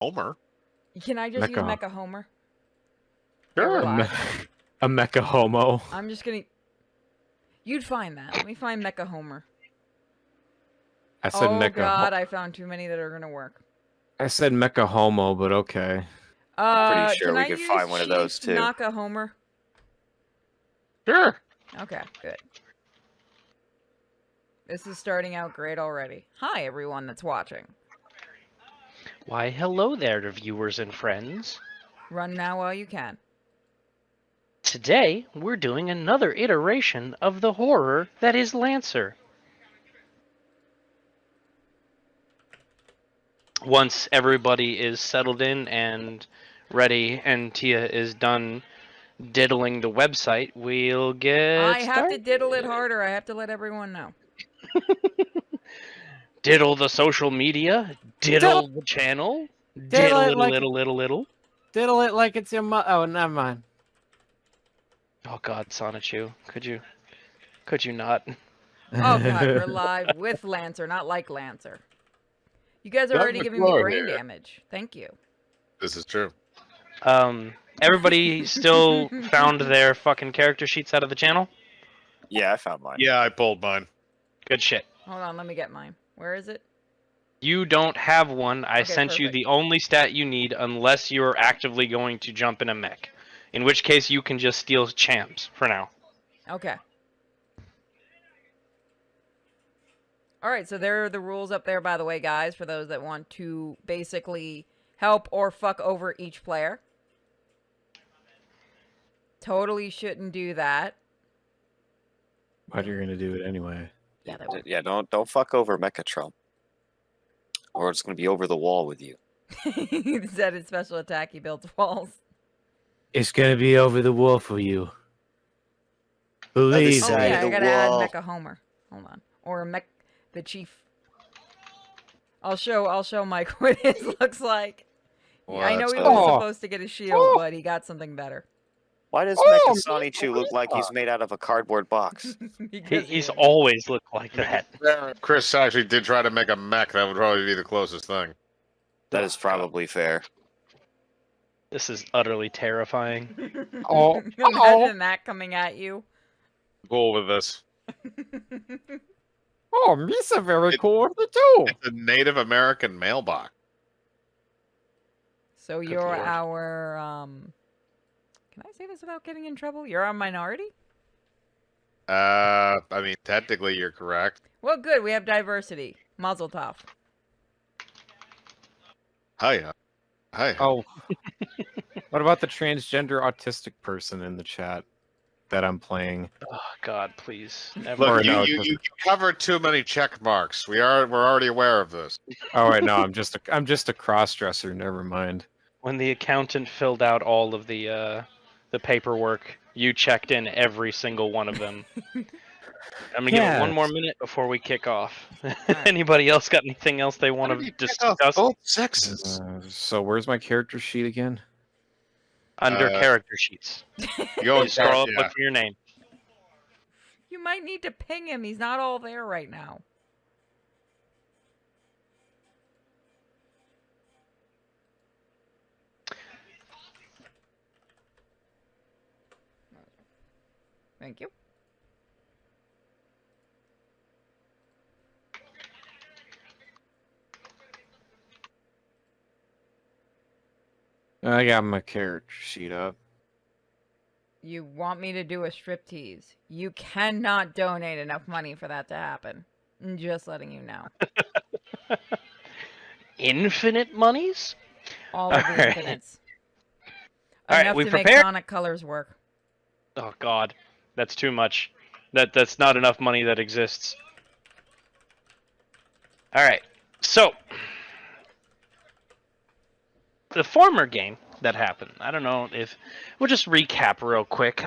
Homer. Can I just use Mecha. Mecha Homer? Sure. A mecha homo. I'm just gonna... You'd find that. Let me find Mecha Homer. I said Oh mecha. god, I found too many that are gonna work. I said mecha homo, but okay. Pretty sure Can we I could use find one of those, Chief too. Naka Homer? Sure. Okay, good. This is starting out great already. Hi, everyone that's watching. Why, hello there, viewers and friends. Run now while you can. Today, we're doing another iteration of the horror that is Lancer. Once everybody is settled in and ready, and Tia is done diddling the website, we'll get I have started. to diddle it harder. I have to let everyone know. Diddle the social media, diddle the channel, diddle it like little. Diddle it like it's your Oh, never mind. Oh god, Sonichu, could you not? Oh god, we're live with Lancer, not like Lancer. You guys are already giving me brain damage. Thank you. This is true. Everybody still found their fucking character sheets out of the channel? Yeah, I found mine. Yeah, I pulled mine. Good shit. Hold on, let me get mine. Where is it? You don't have one. I Okay, sent you perfect. the only stat you need unless you're actively going to jump in a mech. In which case you can just steal champs for now. Okay. Alright, so there are the rules up there, by the way, guys, for those that want to basically help or fuck over each player. Totally shouldn't do that. But you're gonna do it anyway. Yeah, that would. Yeah, don't fuck over Mechatron. Or it's going to be over the wall with you. He said it's special attack, he builds walls. It's gonna be over the wall for you. Believe Oh side me. yeah, of I the gotta add wall. Mecha Homer. Hold on. Or the chief. I'll show Mike what his looks like. Well, I know he that's- was Oh. supposed to get a shield, but he got something better. Why does Oh, Mechasonichu look like he's made out of a cardboard box? Because he He's is. always looked like that. Yeah, Chris actually did try to make a mech. That would probably be the closest thing. That is probably fair. This is utterly terrifying. Oh. Imagine that coming at you. Cool with this. Oh, Misa very cool with it too. It's a Native American mailbox. So Good you're lord. our Can I say this without getting in trouble? You're our minority? I mean, technically you're correct. Well, good. We have diversity. Mazel tov. Hiya. Hi. Oh. What about the transgender autistic person in the chat that I'm playing? Oh god, please. Never. Look, Or no, you covered too many check marks. We're already aware of this. Oh wait, no, I'm just a cross-dresser. Never mind. When the accountant filled out all of the paperwork, you checked in every single one of them. I'm gonna give it one more minute before we kick off. Anybody else got anything else they want to discuss? Both sexes. So where's my character sheet again? Under character sheets. You go You scroll up, yeah. look for your name. You might need to ping him. He's not all there right now. Thank you. I got my character sheet up. You want me to do a striptease. You cannot donate enough money for that to happen. I'm just letting you know. Infinite monies? All of the Alright. infinites. Alright, Enough we to make prepared? Sonic colors work. Oh god, that's too much. That's not enough money that exists. Alright, so the former game that happened, I don't know if we'll just recap real quick.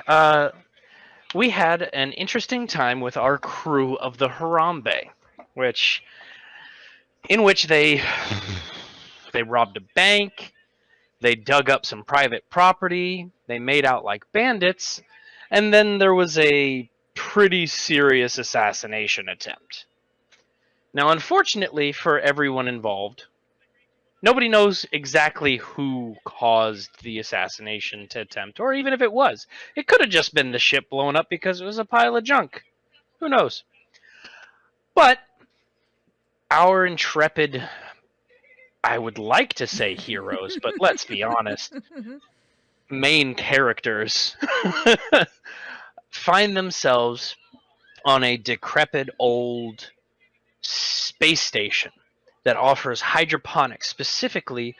We had an interesting time with our crew of the Harambe, in which they robbed a bank, they dug up some private property, they made out like bandits, and then there was a pretty serious assassination attempt. Now, unfortunately for everyone involved, Nobody knows exactly who caused the assassination to attempt, or even if it was. It could have just been the ship blown up because it was a pile of junk. Who knows? But our intrepid, I would like to say heroes, but let's be honest, main characters find themselves on a decrepit old space station that offers hydroponics, specifically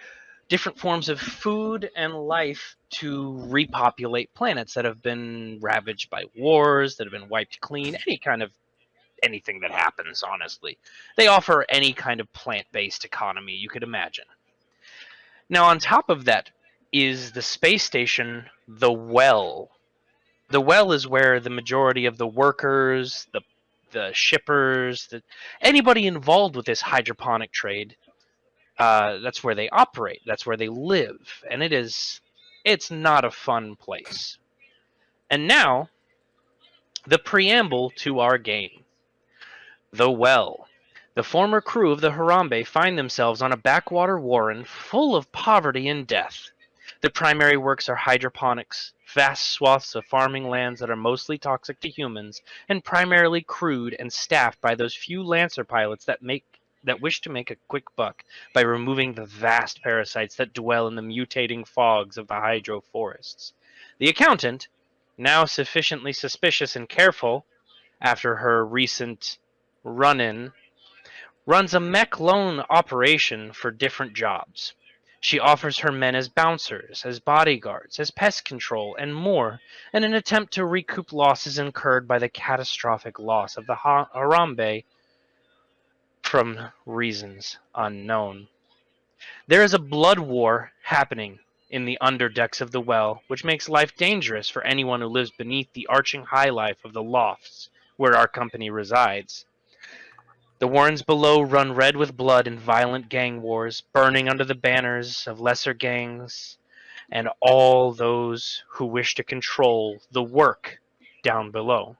different forms of food and life to repopulate planets that have been ravaged by wars, that have been wiped clean, anything that happens, honestly. They offer any kind of plant-based economy you could imagine. Now, on top of that is the space station, the Well. The Well is where the majority of the workers, the shippers, anybody involved with this hydroponic trade, that's where they operate. That's where they live, and it's not a fun place. And now, the preamble to our game. The Well. The former crew of the Harambe find themselves on a backwater warren full of poverty and death. The primary works are hydroponics, vast swaths of farming lands that are mostly toxic to humans, and primarily crewed and staffed by those few Lancer pilots that wish to make a quick buck by removing the vast parasites that dwell in the mutating fogs of the hydro forests. The accountant, now sufficiently suspicious and careful after her recent run-in, runs a mech loan operation for different jobs. She offers her men as bouncers, as bodyguards, as pest control, and more, in an attempt to recoup losses incurred by the catastrophic loss of the Harambe from reasons unknown. There is a blood war happening in the underdecks of the Well, which makes life dangerous for anyone who lives beneath the arching high life of the lofts, where our company resides. The warrens below run red with blood in violent gang wars, burning under the banners of lesser gangs and all those who wish to control the work down below.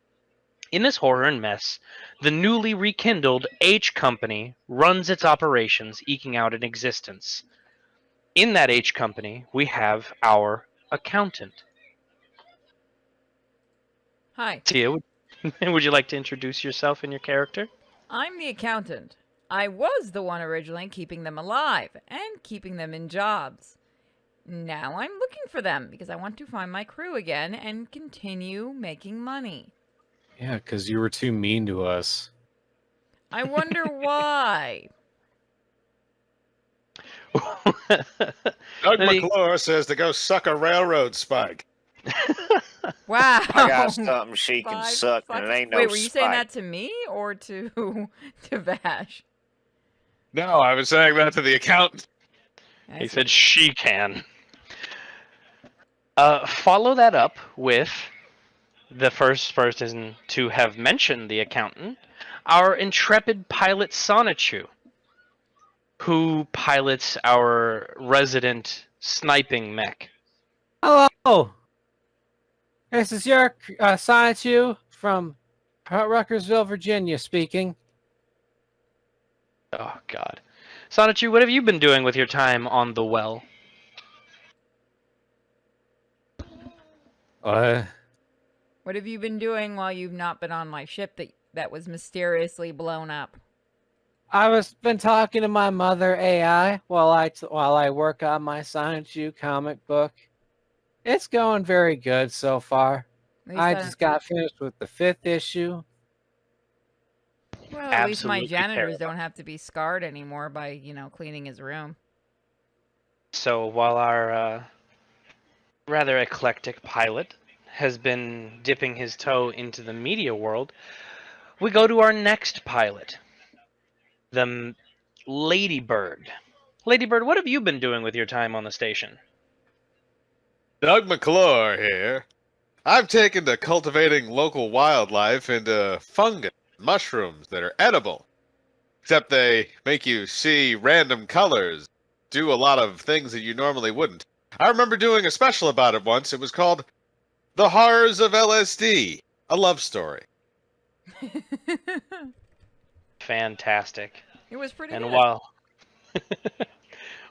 In this horror and mess, the newly rekindled H Company runs its operations, eking out an existence. In that H Company, we have our accountant. Hi, Tia, would you like to introduce yourself and your character? I'm the accountant. I was the one originally keeping them alive and keeping them in jobs. Now I'm looking for them because I want to find my crew again and continue making money. Yeah, because you were too mean to us. I wonder why. Doug McClure says to go suck a railroad spike. Wow. I got something she can Five suck, and fucks- it ain't no Wait, were you saying spike. that to me or to Vash? No, I was saying that to the accountant. He said she can. Follow that up with the first person to have mentioned the accountant, our intrepid pilot Sonichu, who pilots our resident sniping mech. Hello! This is your Sonichu from Ruckersville, Virginia speaking. Oh, God. Sonichu, what have you been doing with your time on the Well? What have you been doing while you've not been on my ship that was mysteriously blown up? Been talking to my mother AI while I work on my Sonichu comic book. It's going very good so far. At least I just got finished with the 5th issue. Well, at least my Absolutely janitors terrible. don't have to be scarred anymore by, cleaning his room. So while our rather eclectic pilot has been dipping his toe into the media world, we go to our next pilot, the Ladybird. Ladybird, what have you been doing with your time on the station? Doug McClure here. I've taken to cultivating local wildlife into fungus and mushrooms that are edible. Except they make you see random colors, do a lot of things that you normally wouldn't. I remember doing a special about it once. It was called The Horrors of LSD, a love story. Fantastic. It was pretty And good.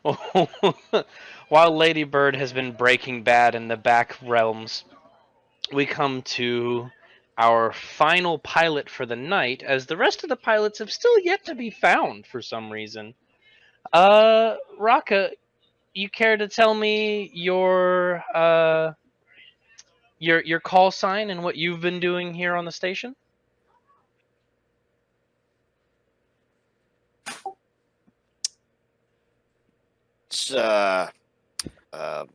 While Lady Bird has been breaking bad in the back realms, we come to our final pilot for the night, as the rest of the pilots have still yet to be found for some reason. Raka, you care to tell me your call sign and what you've been doing here on the station? It's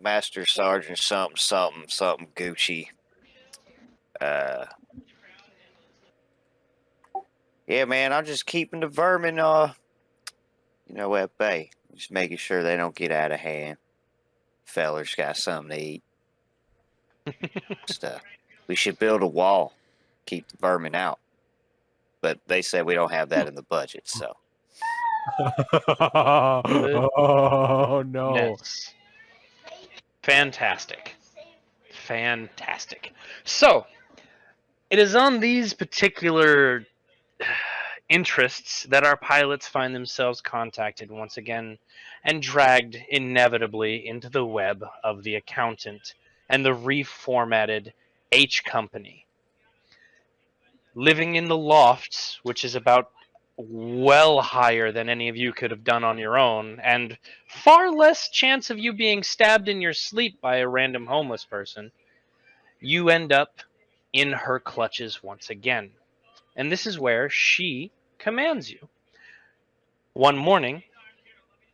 Master Sergeant something Gucci. Yeah, man, I'm just keeping the vermin at bay. Just making sure they don't get out of hand. Fellers got something to eat. Stuff. We should build a wall, keep the vermin out. But they said we don't have that in the budget, so. Oh no. Yes. Fantastic. Fantastic. So, it is on these particular interests that our pilots find themselves contacted once again and dragged inevitably into the web of the accountant and the reformatted H Company. Living in the lofts, which is about well higher than any of you could have done on your own, and far less chance of you being stabbed in your sleep by a random homeless person, you end up in her clutches once again. And this is where she commands you. One morning,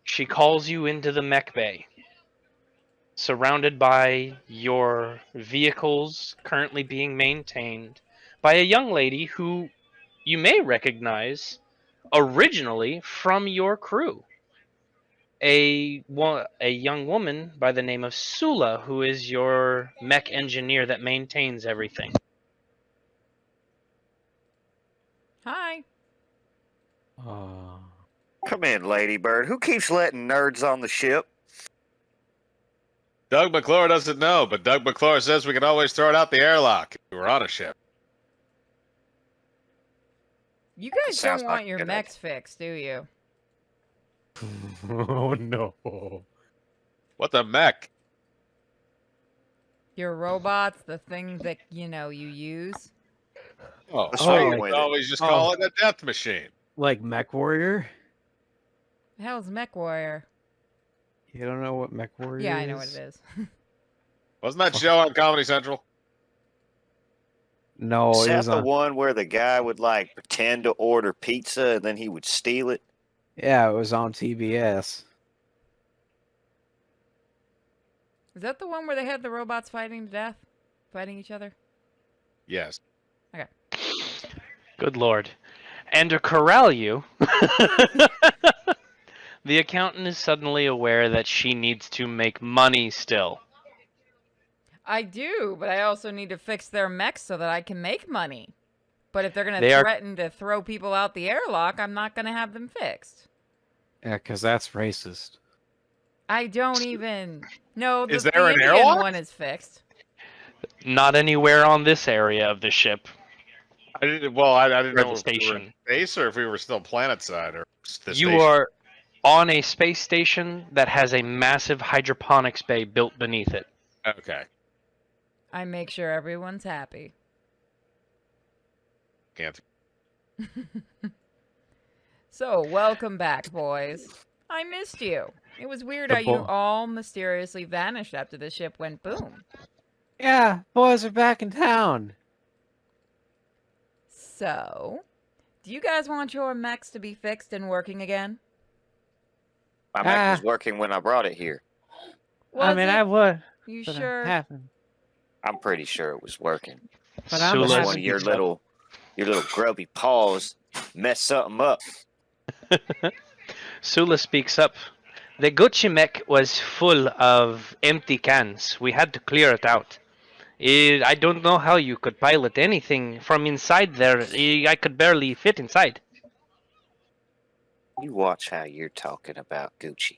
she calls you into the mech bay, surrounded by your vehicles currently being maintained by a young lady who you may recognize originally from your crew. A young woman by the name of Sula, who is your mech engineer that maintains everything. Hi. Oh. Come in, Lady Bird. Who keeps letting nerds on the ship? Doug McClure doesn't know, but Doug McClure says we can always throw it out the airlock if we're on a ship. You guys Sounds don't like want a your good mechs fixed, do you? Oh no. What the mech? Your robots, the thing that, you use? Oh, What's I wrong would with it? always just call it a death machine. Like Mech Warrior? The hell's Mech Warrior? You don't know what Mech Warrior is? Yeah, I know what it is. Wasn't that show on Comedy Central? No, Is it that was the on. one where the guy would pretend to order pizza and then he would steal it? Yeah, it was on TBS. Is that the one where they had the robots fighting to death? Fighting each other? Yes. Good lord. And to corral you, the accountant is suddenly aware that she needs to make money still. I do, but I also need to fix their mechs so that I can make money. But if they're going They to are- threaten to throw people out the airlock, I'm not going to have them fixed. Yeah, because that's racist. I don't even... No, Is the there an Indian airlock? one is fixed. Not anywhere on this area of the ship. I didn't. Well, I didn't Or know the if we were in station. space or if we were still planet side or the You station. are on a space station that has a massive hydroponics bay built beneath it. Okay. I make sure everyone's happy. Can't. So, welcome back, boys. I missed you. It was weird The how you bo- all mysteriously vanished after the ship went boom. Yeah, boys are back in town. So, do you guys want your mechs to be fixed and working again? My mech was working when I brought it here. Was it? I would. You But sure? I haven't. I'm pretty sure it was working. But I'm Sula Unless happy one of your speaks up. little grubby paws mess something up. Sula speaks up. The Gucci mech was full of empty cans. We had to clear it out. I don't know how you could pilot anything from inside there. I could barely fit inside. You watch how you're talking about Gucci.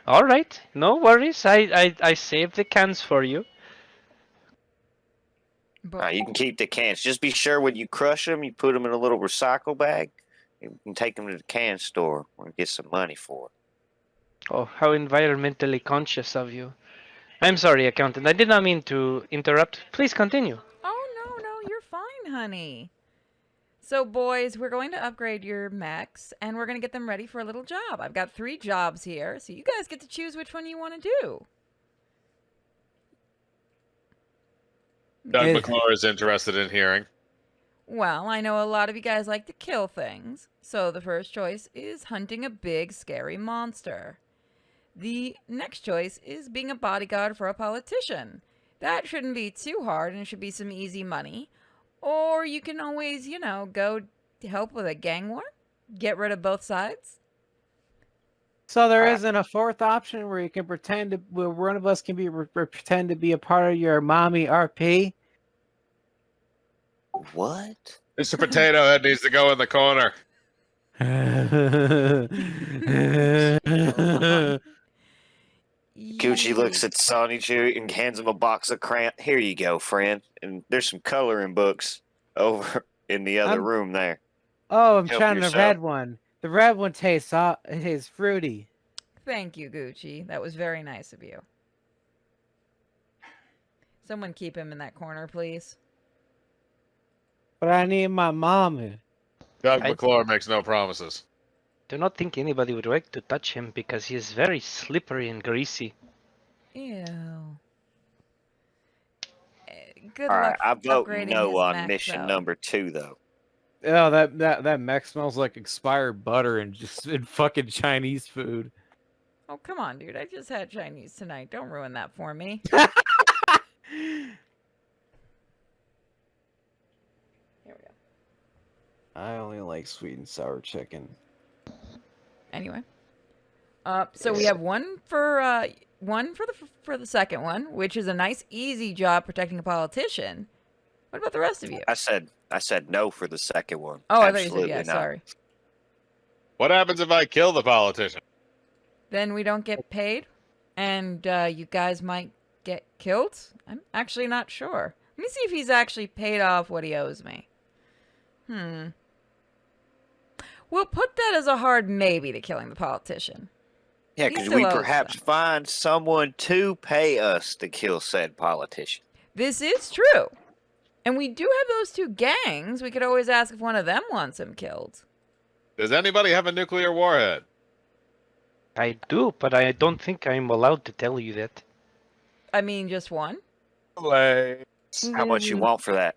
All right, no worries. I saved the cans for you. But You can keep the cans. Just be sure when you crush them, you put them in a little recycle bag. You can take them to the can store and get some money for it. Oh, how environmentally conscious of you. I'm sorry, Accountant. I did not mean to interrupt. Please continue. Oh, no, you're fine, honey. So, boys, we're going to upgrade your mechs, and we're going to get them ready for a little job. I've got 3 jobs here, so you guys get to choose which one you want to do. Doug Is- McClure is interested in hearing. Well, I know a lot of you guys like to kill things, so the first choice is hunting a big, scary monster. The next choice is being a bodyguard for a politician. That shouldn't be too hard, and it should be some easy money. Or you can always, go to help with a gang war, get rid of both sides. So there isn't a fourth option where you can pretend to, where one of us can be pretend to be a part of your mommy RP. What? Mr. Potato Head needs to go in the corner. Gucci looks at Sonny Chew and hands him a box of crayon. Here you go, friend. And there's some coloring books over in the other I'm- room there. Oh, I'm Help trying yourself. the red one. The red one tastes fruity. Thank you, Gucci. That was very nice of you. Someone keep him in that corner, please. But I need my mommy. Doug I- McClure makes no promises. Do not think anybody would like to touch him because he is very slippery and greasy. Ew. Good All right, luck I vote upgrading no his on mech, mission though. number 2, though. Oh, that mech smells like expired butter and just and fucking Chinese food. Oh, come on, dude. I just had Chinese tonight. Don't ruin that for me. Here we go. I only like sweet and sour chicken. Anyway. So we have one for the second one, which is a nice, easy job protecting a politician. What about the rest of you? I said no for the second one. Oh, I thought you said Absolutely yes. not. Sorry. What happens if I kill the politician? Then we don't get paid, and you guys might get killed. I'm actually not sure. Let me see if he's actually paid off what he owes me. We'll put that as a hard maybe to killing the politician. Yeah, He could still we owes perhaps them. find someone to pay us to kill said politician? This is true. And we do have those 2 gangs. We could always ask if one of them wants him killed. Does anybody have a nuclear warhead? I do, but I don't think I'm allowed to tell you that. I mean, just one? How much you want for that?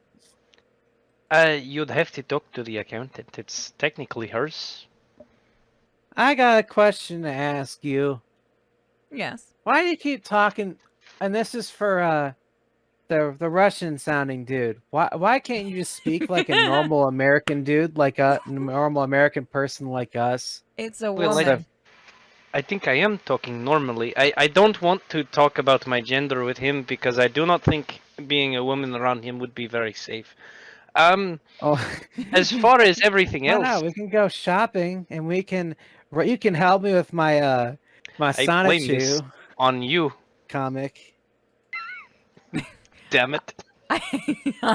You'd have to talk to the accountant. It's technically hers. I got a question to ask you. Yes. Why do you keep talking? And this is for the Russian sounding dude. Why can't you just speak like a normal American dude, like a normal American person like us? It's a Well, woman. I think I am talking normally. I don't want to talk about my gender with him because I do not think being a woman around him would be very safe. Oh, As far as everything why else, not? We can go shopping, and you can help me with my my I Sonic blame this Shoe on you. comic. Damn it! I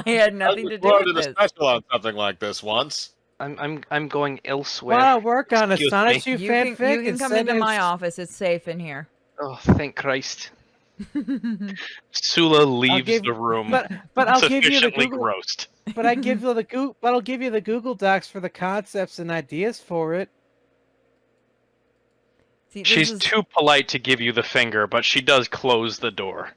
had nothing to do McClure with did a this. special on something like this once. I'm going elsewhere. Well, I'll work on a Excuse Sonic me. Shoe You can fanfic. and come send into it- my office. It's safe in here. Oh, thank Christ! Sula leaves give- the room. But I'll give you the sufficiently Google. grossed. But I'll give you the Google Docs for the concepts and ideas for it. See, this She's is- too polite to give you the finger, but she does close the door.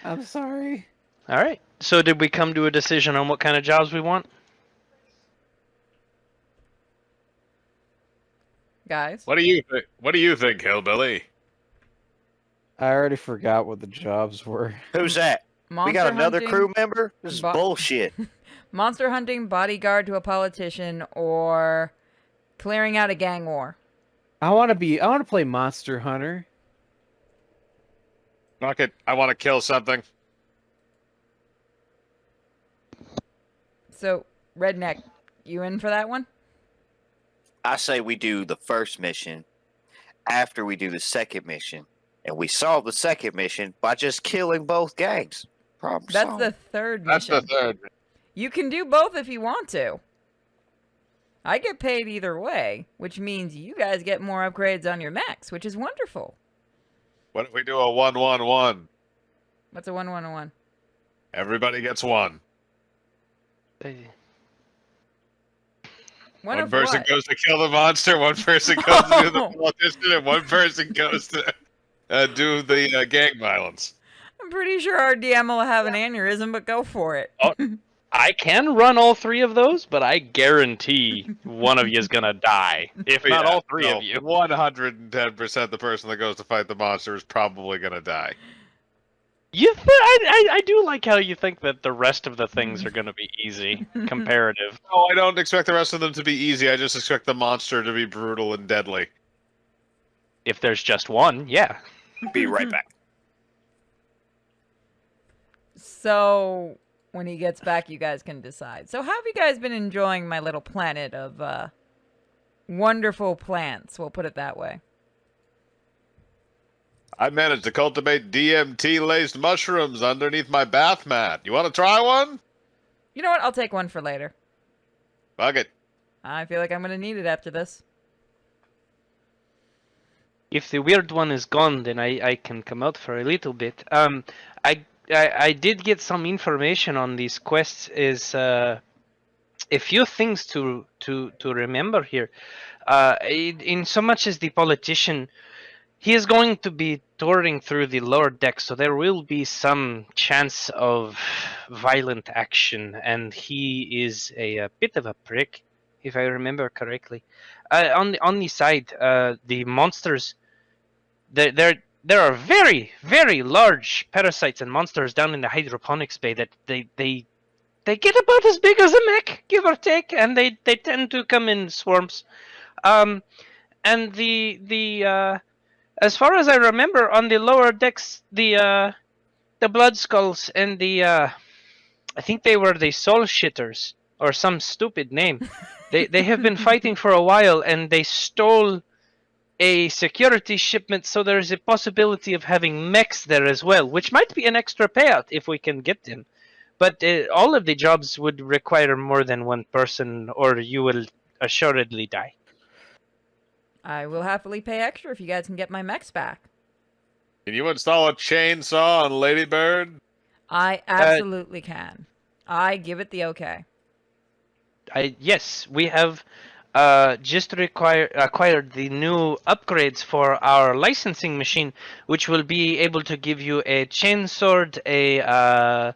I'm sorry. All right. So, did we come to a decision on what kind of jobs we want? guys. What do you think? What do you think, Hillbilly? I already forgot what the jobs were. Who's that? Monster We got another hunting, crew member? This is Bo- bullshit. Monster hunting, bodyguard to a politician, or clearing out a gang war. I want to play Monster Hunter. Fuck it. I want to kill something. So, Redneck, you in for that one? I say we do the first mission after we do the second mission. And we solve the second mission by just killing both gangs. Problem That's solved. the third That's mission. the third. You can do both if you want to. I get paid either way, which means you guys get more upgrades on your mechs, which is wonderful. What if we do a 1-1-1? What's a 1-1-1? Everybody gets one. One One of person what? goes to kill the monster, one person goes to do the Oh. politician, and one person goes to do the gang violence. I'm pretty sure our DM will have an aneurysm, but go for it. Oh. I can run all three of those, but I guarantee one of you is gonna die. If not all three of you. 110% the person that goes to fight the monster is probably going to die. I do like how you think that the rest of the things are gonna be easy, comparative. No, I don't expect the rest of them to be easy. I just expect the monster to be brutal and deadly. If there's just one, yeah. Be right back. So, when he gets back, you guys can decide. So, how have you guys been enjoying my little planet of wonderful plants? We'll put it that way. I managed to cultivate DMT-laced mushrooms underneath my bath mat. You want to try one? You know what? I'll take one for later. Fuck it. I feel like I'm going to need it after this. If the weird one is gone, then I can come out for a little bit. I did get some information on these quests. Is a few things to remember here. In so much as the politician, he is going to be touring through the lower decks, so there will be some chance of violent action, and he is a bit of a prick, if I remember correctly. On the side, the monsters, there are very, very large parasites and monsters down in the hydroponics bay that they get about as big as a mech, give or take, and they tend to come in swarms. And the as far as I remember, on the lower decks, the blood skulls and the I think they were the soul shitters or some stupid name. They have been fighting for a while, and they stole a security shipment, so there is a possibility of having mechs there as well, which might be an extra payout if we can get them. But all of the jobs would require more than one person, or you will assuredly die. I will happily pay extra if you guys can get my mechs back. Can you install a chainsaw on Ladybird? I absolutely can. I give it the okay. Yes, we have just acquired the new upgrades for our licensing machine, which will be able to give you a chainsword, a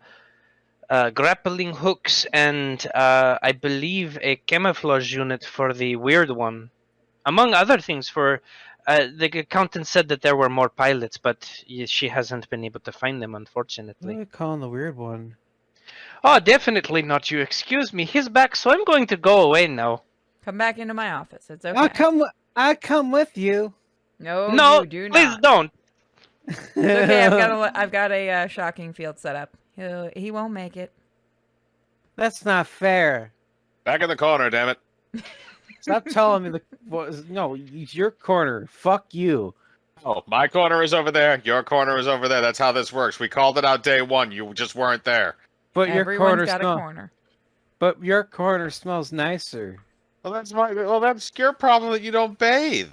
grappling hooks, and I believe a camouflage unit for the weird one. Among other things, for the accountant said that there were more pilots, but she hasn't been able to find them, What unfortunately. are you calling the weird one? Oh, definitely not you. Excuse me. He's back, so I'm going to go away now. Come back into my office. It's okay. I come with you. No, No, you do please not. don't. It's okay. I've got a shocking field set up. He won't make it. That's not fair. Back in the corner, damn it. Stop telling me no, it's your corner. Fuck you. Oh, my corner is over there. Your corner is over there. That's how this works. We called it out day one. You just weren't there. But Everyone's got a corner. But your corner smells nicer. Well, that's your problem that you don't bathe.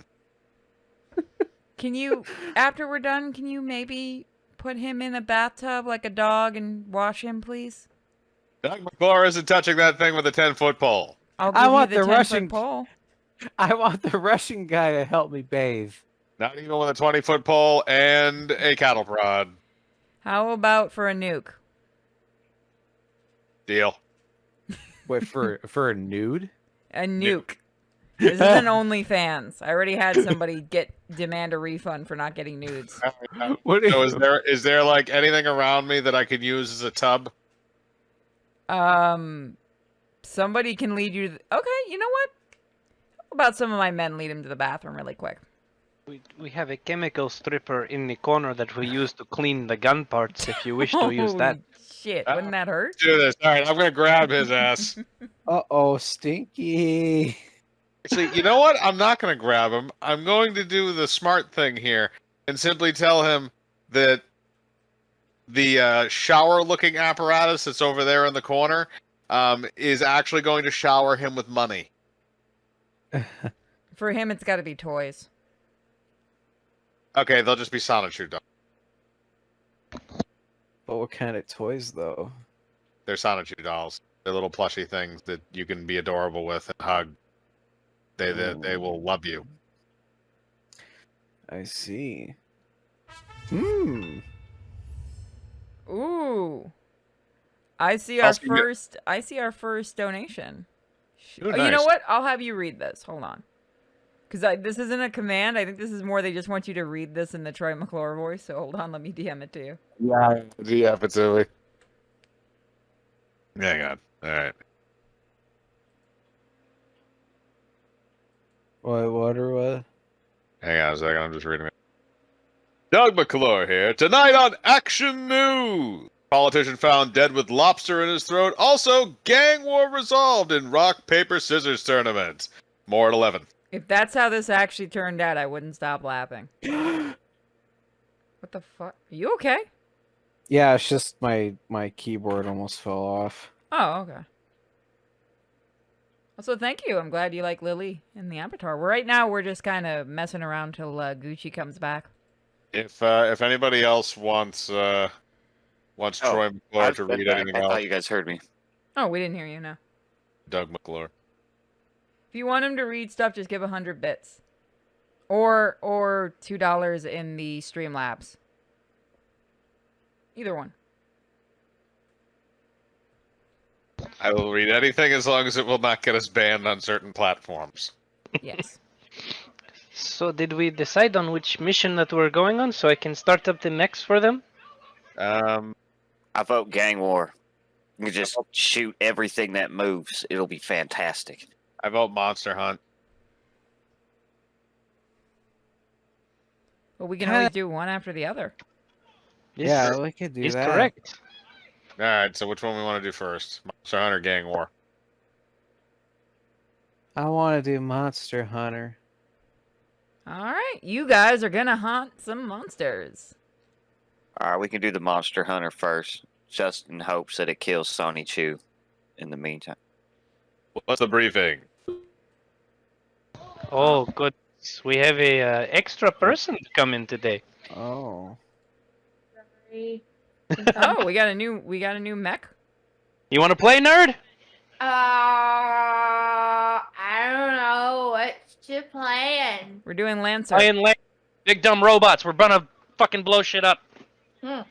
Can you, after we're done, can you maybe put him in a bathtub like a dog and wash him, please? Doug McClure isn't touching that thing with a 10-foot pole. I'll give I you want the the 10-foot Russian- pole. I want the Russian guy to help me bathe. Not even with a 20-foot pole and a cattle prod. How about for a nuke? Deal. Wait, for a nude? A nuke. This isn't OnlyFans. I already had somebody demand a refund for not getting nudes. What So is there like anything around me that I could use as a tub? Somebody can lead you to okay, you know what? How about some of my men lead him to the bathroom really quick? We have a chemical stripper in the corner that we use to clean the gun parts if you wish to use that. Holy shit, wouldn't that hurt? Do this. All right, I'm gonna grab his ass. Uh-oh, stinky. Actually, you know what? I'm not gonna grab him. I'm going to do the smart thing here and simply tell him that the shower-looking apparatus that's over there in the corner is actually going to shower him with money. For him, it's got to be toys. Okay, they'll just be Sonichu dolls. But what kind of toys, though? They're Sonichu dolls. They're little plushy things that you can be adorable with and hug. They will love you. I see. Ooh. I see our Also, first donation. Ooh, Oh, you know nice. what? I'll have you read this. Hold on. Because this isn't a command. I think this is more they just want you to read this in the Troy McClure voice. So hold on. Let me DM it to you. Yeah, it's silly. Hang on. All right. What or what? Hang on a second. I'm just reading it. Doug McClure here. Tonight on Action News. Politician found dead with lobster in his throat. Also, gang war resolved in rock, paper, scissors tournament. More at 11. If that's how this actually turned out, I wouldn't stop laughing. What the fuck? Are you okay? Yeah, it's just my keyboard almost fell off. Oh, okay. Also, thank you. I'm glad you like Lily and the Avatar. Right now, we're just kind of messing around till Gucci comes back. If anybody else wants Troy McClure to read anything I else, thought you guys heard me. Oh, we didn't hear you now. Doug McClure. If you want him to read stuff, just give 100 bits. Or $2 in the Streamlabs. Either one. I will read anything as long as it will not get us banned on certain platforms. Yes. So did we decide on which mission that we're going on so I can start up the mechs for them? I vote gang war. You can just shoot everything that moves. It'll be fantastic. I vote Monster Hunt. But we can always do one after the other. Yeah, we could do He's that. correct. All right, so which one we want to do first? Monster Hunt or Gang War? I want to do Monster Hunter. All right. You guys are going to hunt some monsters. All right, we can do the Monster Hunter first, just in hopes that it kills Sonny Chu in the meantime. What's the briefing? Oh, good. We have a extra person to come in today. Oh. Oh, we got a new mech. You want to play, nerd? I don't know what you playing. We're doing Lancer. Playing big dumb robots. We're gonna fucking blow shit up. I'm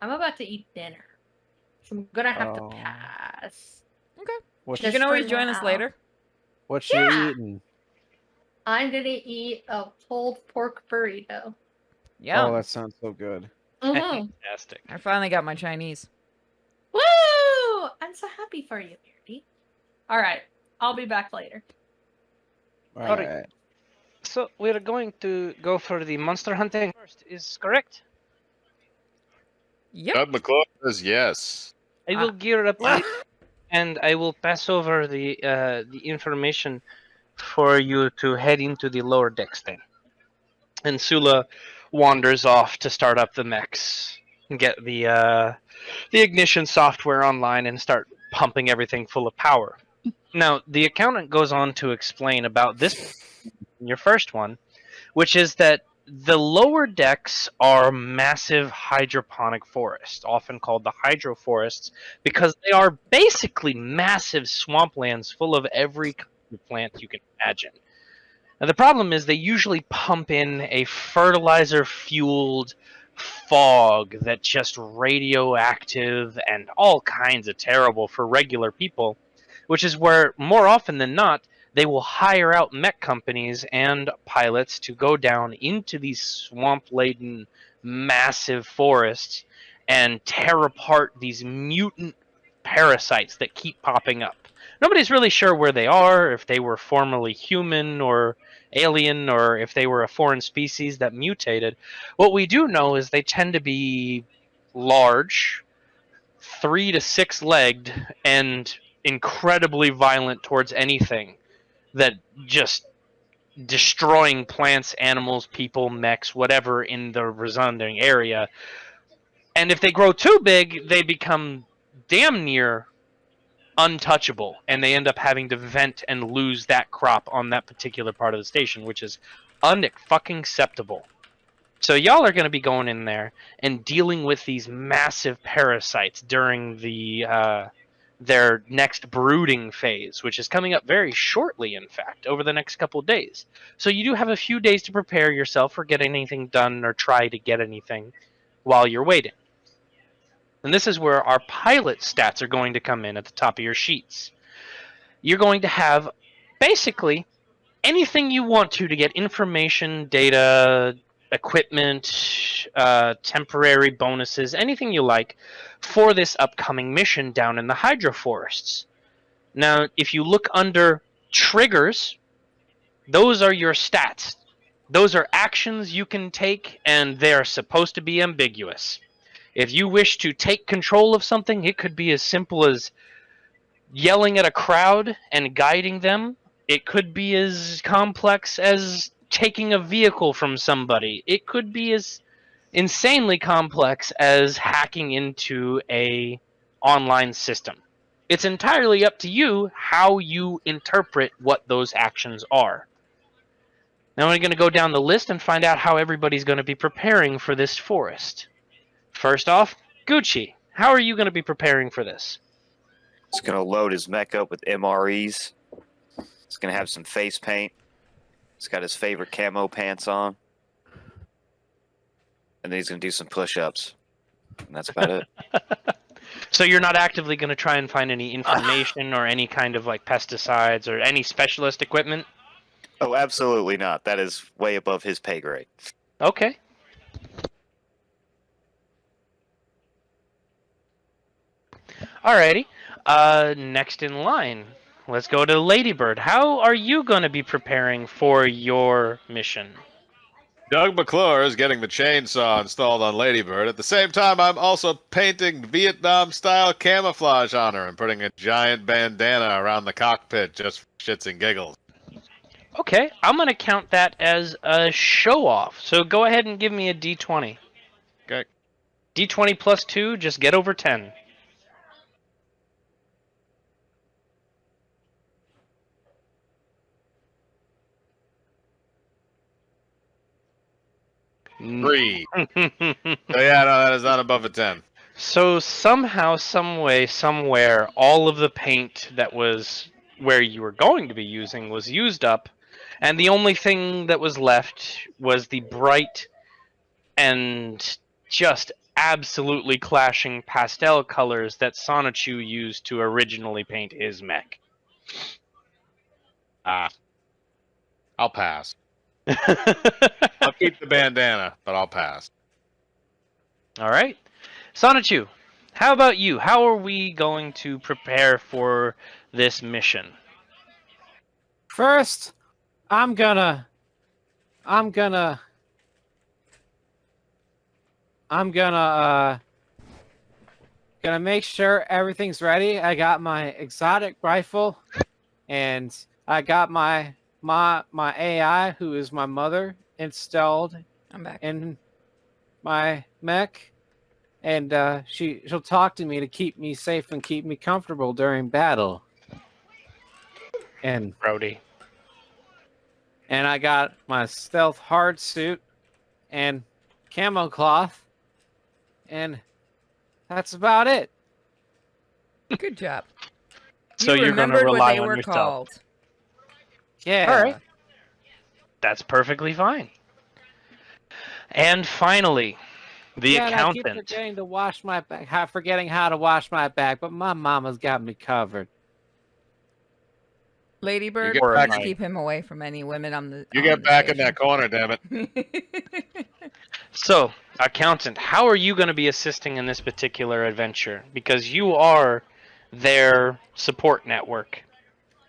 about to eat dinner, so I'm gonna have to Oh. pass. Okay. What You Just can always for join us now. later. What Yeah. you eating? I'm gonna eat a pulled pork burrito. Yeah. Oh, that sounds so good. Mm-hmm. Fantastic. I finally got my Chinese. Woo! I'm so happy for you, Beardy. All right, I'll be back later. All Alright. right. So we're going to go for the monster hunting first. Is correct? Yep. Doug McClure says yes. I will gear up and I will pass over the information for you to head into the lower decks then. And Sula wanders off to start up the mechs and get the ignition software online and start pumping everything full of power. Now, the accountant goes on to explain about this, your first one, which is that the lower decks are massive hydroponic forests, often called the hydroforests, because they are basically massive swamplands full of every kind of plant you can imagine. Now, the problem is they usually pump in a fertilizer-fueled fog that's just radioactive and all kinds of terrible for regular people, which is where, more often than not, they will hire out mech companies and pilots to go down into these swamp-laden, massive forests and tear apart these mutant parasites that keep popping up. Nobody's really sure where they are, if they were formerly human or alien, or if they were a foreign species that mutated. What we do know is they tend to be large, 3 to 6 legged, and incredibly violent towards anything that just destroying plants, animals, people, mechs, whatever in the resounding area. And if they grow too big, they become damn near untouchable, and they end up having to vent and lose that crop on that particular part of the station, which is unfucking-acceptable. So y'all are going to be going in there and dealing with these massive parasites during their next brooding phase, which is coming up very shortly, in fact, over the next couple of days. So you do have a few days to prepare yourself or get anything done or try to get anything while you're waiting. And this is where our pilot stats are going to come in at the top of your sheets. You're going to have basically anything you want to get information, data, equipment, temporary bonuses, anything you like for this upcoming mission down in the Hydro Forests. Now, if you look under triggers, those are your stats. Those are actions you can take, and they're supposed to be ambiguous. If you wish to take control of something, it could be as simple as yelling at a crowd and guiding them. It could be as complex as taking a vehicle from somebody. It could be as insanely complex as hacking into a online system. It's entirely up to you how you interpret what those actions are. Now we're going to go down the list and find out how everybody's going to be preparing for this forest. First off, Gucci, how are you going to be preparing for this? He's going to load his mech up with MREs. He's going to have some face paint. He's got his favorite camo pants on. And then he's going to do some push-ups. And that's about it. So you're not actively going to try and find any information or any kind of like pesticides or any specialist equipment? Oh, absolutely not. That is way above his pay grade. Okay. Alrighty. Next in line, let's go to Ladybird. How are you going to be preparing for your mission? Doug McClure is getting the chainsaw installed on Ladybird. At the same time, I'm also painting Vietnam-style camouflage on her and putting a giant bandana around the cockpit just for shits and giggles. Okay, I'm going to count that as a show-off. So go ahead and give me a D20. Okay. D20 plus 2, just get over 10. Three. So yeah, no, that is not above a 10. So somehow, someway, somewhere, all of the paint that was where you were going to be using was used up, and the only thing that was left was the bright and just absolutely clashing pastel colors that Sonichu used to originally paint his mech. I'll pass. I'll keep the bandana, but I'll pass. All right. Sonichu, how about you? How are we going to prepare for this mission? First, I'm gonna make sure everything's ready. I got my exotic rifle, and I got my AI, who is my mother, installed I'm back. in my mech, and she'll talk to me to keep me safe and keep me comfortable during battle. And Brody. I got my stealth hard suit and camo cloth, and that's about it. Good job. So You you're going to remembered what rely they on were yourself. called. Yeah. All right. That's perfectly fine. And finally, the Yeah, and I keep accountant. forgetting to wash my back, forgetting how to wash my back, but my mama's got me covered. Ladybird, You get back- please keep him away from any women on the. You on get the back in station. that corner, damn it. So, accountant, how are you going to be assisting in this particular adventure? Because you are their support network.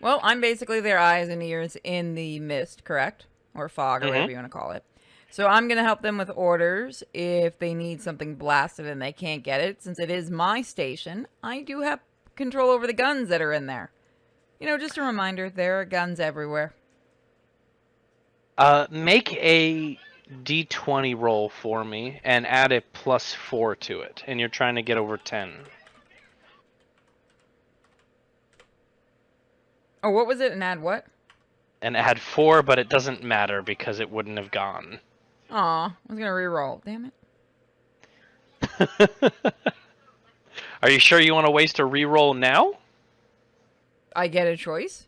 Well, I'm basically their eyes and ears in the mist, correct? Or fog, or whatever you want to call it. So I'm going to help them with orders if they need something blasted and they can't get it. Since it is my station, I do have control over the guns that are in there. You know, just a reminder, there are guns everywhere. Make a d20 roll for me and add a +4 to it, and you're trying to get over 10. Oh, what was it? And add what? And add 4, but it doesn't matter because it wouldn't have gone. Aw, I was gonna re-roll. Damn it. Are you sure you want to waste a reroll now? I get a choice?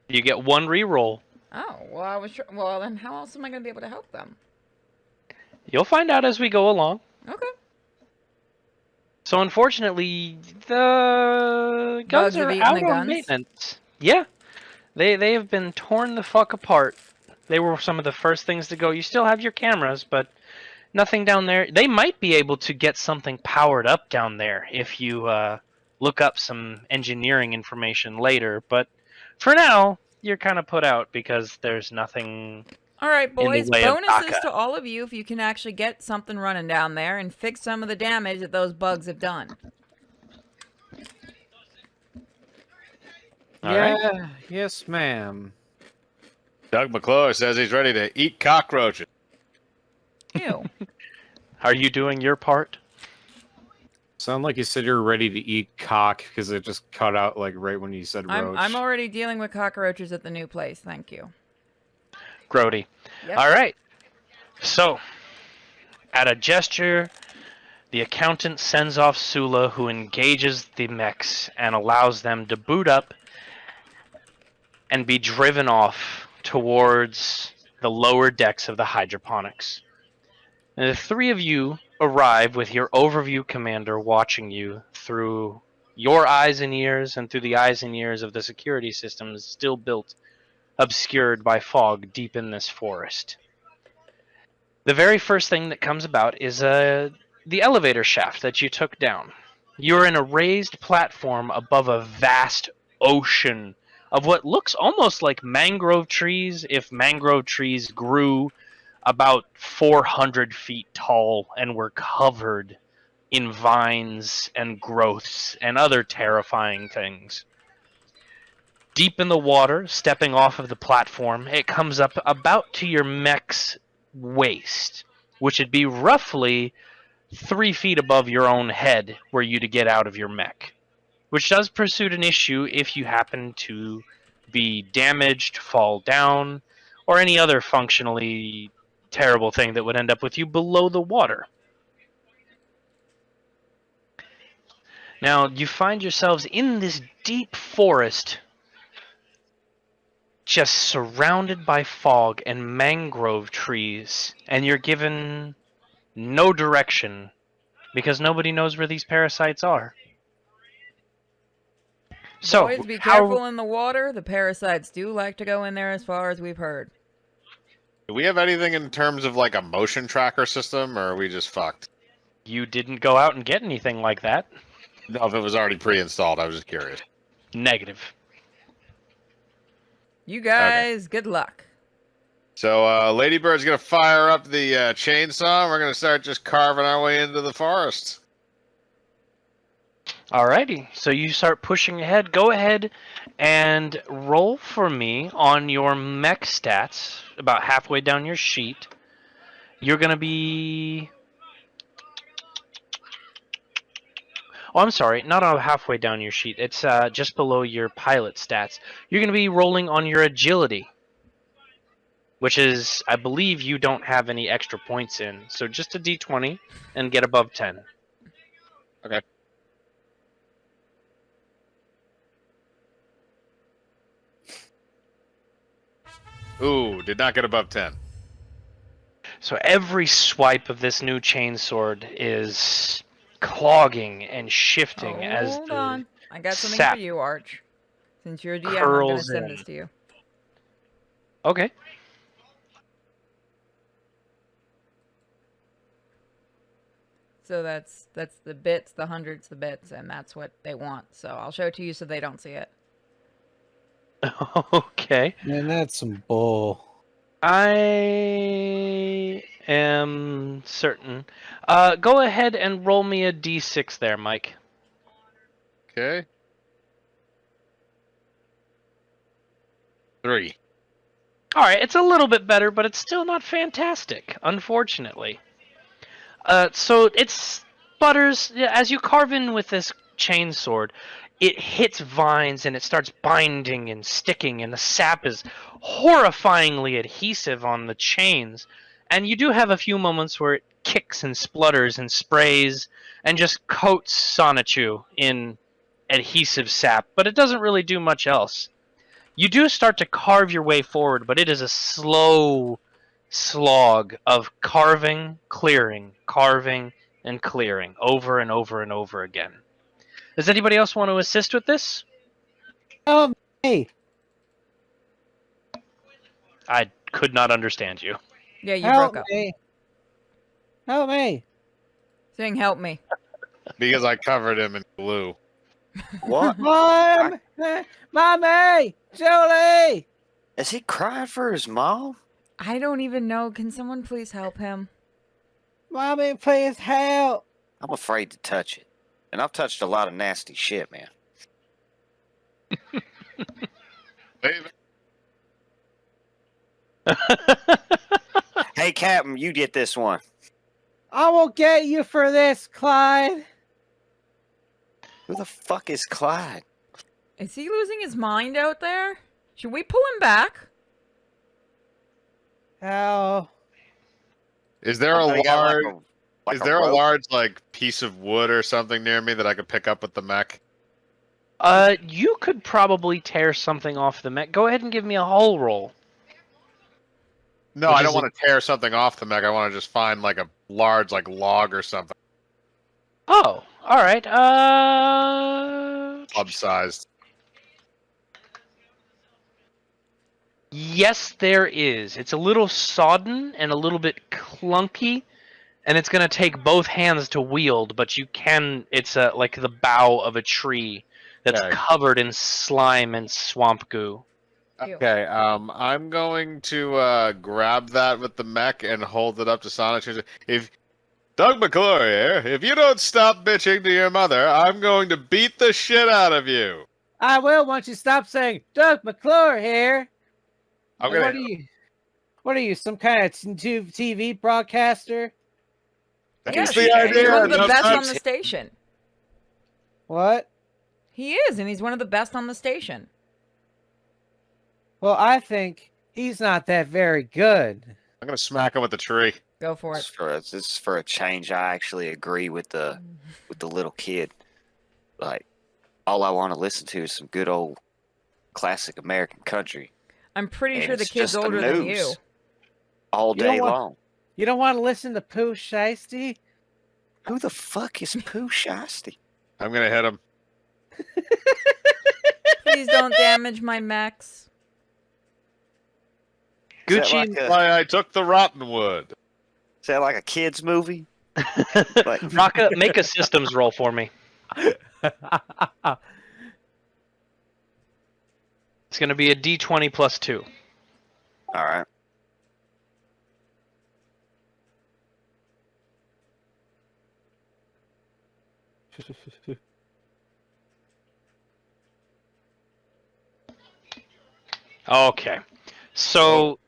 You get 1 reroll. Oh, well, I was sure. Well, then how else am I gonna be able to help them? You'll find out as we go along. Okay. So unfortunately, the Bugs guns have are eaten out the on guns? maintenance. Yeah, they have been torn the fuck apart. They were some of the first things to go. You still have your cameras, but nothing down there. They might be able to get something powered up down there if you look up some engineering information later. But for now, you're kind of put out because there's nothing All right, in the boys. way of Bonuses DACA. to all of you if you can actually get something running down there and fix some of the damage that those bugs have done. All right. Yeah, yes, ma'am. Doug McClure says he's ready to eat cockroaches. Ew. Are you doing your part? Sound like you said you're ready to eat cock because it just cut out like right when you said roach. I'm already dealing with cockroaches at the new place. Thank you. Grody. Yep. All right. So, at a gesture, the accountant sends off Sula, who engages the mechs and allows them to boot up and be driven off towards the lower decks of the hydroponics. And the 3 of you arrive with your overview commander watching you through your eyes and ears and through the eyes and ears of the security systems still built, obscured by fog deep in this forest. The very first thing that comes about is the elevator shaft that you took down. You're in a raised platform above a vast ocean of what looks almost like mangrove trees if mangrove trees grew about 400 feet tall and were covered in vines and growths and other terrifying things. Deep in the water, stepping off of the platform, it comes up about to your mech's waist, which would be roughly 3 feet above your own head were you to get out of your mech, which does preclude an issue if you happen to be damaged, fall down, or any other functionally terrible thing that would end up with you below the water. Now, you find yourselves in this deep forest, just surrounded by fog and mangrove trees, and you're given no direction because nobody knows where these parasites are. So, Boys, be careful in the water. The parasites do like to go in there as far as we've heard. Do we have anything in terms of like a motion tracker system, or are we just fucked? You didn't go out and get anything like that. No, if it was already pre-installed, I was just curious. Negative. You guys, good luck. So, Ladybird's gonna fire up the chainsaw, and we're gonna start just carving our way into the forest. Alrighty, so you start pushing ahead. Go ahead and roll for me on your mech stats, about halfway down your sheet. You're going to be... Oh, I'm sorry, not halfway down your sheet. It's just below your pilot stats. You're going to be rolling on your agility, which is, I believe you don't have any extra points in. So just a d20 and get above 10. Okay. Ooh, did not get above 10. So every swipe of this new chainsword is clogging and shifting as Hold the on. I got something sap for you, Arch. Since you're a DM, I'm going to curls send in. this to you. Okay. So that's the bits, the hundreds, the bits, and that's what they want. So I'll show it to you so they don't see it. Okay. Man, that's some bull. I am certain. Go ahead and roll me a d6 there, Mike. Okay. 3. All right, it's a little bit better, but it's still not fantastic, unfortunately. So it sputters as you carve in with this chain sword. It hits vines and it starts binding and sticking, and the sap is horrifyingly adhesive on the chains. And you do have a few moments where it kicks and splutters and sprays and just coats Sonichu in adhesive sap, but it doesn't really do much else. You do start to carve your way forward, but it is a slow slog of carving, and clearing over and over and over again. Does anybody else want to assist with this? Help me! I could not understand you. Yeah, you Help broke up. me! Help me! Saying help me. Because I covered him in glue. What? Mom! Mommy! Julie! Is he crying for his mom? I don't even know. Can someone please help him? Mommy, please help! I'm afraid to touch it. And I've touched a lot of nasty shit, man. Baby. Hey, Captain, you get this one. I will get you for this, Clyde! Who the fuck is Clyde? Is he losing his mind out there? Should we pull him back? Oh. Is there a They got large? like Is there a rope? large like piece of wood or something near me that I could pick up with the mech? You could probably tear something off the mech. Go ahead and give me a hull roll. No, Which I don't is want to tear something off the mech. I want to just find like a large like log or something, Oh, all right. club sized. Yes, there is. It's a little sodden and a little bit clunky, and it's gonna take both hands to wield. But you can. It's like the bough of a tree that's Okay. covered in slime and swamp goo. Ew. Okay, I'm going to grab that with the mech and hold it up to Sonic. If Doug McClure here, if you don't stop bitching to your mother, I'm going to beat the shit out of you. I will once you stop saying, Doug McClure here! I'm What gonna. are you? What are you, some kind of TV broadcaster? That's Yes, the idea. he's one of the No, best on that's- the station. What? He is, and he's one of the best on the station. Well, I think he's not that very good. I'm gonna smack him with the tree. Go for This it. is for this is for a change. I actually agree with the little kid. Like, all I want to listen to is some good old classic American country I'm pretty And sure the it's kid's just the older than you. news. all You don't day want- long. You don't want to listen to Pooh Shiesty? Who the fuck is Pooh Shiesty? I'm gonna hit him. Please don't damage my mechs. Is that Gucci, like a- Why I took the rotten wood. Is that like a kid's movie? Like, Raka, make a systems roll for me. It's gonna be a D20 plus 2. all right. Okay. So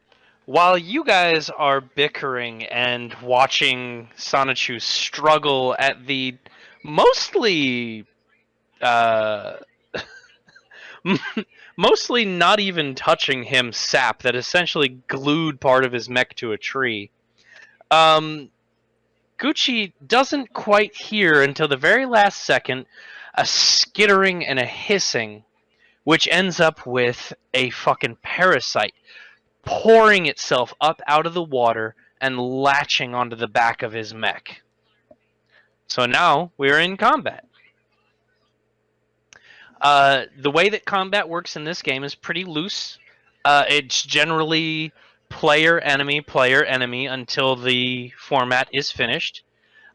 while you guys are bickering and watching Sonichu struggle at the mostly mostly not even touching him sap that essentially glued part of his mech to a tree, Gucci doesn't quite hear until the very last second a skittering and a hissing, which ends up with a fucking parasite pouring itself up out of the water and latching onto the back of his mech. So now we're in combat. The way that combat works in this game is pretty loose. It's generally player, enemy, until the format is finished.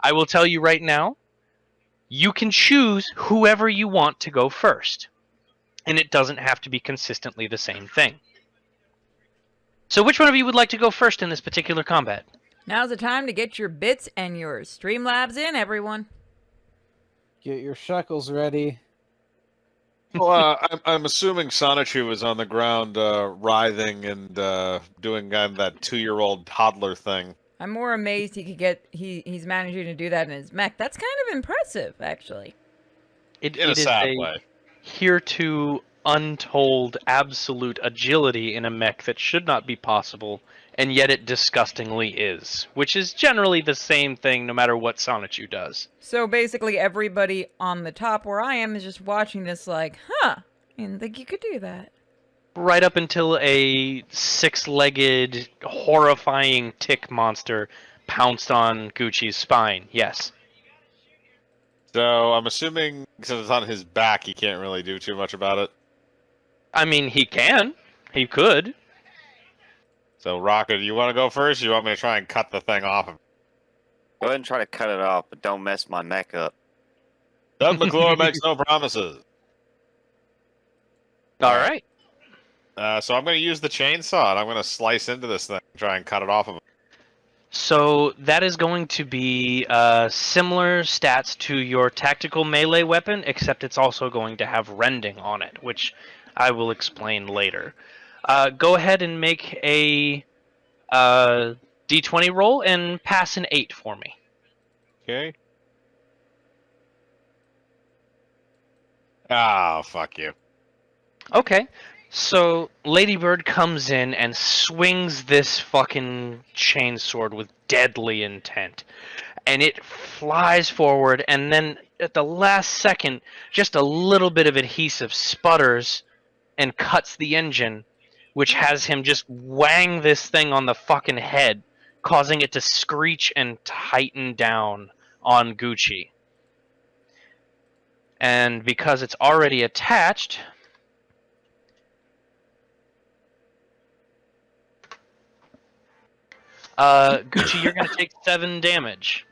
I will tell you right now, you can choose whoever you want to go first. And it doesn't have to be consistently the same thing. So which one of you would like to go first in this particular combat? Now's the time to get your bits and your Streamlabs in, everyone. Get your shekels ready. Well, I'm assuming Sonichu was on the ground, writhing and doing kind of that 2-year-old toddler thing. I'm more amazed he could get he's managing to do that in his mech. That's kind of impressive, actually. It In a is sad a way. hereto untold absolute agility in a mech that should not be possible, and yet it disgustingly is, which is generally the same thing no matter what Sonichu does. So basically, everybody on the top where I am is just watching this, like, huh? I didn't think you could do that. Right up until a 6-legged, horrifying tick monster pounced on Gucci's spine. Yes. So I'm assuming since it's on his back, he can't really do too much about it. I mean, he can. He could. So Rocket, do you want to go first? Or you want me to try and cut the thing off of? Go ahead and try to cut it off, but don't mess my mech up. Doug McClure makes no promises. All right. So I'm going to use the chainsaw and I'm going to slice into this thing, try and cut it off of him. So that is going to be similar stats to your tactical melee weapon, except it's also going to have rending on it, which I will explain later. Go ahead and make a d20 roll and pass an 8 for me. Okay. Ah, fuck you. Okay. So Ladybird comes in and swings this fucking chainsword with deadly intent. And it flies forward, and then at the last second, just a little bit of adhesive sputters and cuts the engine, which has him just wang this thing on the fucking head, causing it to screech and tighten down on Gucci. And because it's already attached, Gucci, you're going to take 7 damage.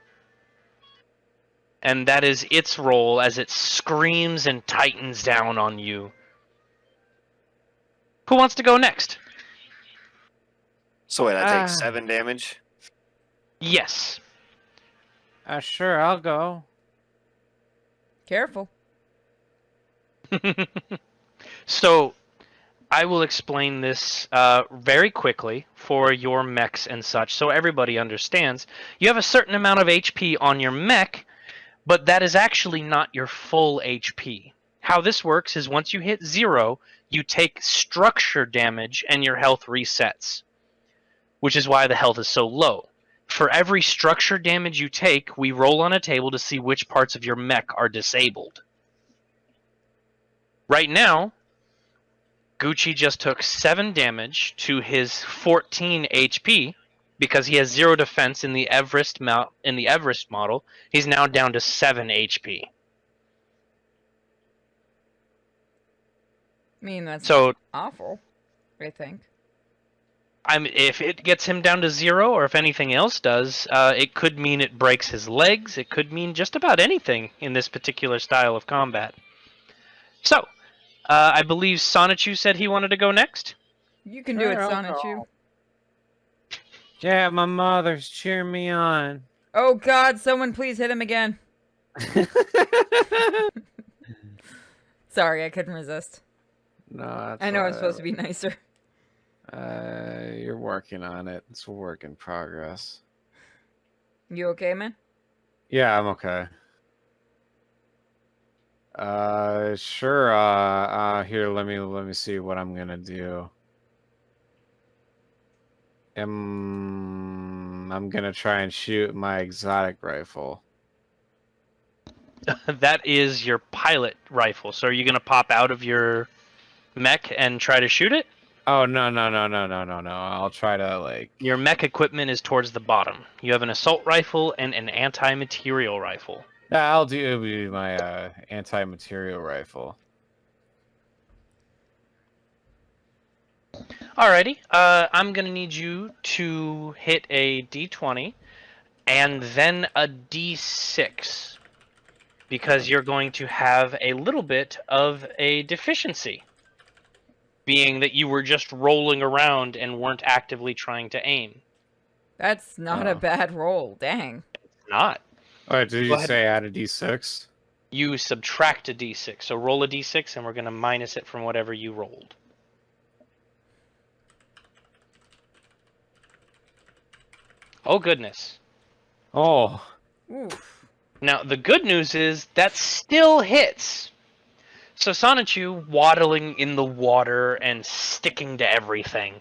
And that is its roll as it screams and tightens down on you. Who wants to go next? So wait, I take 7 damage? Yes. Sure, I'll go. Careful. So, I will explain this very quickly for your mechs and such, so everybody understands. You have a certain amount of HP on your mech, but that is actually not your full HP. How this works is once you hit 0, you take structure damage and your health resets, which is why the health is so low. For every structure damage you take, we roll on a table to see which parts of your mech are disabled. Right now, Gucci just took 7 damage to his 14 HP because he has 0 defense in the Everest model. He's now down to 7 HP. I mean, that's So awful, I think. if it gets him down to 0, or if anything else does, it could mean it breaks his legs. It could mean just about anything in this particular style of combat. So, I believe Sonichu said he wanted to go next. You can do it, Sure, I'll Sonichu. go. Yeah, my mother's cheering me on. Oh God, someone please hit him again. Sorry, I couldn't resist. No, that's I know I'm whatever. supposed to be nicer. You're working on it. It's a work in progress. You okay, man? Yeah, I'm okay. Sure. Here, let me see what I'm gonna do. I'm gonna try and shoot my exotic rifle. That is your pilot rifle. So are you going to pop out of your mech and try to shoot it? Oh no. I'll try to like. Your mech equipment is towards the bottom. You have an assault rifle and an anti-material rifle. I'll do my anti-material rifle. Alrighty. I'm going to need you to hit a d20 and then a d6 because you're going to have a little bit of a deficiency, being that you were just rolling around and weren't actively trying to aim. That's not a bad roll. Dang. Not. All right, did Go you ahead. say add a d6? You subtract a d6. So roll a d6, and we're going to minus it from whatever you rolled. Oh, goodness. Oh, Oof. Now, the good news is that still hits. So Sonichu, waddling in the water and sticking to everything,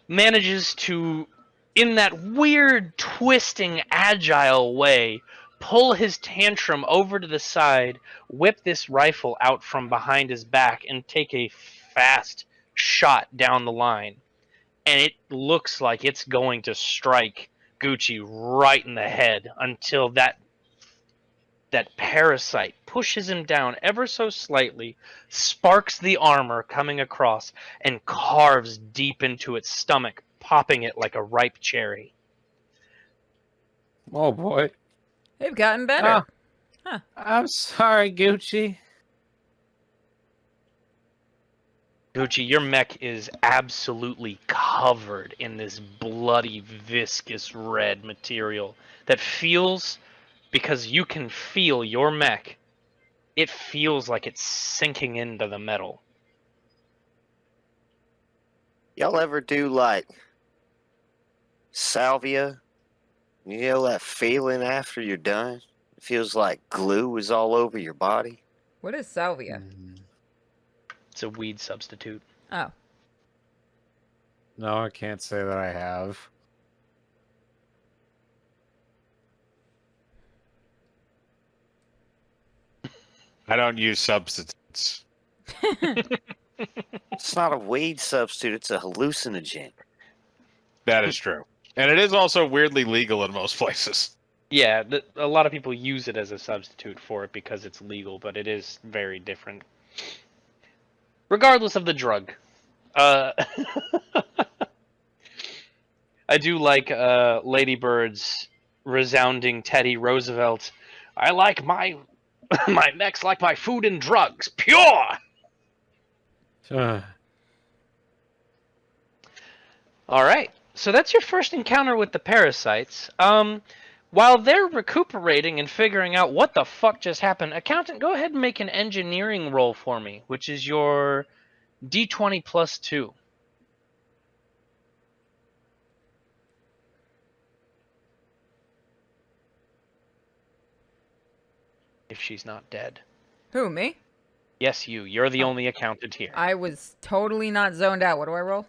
manages to, in that weird, twisting, agile way, pull his tantrum over to the side, whip this rifle out from behind his back, and take a fast shot down the line. And it looks like it's going to strike Gucci right in the head until that parasite pushes him down ever so slightly, sparks the armor coming across, and carves deep into its stomach, popping it like a ripe cherry. oh boy. They've gotten better. I'm sorry, Gucci. Gucci, your mech is absolutely covered in this bloody, viscous red material that feels, because you can feel your mech, it feels like it's sinking into the metal. Y'all ever do like salvia? You know that feeling after you're done? It feels like glue is all over your body. What is salvia? It's a weed substitute. Oh. No, I can't say that I have. I don't use substitutes. It's not a weed substitute, it's a hallucinogen. That is true. And it is also weirdly legal in most places. Yeah, a lot of people use it as a substitute for it because it's legal, but it is very different. Regardless of the drug. I do like Lady Bird's resounding Teddy Roosevelt. I like my my mechs like my food and drugs, pure! Alright, so that's your first encounter with the parasites. While they're recuperating and figuring out what the fuck just happened, Accountant, go ahead and make an engineering roll for me, which is your D20 plus 2. If she's not dead. Who, me? Yes, you. You're the Oh. only accountant here. I was totally not zoned out. What do I roll?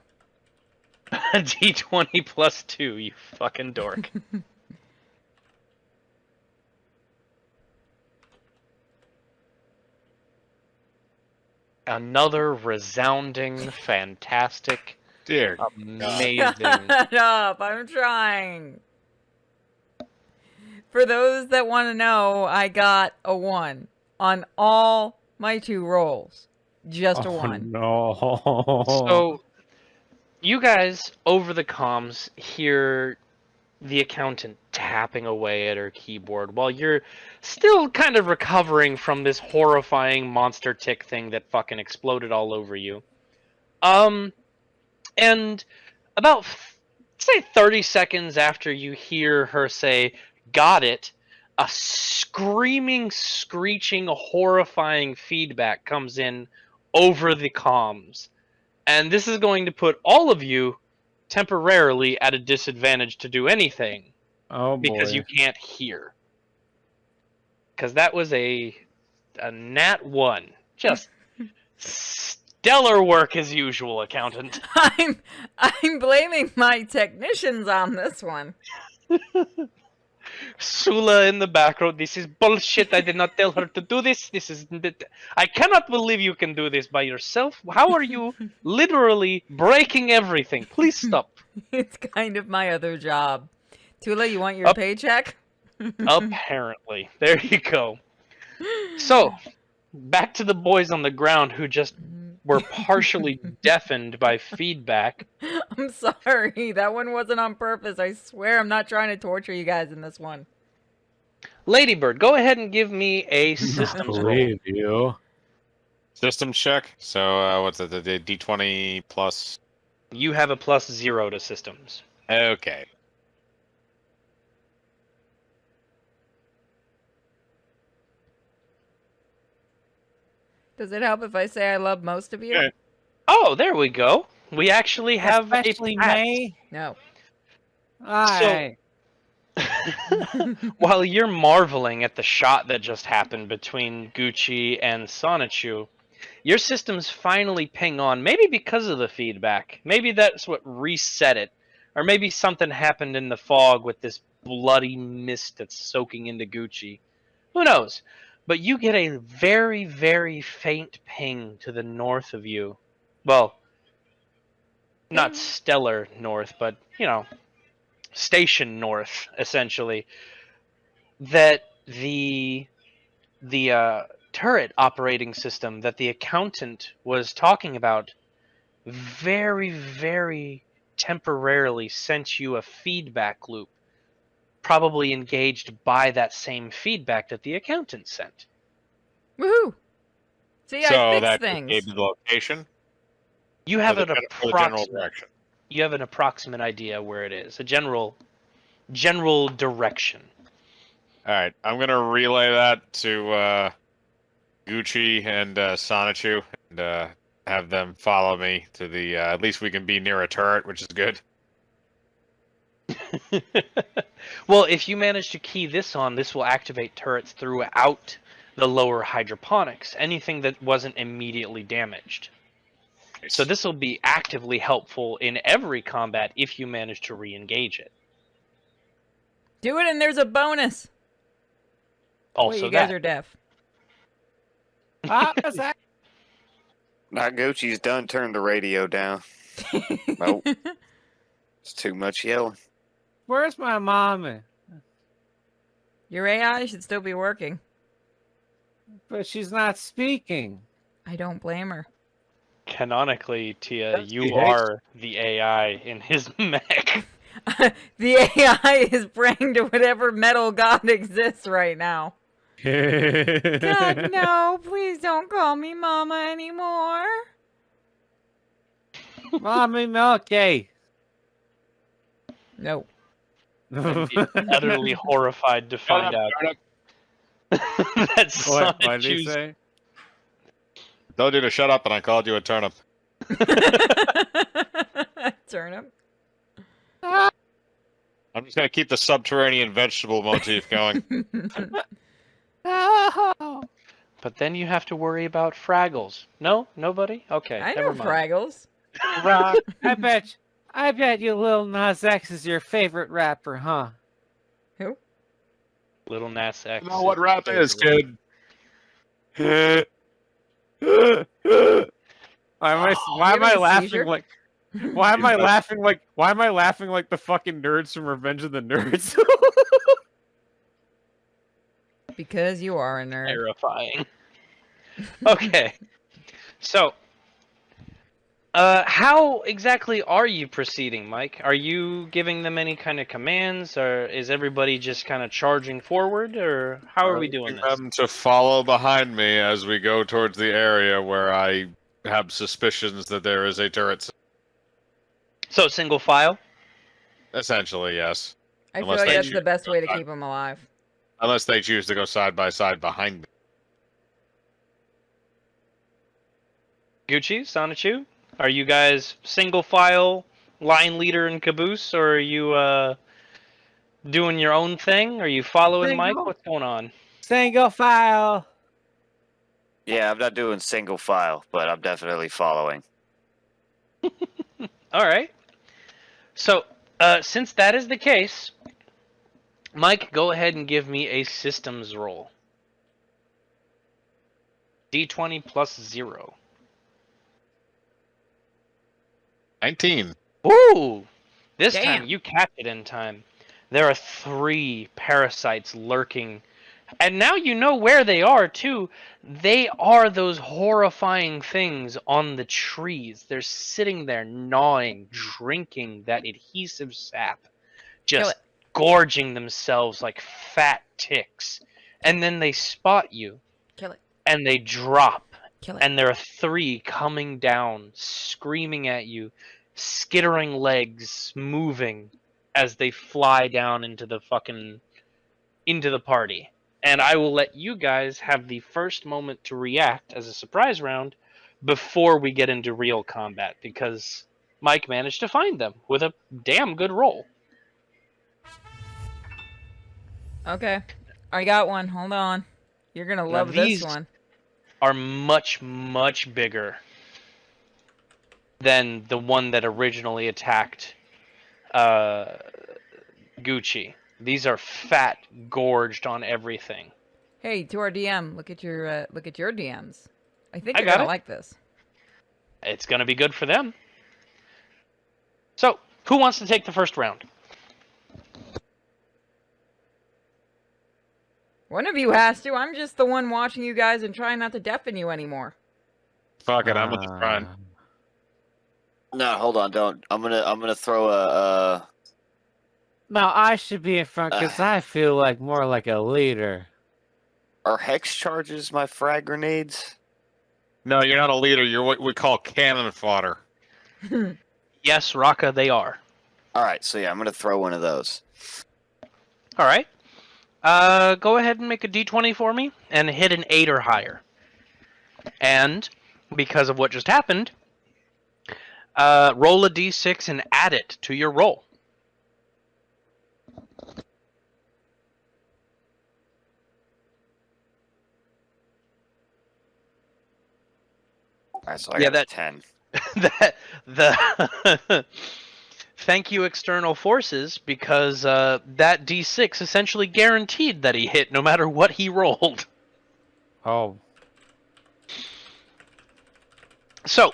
D20 plus 2, you fucking dork. Another resounding, fantastic, Dear. amazing. Shut up. I'm trying. For those that want to know, I got a 1 on all my 2 rolls. Just a 1. No. So, you guys, over the comms, hear the accountant tapping away at her keyboard while you're still kind of recovering from this horrifying monster tick thing that fucking exploded all over you. And about, say, 30 seconds after you hear her say, "Got it," a screaming, screeching, horrifying feedback comes in over the comms. And this is going to put all of you temporarily at a disadvantage to do anything Oh boy. because you can't hear. Because that was a nat 1. Just stellar work as usual, Accountant. I'm blaming my technicians on this one. Sula in the background, this is bullshit. I did not tell her to do this. I cannot believe you can do this by yourself. How are you literally breaking everything? Please stop. It's kind of my other job. Tula, you want your paycheck? Apparently. There you go. So, back to the boys on the ground who just were partially deafened by feedback. I'm sorry. That one wasn't on purpose. I swear I'm not trying to torture you guys in this one. Ladybird, go ahead and give me a systems roll. Believe you. System check. So what's it? The D20 plus. You have a +0 to systems. Okay. Does it help if I say I love most of you? Yeah. Oh, there we go. We actually have Especially a pet. me. No. Alright. While you're marveling at the shot that just happened between Gucci and Sonichu, your systems finally ping on, maybe because of the feedback. Maybe that's what reset it. Or maybe something happened in the fog with this bloody mist that's soaking into Gucci. Who knows? But you get a very, very faint ping to the north of you. Well, not Ping. stellar north, but, station north, essentially. That the turret operating system that the accountant was talking about very, very temporarily sent you a feedback loop, probably engaged by that same feedback that the accountant sent. Woohoo! See, I So fix that things. gave me the location You or have the, an or the general approximate. direction. You have an approximate idea where it is. A general direction. All right, I'm gonna relay that to Gucci and Sonichu and have them follow me to the. At least we can be near a turret, which is good. Well, if you manage to key this on, this will activate turrets throughout the lower hydroponics, anything that wasn't immediately damaged. So this will be actively helpful in every combat if you manage to re-engage it. Do it and there's a bonus. Also, Wait, you guys that. are deaf. What's that? Not Gucci's done. Turn the radio down. Nope. It's too much yelling. Where's my mommy? Your AI should still be working. But she's not speaking. I don't blame her. Canonically, Tia, Yes, you he is. are the AI in his mech. The AI is praying to whatever metal god exists right now. God, no, please don't call me mama anymore. Mommy Milky. No. I'd be utterly horrified to find out that What did he Sonichu's say? Told you to shut up, and I called you a turnip. Turnip. I'm just gonna keep the subterranean vegetable motif going. Oh. But then you have to worry about Fraggles. No? Nobody? Okay, I never know mind. Fraggles. Rock. I bet you Lil Nas X is your favorite rapper, huh? Who? Little Nas X. You know what rap favorite is, kid? Why am I having a laughing seizure? like why am I laughing like the fucking nerds from Revenge of the Nerds? Because you are a nerd. Terrifying. Okay. So, how exactly are you proceeding, Mike? Are you giving them any kind of commands, or is everybody just kind of charging forward, or how are we doing this? Them to follow behind me as we go towards the area where I have suspicions that there is a turret. So, single file? Essentially, yes. I feel Unless like they that's choose the best to way to go keep him alive. Unless they choose to go side by side behind me. Gucci, Sonichu? Are you guys single file, line leader and caboose, or are you doing your own thing? Are you following Mike? Single. What's going on? Single file. Yeah, I'm not doing single file, but I'm definitely following. All right. So, since that is the case, Mike, go ahead and give me a systems roll. D20 plus 0. 19. Ooh! This Damn. time you catch it in time. There are 3 parasites lurking. And now you know where they are, too. They are those horrifying things on the trees. They're sitting there gnawing, drinking that adhesive sap. Kill Just it. gorging themselves like fat ticks. And then they spot you, Kill it. and they drop. Kill it. And there are 3 coming down, screaming at you, skittering legs, moving as they fly down into the party. And I will let you guys have the first moment to react as a surprise round before we get into real combat, because Mike managed to find them with a damn good roll. Okay. I got one. Hold on. You're going to Now, love these this one. are much, much bigger than the one that originally attacked Gucci. These are fat, gorged on everything. Hey, to our DM, look at your DMs. I think I you're got going to it. like this. It's going to be good for them. So, who wants to take the first round? One of you has to. I'm just the one watching you guys and trying not to deafen you anymore. Fuck it, I'm at the front. No, hold on, don't. I'm gonna throw a. No, I should be in front because I feel like more like a leader. Are hex charges my frag grenades? No, you're not a leader. You're what we call cannon fodder. Yes, Raka, they are. All right, so yeah, I'm gonna throw one of those. All right. Go ahead and make a d20 for me and hit an 8 or higher. And because of what just happened, roll a d6 and add it to your roll. All right, so I got a 10. the thank you, external forces, because that d6 essentially guaranteed that he hit no matter what he rolled. Oh, So,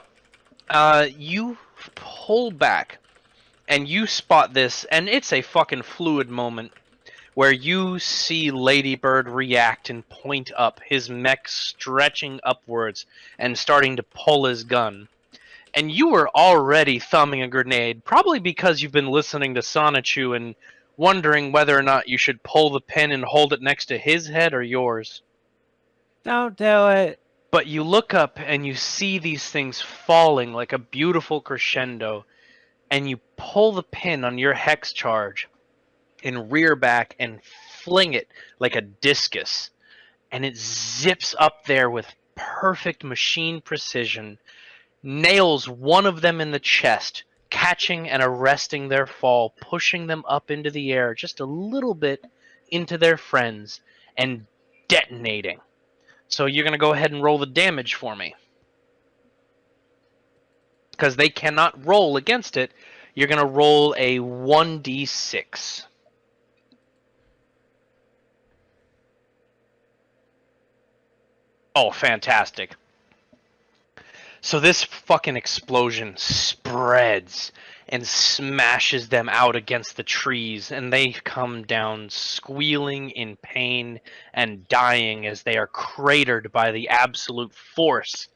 you pull back, and you spot this, and it's a fucking fluid moment where you see Ladybird react and point up, his mech stretching upwards and starting to pull his gun. And you were already thumbing a grenade, probably because you've been listening to Sonichu and wondering whether or not you should pull the pin and hold it next to his head or yours. don't do it. But you look up and you see these things falling like a beautiful crescendo, and you pull the pin on your hex charge and rear back and fling it like a discus, and it zips up there with perfect machine precision, nails one of them in the chest, catching and arresting their fall, pushing them up into the air just a little bit into their friends, and detonating. So you're going to go ahead and roll the damage for me. Because they cannot roll against it, you're going to roll a 1d6. Oh, fantastic. So this fucking explosion spreads and smashes them out against the trees, and they come down squealing in pain and dying as they are cratered by the absolute force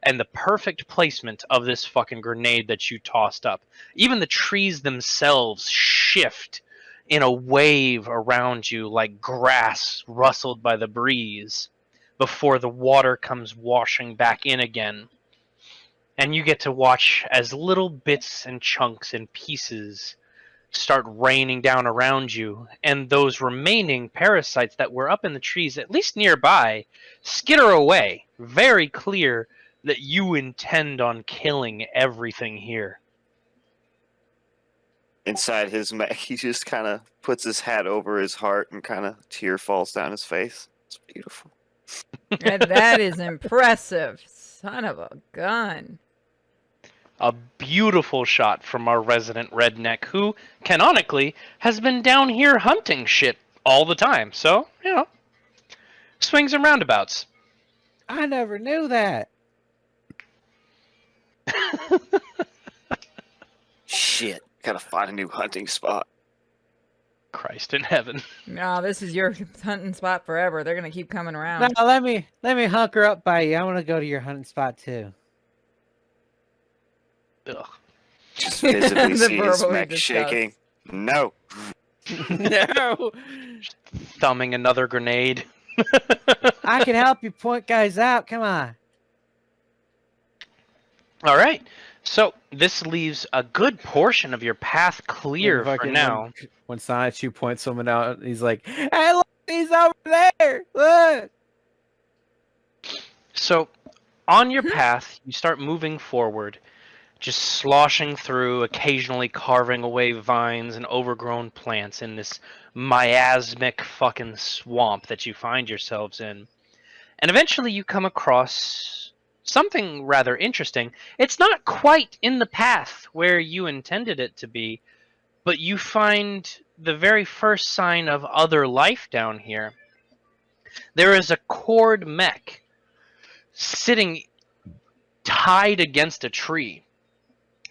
and the perfect placement of this fucking grenade that you tossed up. Even the trees themselves shift in a wave around you like grass rustled by the breeze before the water comes washing back in again. And you get to watch as little bits and chunks and pieces start raining down around you, and those remaining parasites that were up in the trees, at least nearby, skitter away, very clear that you intend on killing everything here. Inside his mech, he just kind of puts his hat over his heart and kind of tear falls down his face. It's beautiful. And that is impressive. Son of a gun. A beautiful shot from our resident redneck, who, canonically, has been down here hunting shit all the time. So, you know, swings and roundabouts. I never knew that. Shit, gotta find a new hunting spot. Christ in heaven. No, this is your hunting spot forever. They're gonna keep coming around. No, let me hunker up by you. I want to go to your hunting spot too. Ugh. Just visibly The see his verbally mech discussed. shaking. No. No, Thumbing another grenade. I can help you point guys out. Come on. All right. So this leaves a good portion of your path clear for Fucking now. When Sonichu points someone out, he's like, "Hey, look, He's over there. Look. So, on your path, you start moving forward, just sloshing through, occasionally carving away vines and overgrown plants in this miasmic fucking swamp that you find yourselves in. And eventually you come across something rather interesting. It's not quite in the path where you intended it to be, but you find the very first sign of other life down here. There is a cord mech sitting tied against a tree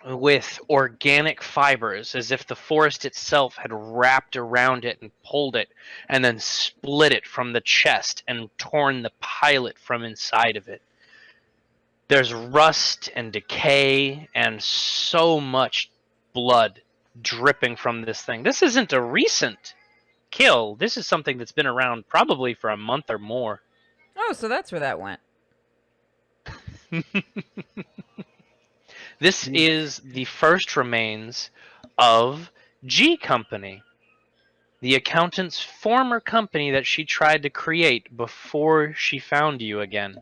with organic fibers, as if the forest itself had wrapped around it and pulled it, and then split it from the chest and torn the pilot from inside of it. There's rust and decay and so much blood dripping from this thing. This isn't a recent kill. This is something that's been around probably for a month or more. Oh, so that's where that went. This is the first remains of G Company, the accountant's former company that she tried to create before she found you again.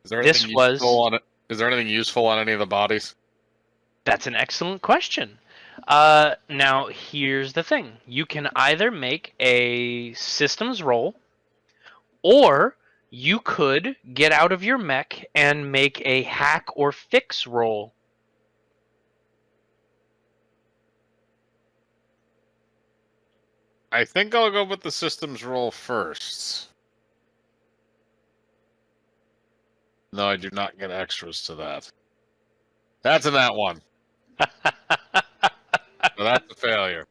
Is there This anything was- useful on it? Is there anything useful on any of the bodies? That's an excellent question. Now, here's the thing. You can either make a systems roll, or you could get out of your mech and make a hack or fix roll. I think I'll go with the systems roll first. No, I do not get extras to that. That's in that one. So that's a failure.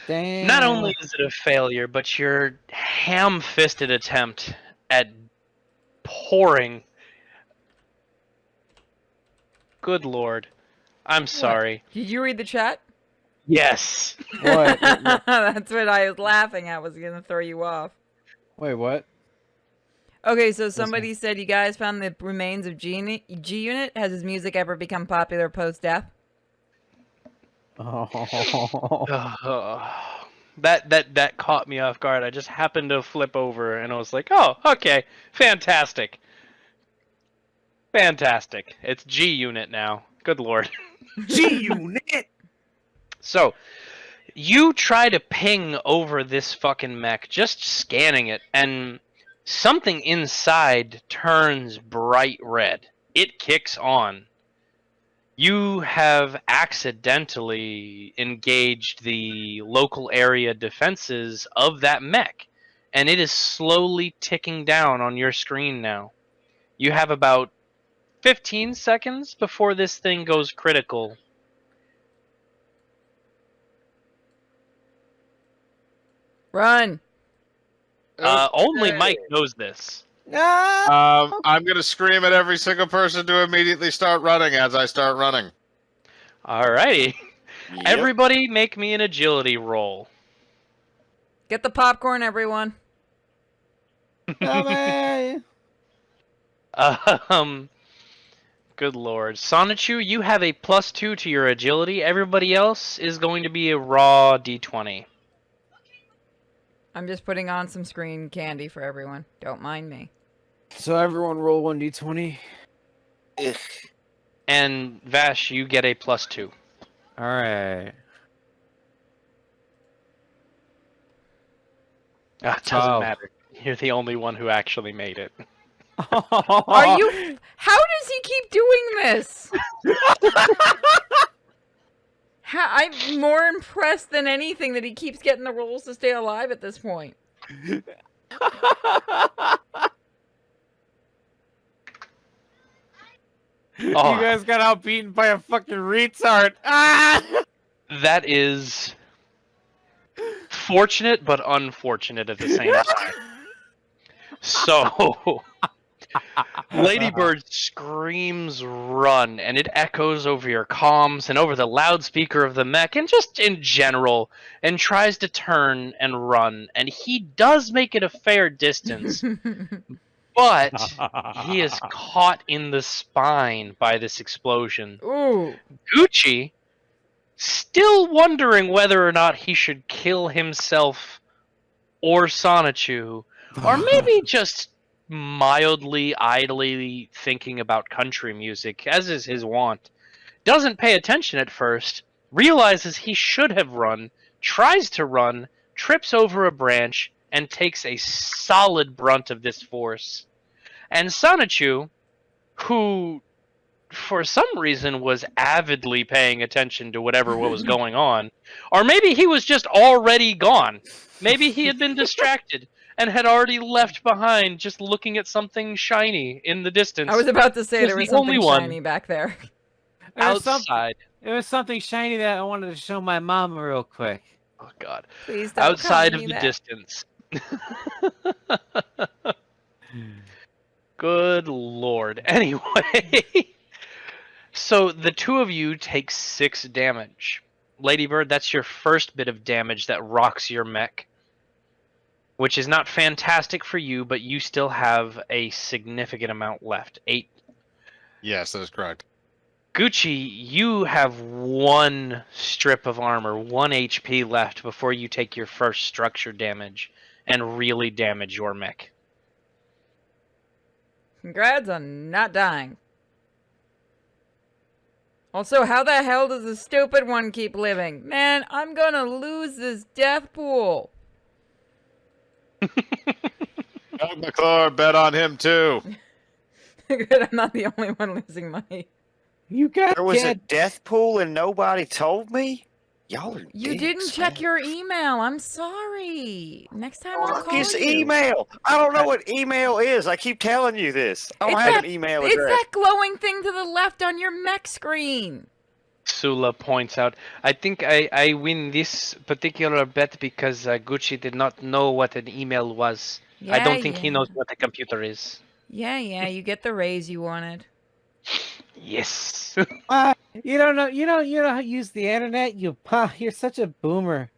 Damn. Not only is it a failure, but your ham-fisted attempt at pouring... Good lord. I'm sorry. Did you read the chat? Yes. What? That's what I was laughing at. Was going to throw you off. Wait, what? Okay, so somebody said you guys found the remains of G-Unit. Has his music ever become popular post-death? Oh. That caught me off guard. I just happened to flip over and I was like, oh, okay, fantastic. Fantastic. It's G-Unit now. Good lord. G-Unit! So, you try to ping over this fucking mech, just scanning it, and something inside turns bright red. It kicks on. You have accidentally engaged the local area defenses of that mech, and it is slowly ticking down on your screen now. You have about 15 seconds before this thing goes critical. Run! Only Mike knows this. I'm gonna scream at every single person to immediately start running as I start running. Alrighty. Yep. Everybody make me an agility roll. Get the popcorn, everyone. Dummy. Good lord. Sonichu, you have a +2 to your agility. Everybody else is going to be a raw d20. I'm just putting on some screen candy for everyone. Don't mind me. So everyone roll 1d20. Ugh. And Vash, you get a +2. Alright. It doesn't 12. matter. You're the only one who actually made it. Are you... How does he keep doing this? I'm more impressed than anything that he keeps getting the rolls to stay alive at this point. You Oh. guys got outbeaten by a fucking retard. Ah! That is fortunate but unfortunate at the same time. So, Ladybird screams run, and it echoes over your comms and over the loudspeaker of the mech, and just in general, and tries to turn and run. And he does make it a fair distance, but he is caught in the spine by this explosion. Ooh. Gucci, still wondering whether or not he should kill himself or Sonichu, or maybe just mildly idly thinking about country music, as is his wont, doesn't pay attention at first, realizes he should have run, tries to run, trips over a branch, and takes a solid brunt of this force. And Sonichu, who for some reason was avidly paying attention to what was going on, or maybe he was just already gone. Maybe he had been distracted and had already left behind just looking at something shiny in the distance. I was about to say Was there was the only something one. shiny back there. Outside. There was something shiny that I wanted to show my mom real quick. Oh god. Please don't Outside call of me the that. distance. Good lord. Anyway. So the two of you take 6 damage. Ladybird, that's your first bit of damage that rocks your mech. Which is not fantastic for you, but you still have a significant amount left. 8. Yes, that is correct. Gucci, you have 1 strip of armor, 1 HP left before you take your first structure damage and really damage your mech. Congrats on not dying. Also, how the hell does the stupid one keep living? Man, I'm gonna lose this death pool. Doug McClure, bet on him too. Good, I'm not the only one losing money. You got There was a dead. death pool and nobody told me? Y'all are You dicks, didn't check man. your email. I'm sorry. Next time I'll Fuck call his you. email. I don't know what email is. I keep telling you this. I don't It's have that- an email It's address. that glowing thing to the left on your mech screen. Sula points out, I think I win this particular bet because Gucci did not know what an email was. I don't think he knows what a computer is. Yeah, you get the raise you wanted. Yes. You don't know. You don't use the internet. You're such a boomer.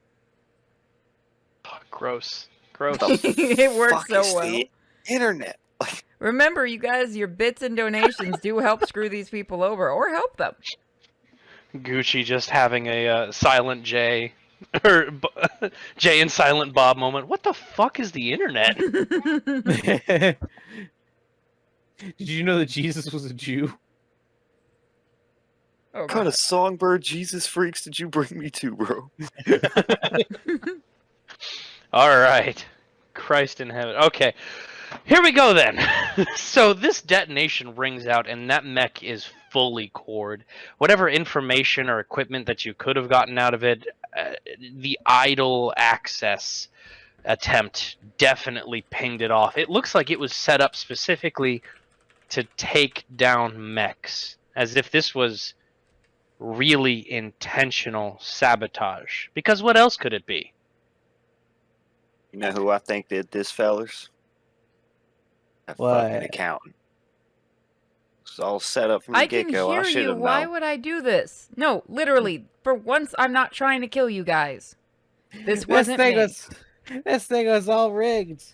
Gross. Gross. It works Fuck so is well. the internet. Remember, you guys, your bits and donations do help screw these people over or help them. Gucci just having a Silent J or Jay and Silent Bob moment. What the fuck is the internet? Did you know that Jesus was a Jew? Oh, What kind of God. songbird Jesus freaks did you bring me to, bro? All right. Christ in heaven. Okay. Here we go then. So this detonation rings out and that mech is fully cored. Whatever information or equipment that you could have gotten out of it, the idle access attempt definitely pinged it off. It looks like it was set up specifically to take down mechs, as if this was really intentional sabotage. Because what else could it be? You know who I think did this, fellers? A What? fucking accountant. It's all set up from the I can get-go. I hear should you. have Why known. would I do this? No, literally. For once, I'm not trying to kill you guys. This wasn't me. This thing was all rigged.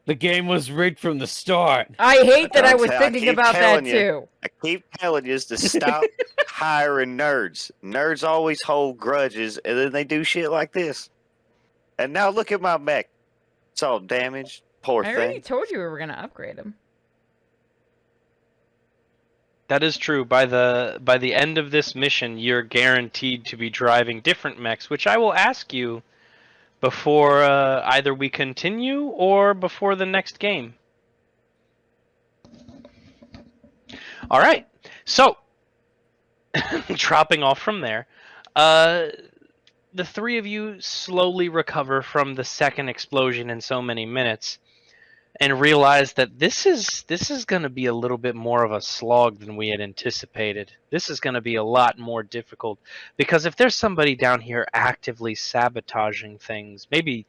The game was rigged from the start. I hate that I was I thinking keep about that telling you. too. I keep telling you to stop hiring nerds. Nerds always hold grudges, and then they do shit like this. And now look at my mech. It's all damaged. Poor I already thing. told you we were gonna upgrade him. That is true. By the end of this mission, you're guaranteed to be driving different mechs, which I will ask you before either we continue or before the next game. All right. So, dropping off from there, the three of you slowly recover from the second explosion in so many minutes and realize that this is going to be a little bit more of a slog than we had anticipated. This is going to be a lot more difficult because if there's somebody down here actively sabotaging things, maybe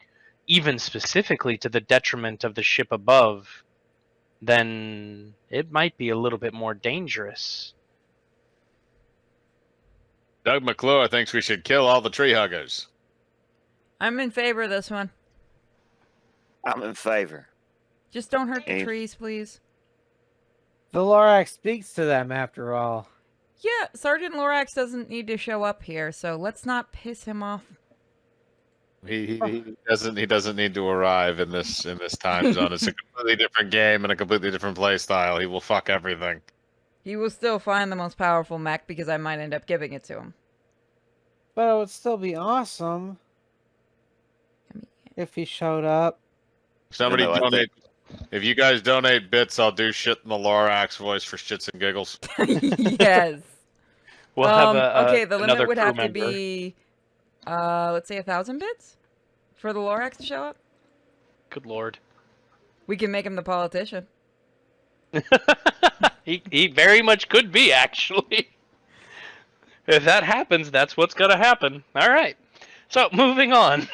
even specifically to the detriment of the ship above, then it might be a little bit more dangerous. Doug McClure thinks we should kill all the tree huggers. I'm in favor of this one. I'm in favor. Just don't hurt the Hey. trees, please. The Lorax speaks to them after all. Yeah, Sergeant Lorax doesn't need to show up here, so let's not piss him off. He doesn't need to arrive in this time zone. It's a completely different game and a completely different play style. He will fuck everything. He will still find the most powerful mech because I might end up giving it to him. But it would still be awesome if he showed up. Somebody No, I donate. If you guys donate bits, I'll do shit in the Lorax voice for shits and giggles. Yes. We'll have okay, the another limit would crew have to member. be, let's say 1,000 bits for the Lorax to show up. Good lord. We can make him the politician. He very much could be, actually. If that happens, that's what's gonna happen. All right. So moving on.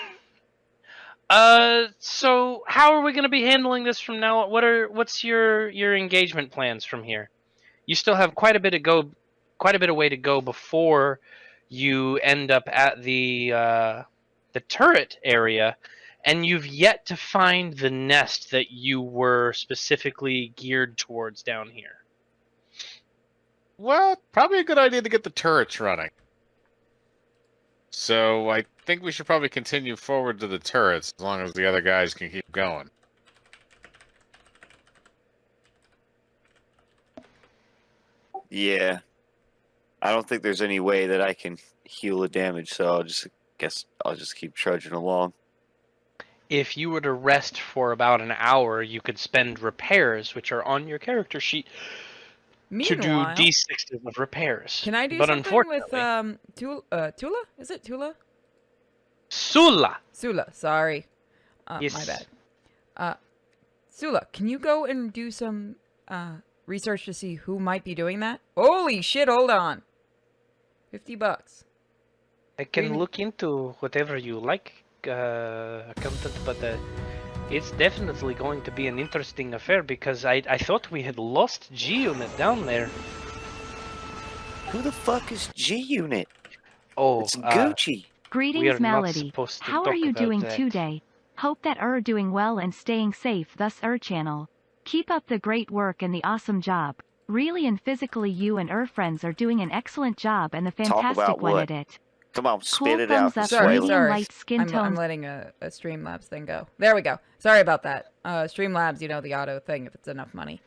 So how are we gonna be handling this from now on? What's your engagement plans from here? You still have quite a bit of way to go before you end up at the turret area, and you've yet to find the nest that you were specifically geared towards down here. Well, probably a good idea to get the turrets running. So I think we should probably continue forward to the turrets as long as the other guys can keep going. Yeah. I don't think there's any way that I can heal the damage, so I'll just keep trudging along. If you were to rest for about an hour, you could spend repairs, which are on your character sheet, to do Meanwhile, D6 of repairs. can I do but something with unfortunately, Tula? Is it Tula? Sula. Sula, sorry. Yes. My bad. Sula, can you go and do some research to see who might be doing that? Holy shit, hold on. $50. I can Really? look into whatever you like, accountant, but it's definitely going to be an interesting affair because I thought we had lost G-Unit down there. Who the fuck is G-Unit? Oh, It's Gucci. we are Greetings, not Melody. supposed to How talk are you about doing that. today? Hope that doing well and staying safe thus channel. Keep up the great work and the awesome job. Really and physically you and friends are doing an excellent job and the Talk about fantastic one what? at it. Come on, Cool spit it out. thumbs up, Sorry, medium sorry. light skin I'm tones. letting a Streamlabs thing go. There we go. Sorry about that. Streamlabs, you know, the auto thing if it's enough money.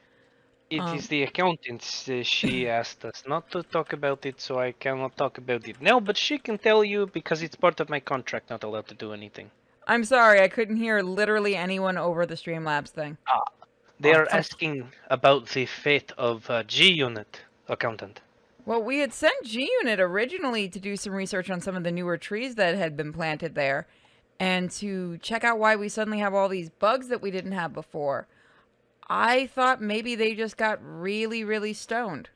It is the accountant. She asked us not to talk about it, so I cannot talk about it now, but she can tell you because it's part of my contract, not allowed to do anything. I'm sorry, I couldn't hear literally anyone over the Streamlabs thing. They Oh, are fuck. asking about the fate of G-Unit, accountant. Well, we had sent G-Unit originally to do some research on some of the newer trees that had been planted there and to check out why we suddenly have all these bugs that we didn't have before. I thought maybe they just got really, really stoned.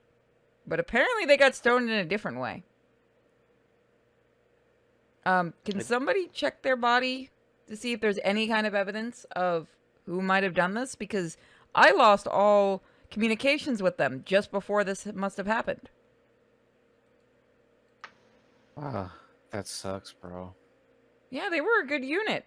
But apparently they got stoned in a different way. Can somebody check their body to see if there's any kind of evidence of who might have done this? Because I lost all communications with them just before this must have happened. Wow, that sucks, bro. Yeah, they were a good unit.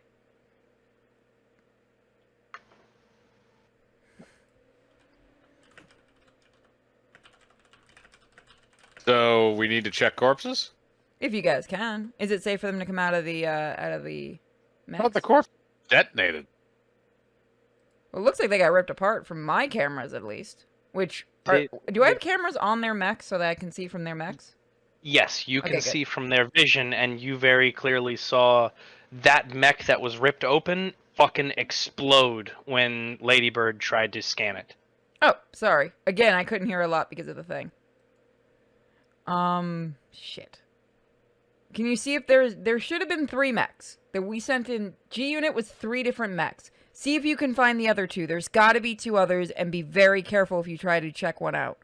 So we need to check corpses? If you guys can. Is it safe for them to come out of the How about the mechs? corpse detonated? Well, it looks like they got ripped apart from my cameras at least. Which do I have cameras on their mechs so that I can see from their mechs? Yes, you can Okay, good. see from their vision, and you very clearly saw that mech that was ripped open fucking explode when Ladybird tried to scan it. Oh, sorry. Again, I couldn't hear a lot because of the thing. Shit. Can you see if there should have been 3 mechs that we sent in? G-Unit was 3 different mechs. See if you can find the other 2. There's got to be 2 others, and be very careful if you try to check one out.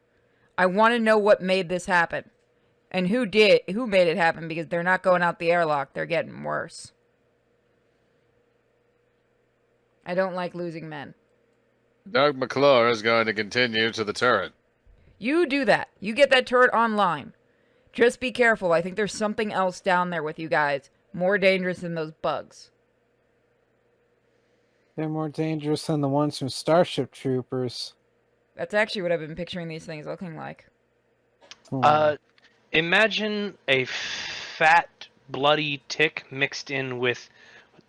I want to know what made this happen. And who made it happen, because they're not going out the airlock. They're getting worse. I don't like losing men. Doug McClure is going to continue to the turret. You do that. You get that turret online. Just be careful. I think there's something else down there with you guys. More dangerous than those bugs. They're more dangerous than the ones from Starship Troopers. That's actually what I've been picturing these things looking like. Imagine a fat, bloody tick mixed in with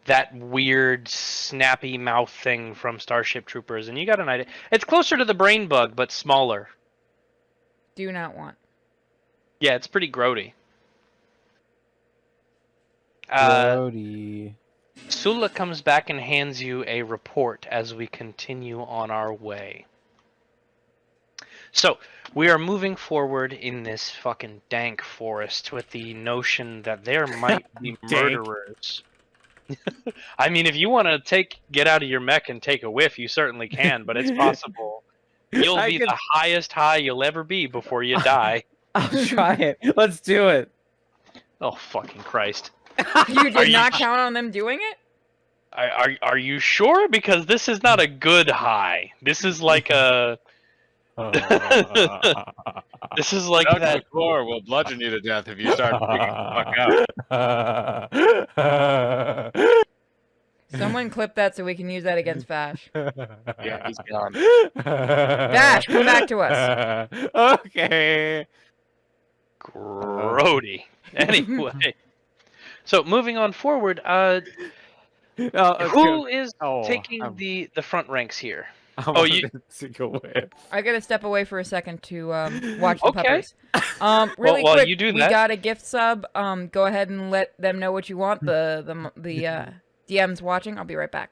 that weird, snappy mouth thing from Starship Troopers, and you got an idea. It's closer to the brain bug, but smaller. Do not want. Yeah, it's pretty grody. Brody. Sula comes back and hands you a report as we continue on our way. So, we are moving forward in this fucking dank forest with the notion that there might be murderers. I mean, if you want to get out of your mech and take a whiff, you certainly can, but it's possible. You'll be the highest high you'll ever be before you die. I'll try it. Let's do it. Oh, fucking Christ. You did not count on them doing it? Are you sure? Because this is not a good high. This is like a... This is like Doug that... McClure will bludgeon you to death if you start freaking the fuck out. Someone clip that so we can use that against Vash. Yeah, he's gone. Vash, come back to us. Okay. Grody. Anyway. So, moving on forward, who is taking the front ranks here? You to go with. I gotta step away for a second to watch the puppers. Really while quick, you do we that- got a gift sub. Go ahead and let them know what you want. The DM's watching. I'll be right back.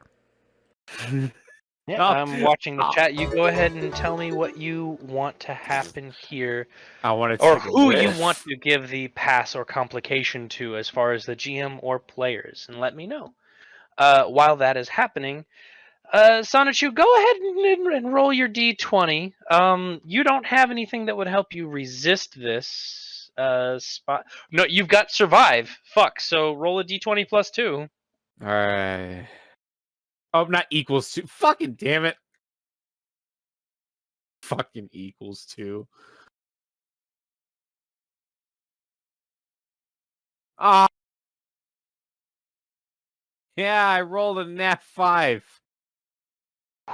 Yeah, I'm watching the chat. You go ahead and tell me what you want to happen here, I want to or take a who you whiff. want to give the pass or complication to as far as the GM or players, and let me know. While that is happening, Sonichu, go ahead and roll your D20. You don't have anything that would help you resist this spot. No, you've got survive. Fuck, so roll a D20 plus 2. All right. Oh, not equals to. Fucking damn it. Fucking equals to. Ah. Yeah, I rolled a nat 5.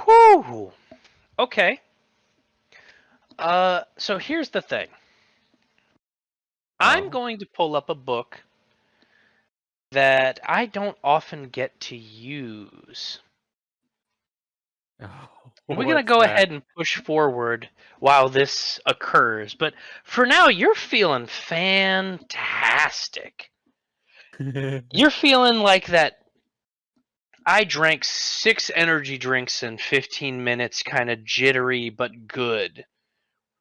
Whew. Okay. So here's the thing. I'm going to pull up a book that I don't often get to use. We're going to go ahead and push forward while this occurs, but for now, you're feeling fantastic. You're feeling like that I drank 6 energy drinks in 15 minutes, kind of jittery but good.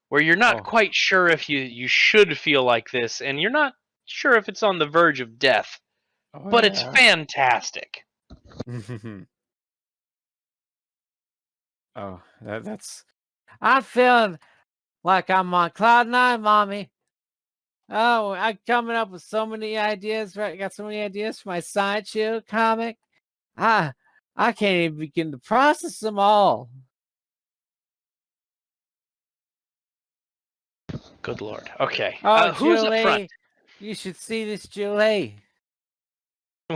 Where you're not quite sure if you should feel like this, and you're not sure if it's on the verge of death. But it's fantastic. That's. I'm feeling like I'm on cloud 9, mommy. Oh, I'm coming up with so many ideas. Right, got so many ideas for my sideshow comic. I can't even begin to process them all. Good lord. Okay. Oh, who's Julie, up front? you should see this, Julie.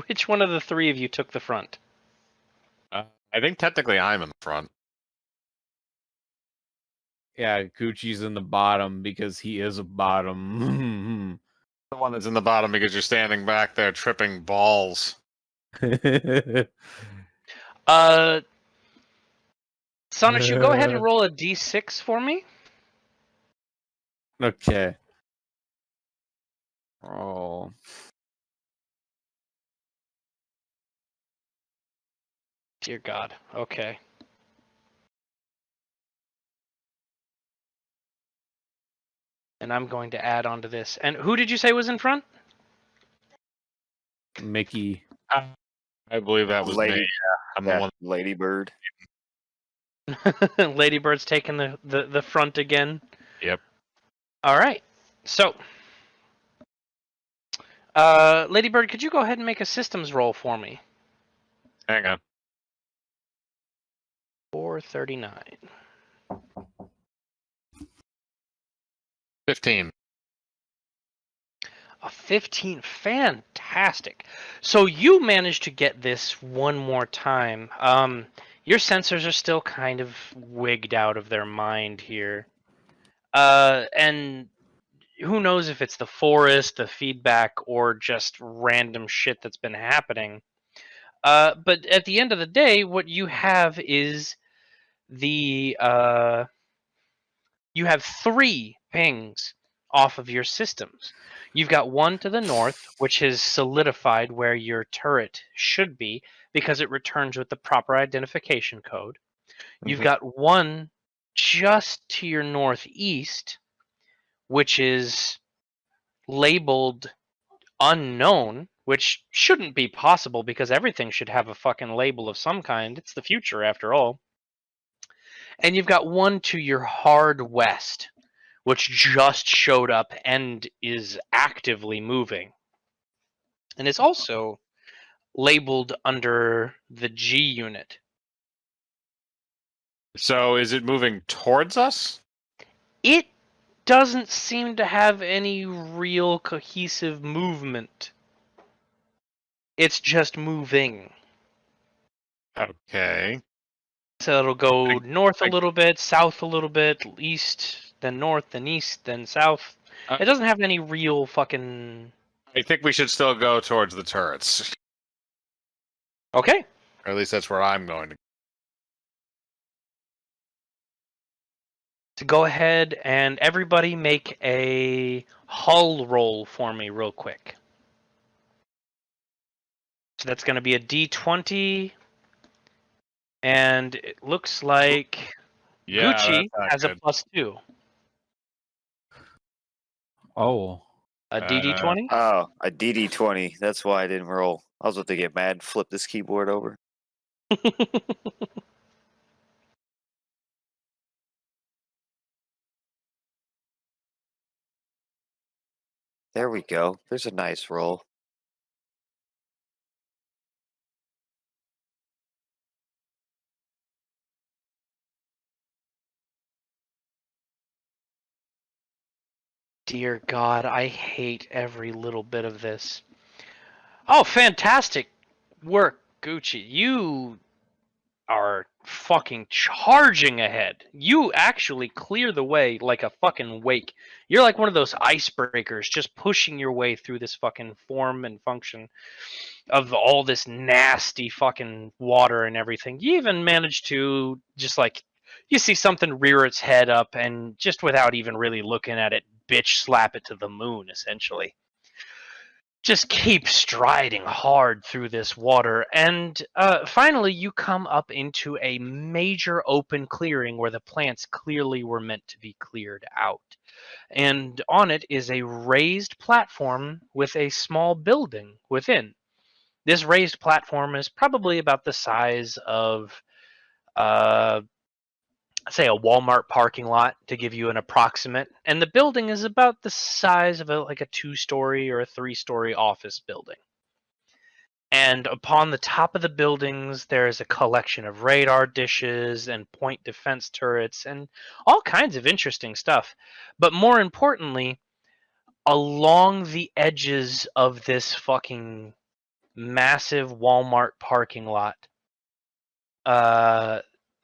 Which one of the three of you took the front? I think technically I'm in the front. Yeah, Gucci's in the bottom because he is a bottom. The one that's in the bottom because you're standing back there tripping balls. Sonichu, go ahead and roll a d6 for me. Okay. Oh. Dear God. Okay. And I'm going to add on to this. And who did you say was in front? Mickey. I believe that was Lady, me. Yeah, I'm the one. Ladybird. Ladybird's taking the front again. Yep. All right. So, Ladybird, could you go ahead and make a systems roll for me? Hang on. 439. 15. A 15. Fantastic. So you managed to get this one more time. Your sensors are still kind of wigged out of their mind here. And who knows if it's the forest, the feedback, or just random shit that's been happening. But at the end of the day, what you have is the you have 3 pings off of your systems. You've got one to the north, which is solidified where your turret should be because it returns with the proper identification code. You've got one just to your northeast, which is labeled unknown, which shouldn't be possible because everything should have a fucking label of some kind. It's the future after all. And you've got one to your hard west, which just showed up and is actively moving. And is also labeled under the G unit. So is it moving towards us? It doesn't seem to have any real cohesive movement. It's just moving. Okay. So it'll go north a I- little bit, south a little bit, east, then north, then east, then south. It doesn't have any real fucking... I think we should still go towards the turrets. Okay. Or at least that's where I'm going to. So go ahead and everybody make a hull roll for me real quick. So that's going to be a D20. And it looks like Yeah, Gucci that's not has a good. +2. Oh. A DD20? Oh, a DD20. That's why I didn't roll. I was about to get mad and flip this keyboard over. There we go. There's a nice roll. Dear God, I hate every little bit of this. Oh, fantastic work, Gucci. You are fucking charging ahead. You actually clear the way like a fucking wake. You're like one of those icebreakers just pushing your way through this fucking form and function of all this nasty fucking water and everything. You even managed to just like you see something rear its head up and just without even really looking at it, bitch slap it to the moon essentially. Just keep striding hard through this water, and finally you come up into a major open clearing where the plants clearly were meant to be cleared out. And on it is a raised platform with a small building within. This raised platform is probably about the size of, say, a Walmart parking lot to give you an approximate. And the building is about the size of like a 2-story or a 3-story office building. And upon the top of the buildings, there is a collection of radar dishes and point defense turrets and all kinds of interesting stuff. But more importantly, along the edges of this fucking massive Walmart parking lot,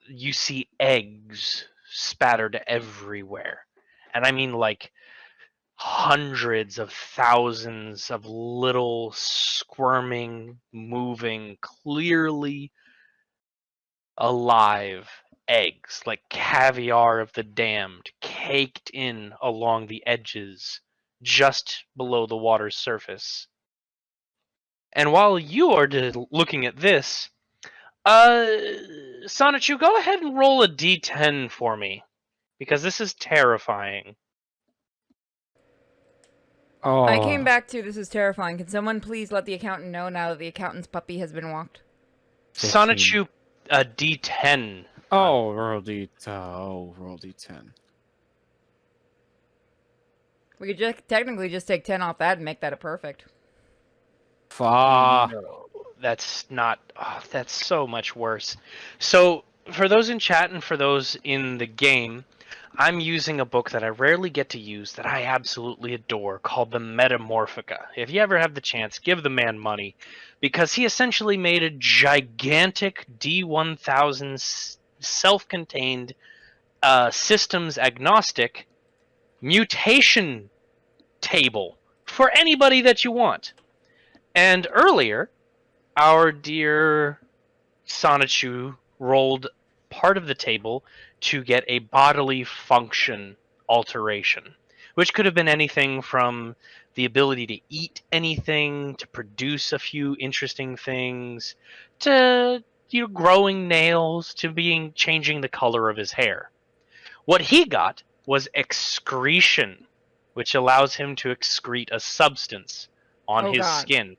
you see eggs spattered everywhere. And I mean like hundreds of thousands of little squirming, moving, clearly alive eggs, like caviar of the damned, caked in along the edges, just below the water's surface. And while you are looking at this, Sonichu, go ahead and roll a d10 for me, because this is terrifying. Oh. I came back to this is terrifying. Can someone please let the accountant know now that the accountant's puppy has been walked? 15. Sonichu, a d10. Oh, roll D10. We could just technically just take 10 off that and make that a perfect. Fuck. No, that's not. Oh, that's so much worse. So, for those in chat and for those in the game, I'm using a book that I rarely get to use that I absolutely adore called the Metamorphica. If you ever have the chance, give the man money, because he essentially made a gigantic D1000 self-contained, systems agnostic mutation table for anybody that you want. And earlier, our dear Sonichu rolled part of the table to get a bodily function alteration, which could have been anything from the ability to eat anything, to produce a few interesting things, to growing nails, to changing the color of his hair. What he got was excretion, which allows him to excrete a substance on Oh, his God. skin.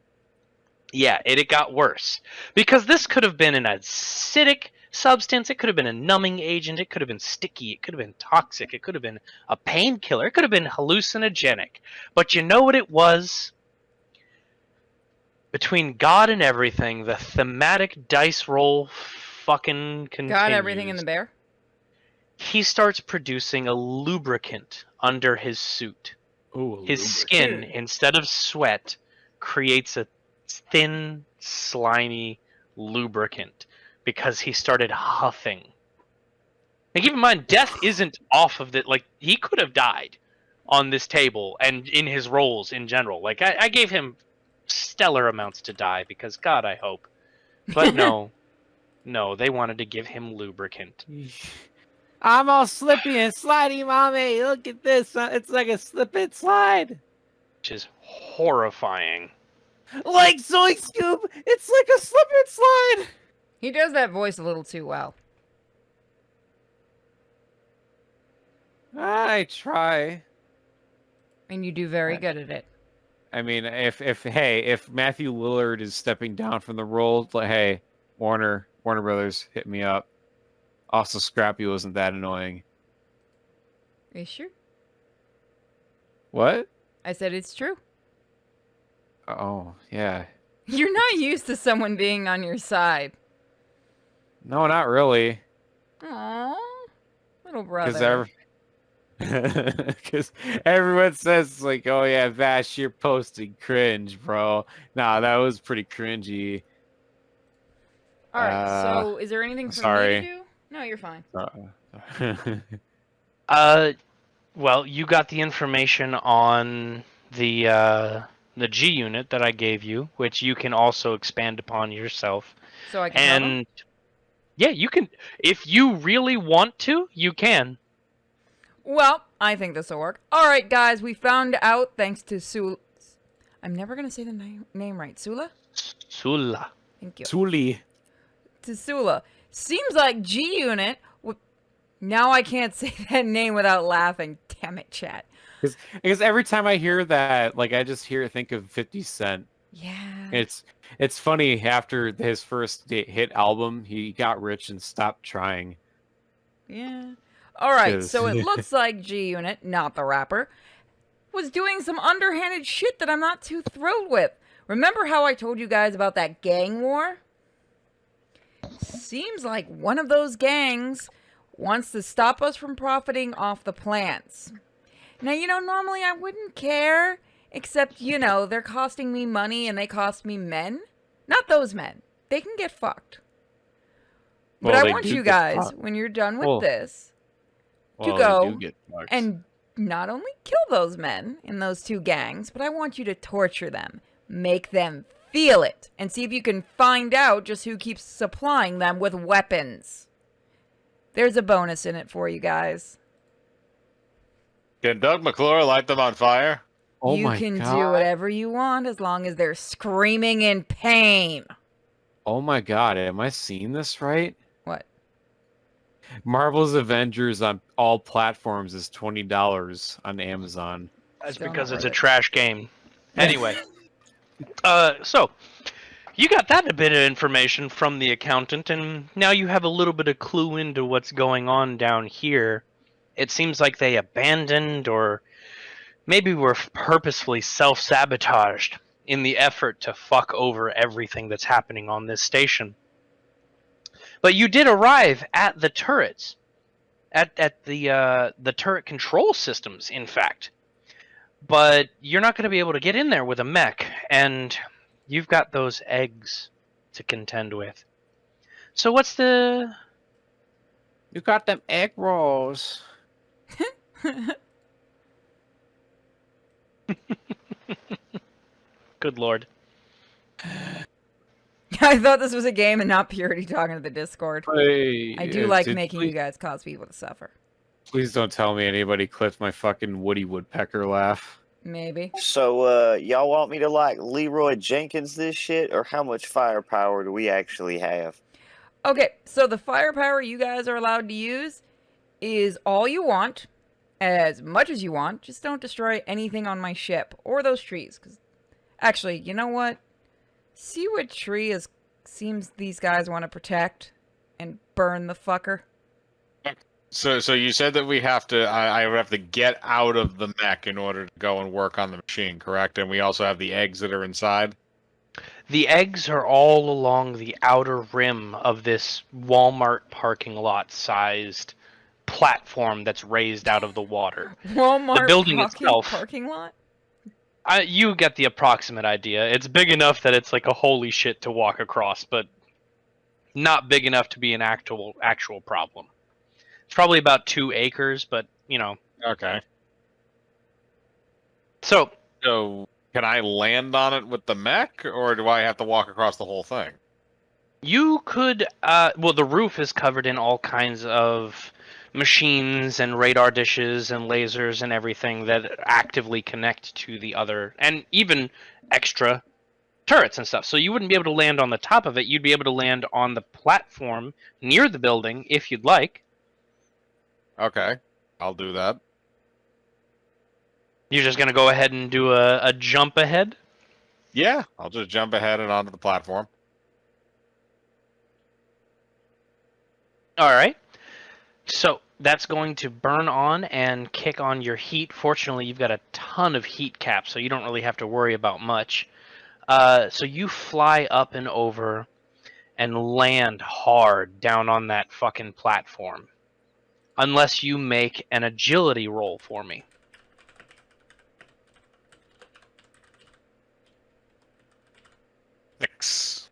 Yeah, it got worse. Because this could have been an acidic substance, it could have been a numbing agent, it could have been sticky, it could have been toxic, it could have been a painkiller, it could have been hallucinogenic. But you know what it was? Between God and everything, the thematic dice roll fucking continues. Got everything in the bear? He starts producing a lubricant under his suit. Ooh, His skin, instead of sweat, creates a thin, slimy lubricant because he started huffing. And keep in mind, death isn't off of it. Like, he could have died on this table and in his roles in general. Like, I gave him stellar amounts to die because, God, I hope. But no, they wanted to give him lubricant. I'm all slippy and slidey, mommy. Look at this. It's like a slip and slide. Which is horrifying. Like Zoink Scoop, it's like a slip and slide. He does that voice a little too well. I try. And you do very good at it. I mean, if Matthew Lillard is stepping down from the role, like, hey, Warner Brothers, hit me up. Also, Scrappy wasn't that annoying. Are you sure? What? I said it's true. Oh, yeah. You're not used to someone being on your side. No, not really. Aww. Little brother. Because everyone says, like, oh, yeah, Vash, you're posting cringe, bro. Nah, that was pretty cringy. Alright, so is there anything for me sorry. to do? No, you're fine. Well, you got the information on the G unit that I gave you, which you can also expand upon yourself. So I can tell them? And yeah, you can. If you really want to, you can. Well, I think this will work. Alright, guys, we found out thanks to Sula. I'm never going to say the name right. Sula? Sula. Thank you. Suli. To Sula. Seems like G Unit. Now I can't say that name without laughing. Damn it, chat. Because every time I hear that, like, I just think of 50 Cent. Yeah. It's funny, after his first hit album, he got rich and stopped trying. Yeah. Alright, so it looks like G Unit, not the rapper, was doing some underhanded shit that I'm not too thrilled with. Remember how I told you guys about that gang war? Seems like one of those gangs wants to stop us from profiting off the plants. Now, normally I wouldn't care, except, they're costing me money and they cost me men. Not those men. They can get fucked. But I want you guys, when you're done with this, to go and not only kill those men in those two gangs, but I want you to torture them, make them feel it, and see if you can find out just who keeps supplying them with weapons. There's a bonus in it for you guys. Can Doug McClure light them on fire? Oh you my can God. do whatever you want as long as they're screaming in pain. Oh my God, am I seeing this right? What? Marvel's Avengers on all platforms is $20 on Amazon. That's Still because not it's a worth it. trash game. Anyway, so you got that a bit of information from the accountant, and now you have a little bit of clue into what's going on down here. It seems like they abandoned or maybe were purposefully self-sabotaged in the effort to fuck over everything that's happening on this station. But you did arrive at the turrets, at the turret control systems, in fact. But you're not going to be able to get in there with a mech, and you've got those eggs to contend with. So what's the... You got them egg rolls. Good lord. I thought this was a game and not Purity talking to the Discord. I do like making you guys cause people to suffer. Please don't tell me anybody clipped my fucking Woody Woodpecker laugh. Maybe. So, y'all want me to like Leroy Jenkins this shit, or how much firepower do we actually have? Okay, so the firepower you guys are allowed to use is all you want, as much as you want. Just don't destroy anything on my ship or those trees. Cause actually, you know what? See what tree seems these guys want to protect and burn the fucker. So you said that we have to. I would have to get out of the mech in order to go and work on the machine, correct? And we also have the eggs that are inside. The eggs are all along the outer rim of this Walmart parking lot sized platform that's raised out of the water. Walmart The building itself. parking lot? You get the approximate idea. It's big enough that it's like a holy shit to walk across, but not big enough to be an actual problem. It's probably about 2 acres, but you know. Okay. So can I land on it with the mech, or do I have to walk across the whole thing? you could, well, the roof is covered in all kinds of machines and radar dishes and lasers and everything that actively connect to the other, and even extra turrets and stuff. So you wouldn't be able to land on the top of it. You'd be able to land on the platform near the building if you'd like. Okay, I'll do that. You're just going to go ahead and do a jump ahead? Yeah, I'll just jump ahead and onto the platform. All right. So that's going to burn on and kick on your heat. Fortunately, you've got a ton of heat cap, so you don't really have to worry about much. So you fly up and over and land hard down on that fucking platform. Unless you make an agility roll for me. Thanks.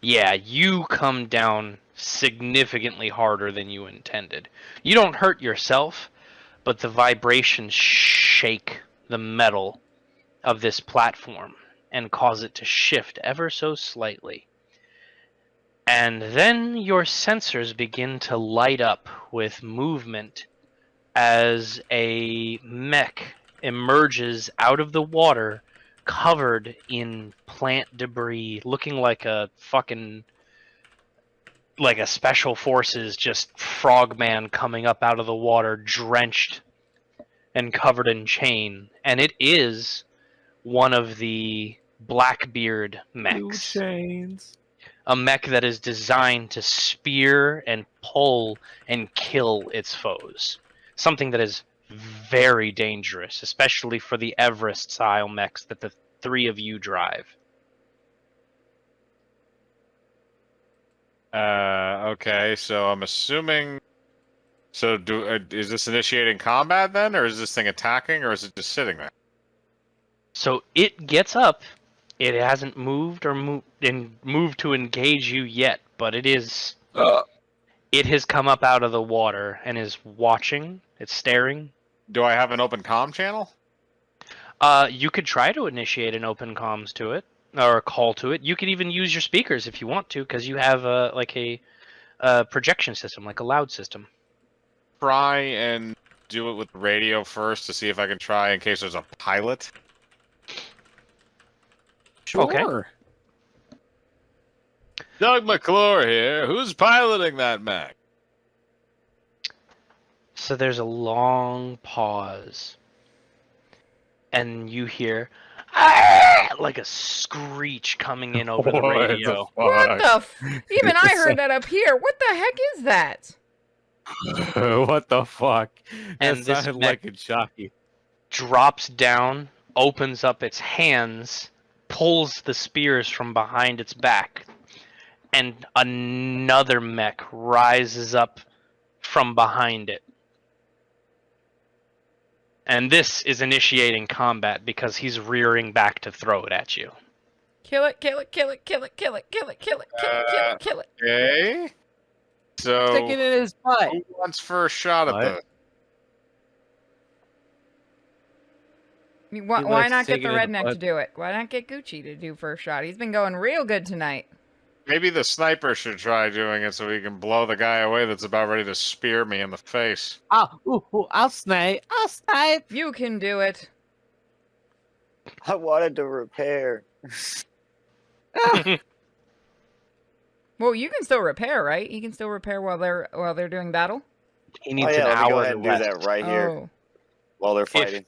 Yeah, you come down significantly harder than you intended. You don't hurt yourself, but the vibrations shake the metal of this platform and cause it to shift ever so slightly. And then your sensors begin to light up with movement as a mech emerges out of the water covered in plant debris, looking like a fucking, like a special forces just frogman coming up out of the water, drenched and covered in chain. And it is one of the Blackbeard mechs. Chains. A mech that is designed to spear and pull and kill its foes. Something that is very dangerous, especially for the Everest-style mechs that the 3 of you drive. Okay, so I'm assuming. So is this initiating combat then, or is this thing attacking, or is it just sitting there? So it gets up. It hasn't moved or moved to engage you yet, but it is. It has come up out of the water and is watching. It's staring. Do I have an open comm channel? You could try to initiate an open comms to it, or a call to it. You could even use your speakers if you want to, because you have like a projection system, like a loud system. Try and do it with the radio first to see if I can try in case there's a pilot. Sure. Okay. Doug McClure here. Who's piloting that mech? So there's a long pause, and you hear like a screech coming in over the radio. What the even I heard that up here. What the heck is that? What the fuck? That And this sounded mech- like a jockey. Drops down, opens up its hands, pulls the spears from behind its back, and another mech rises up from behind it. And this is initiating combat because he's rearing back to throw it at you. Kill it, kill it, kill it, kill it, kill it, kill it, kill it, kill it, kill it, kill it. Okay. So Stick it in his butt. who wants first shot at What? Why likes not to get take the it in the redneck to butt. do it? Why not get Gucci to do first shot? He's been going real good tonight. Maybe the sniper should try doing it so he can blow the guy away that's about ready to spear me in the face. I'll snipe. I'll snipe. You can do it. I wanted to repair. Well, you can still repair, right? You can still repair while they're doing battle. He needs Oh yeah, an let me go hour ahead to and do rest. that right here Oh, while they're fighting.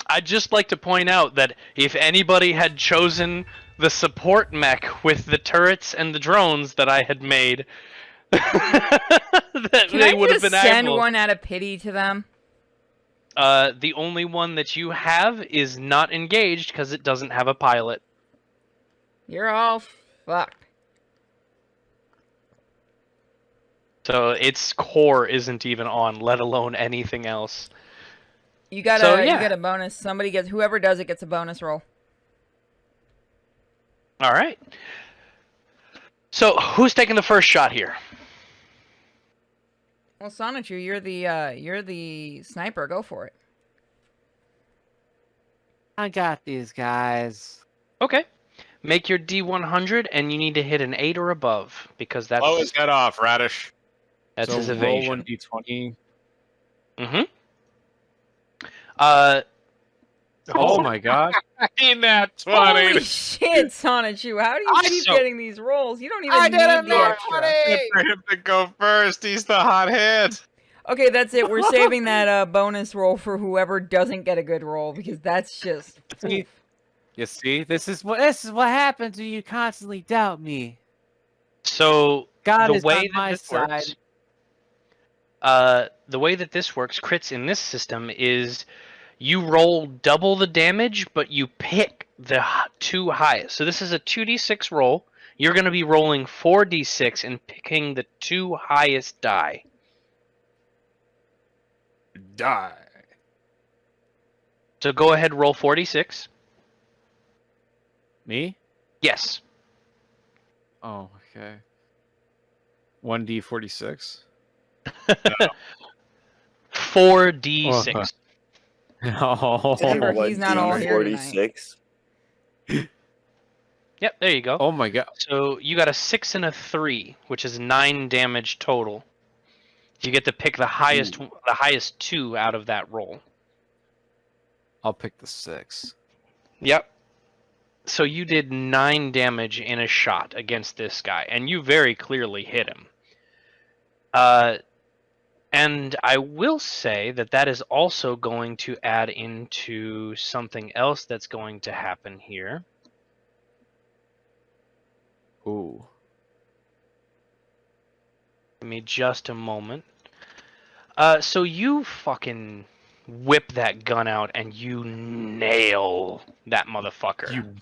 I'd just like to point out that if anybody had chosen the support mech with the turrets and the drones that I had made, that can they I would have just been send able. one out of pity to them? The only one that you have is not engaged because it doesn't have a pilot. You're all fucked. So its core isn't even on, let alone anything else. You got So, you yeah. get a bonus. Whoever does it gets a bonus roll. All right. So who's taking the first shot here? Well, Sonichu, you're the sniper. Go for it. I got these guys. Okay. Make your D100, and you need to hit an 8 or above because that's Blow his head off, Radish. that's so his roll evasion. 1d20. Mm-hmm. Oh my god. Nat 20. Holy shit, Sonichu! How do you keep So- getting these rolls? You don't even I need did a the nat extra. 20. Good for him to go first. He's the hot head. Okay, that's it. We're saving that bonus roll for whoever doesn't get a good roll because that's just. See, you see, this is what happens when you constantly doubt me. So God the is way on that my this side. works, the way that this works, crits in this system is you roll double the damage, but you pick the two highest. So this is a 2d6 roll. You're going to be rolling 4d6 and picking the two highest die. Die. So go ahead, roll 4d6. Me? Yes. Oh, okay. 1d46. 4d6. Oh. Remember, he's not all here tonight. 46. Yep, there you go. Oh my god. So you got a 6 and a 3, which is 9 damage total. You get to pick the highest two out of that roll. I'll pick the 6. Yep. So you did 9 damage in a shot against this guy, and you very clearly hit him. And I will say that that is also going to add into something else that's going to happen here. Ooh. Give me just a moment. So you fucking whip that gun out and you nail that motherfucker.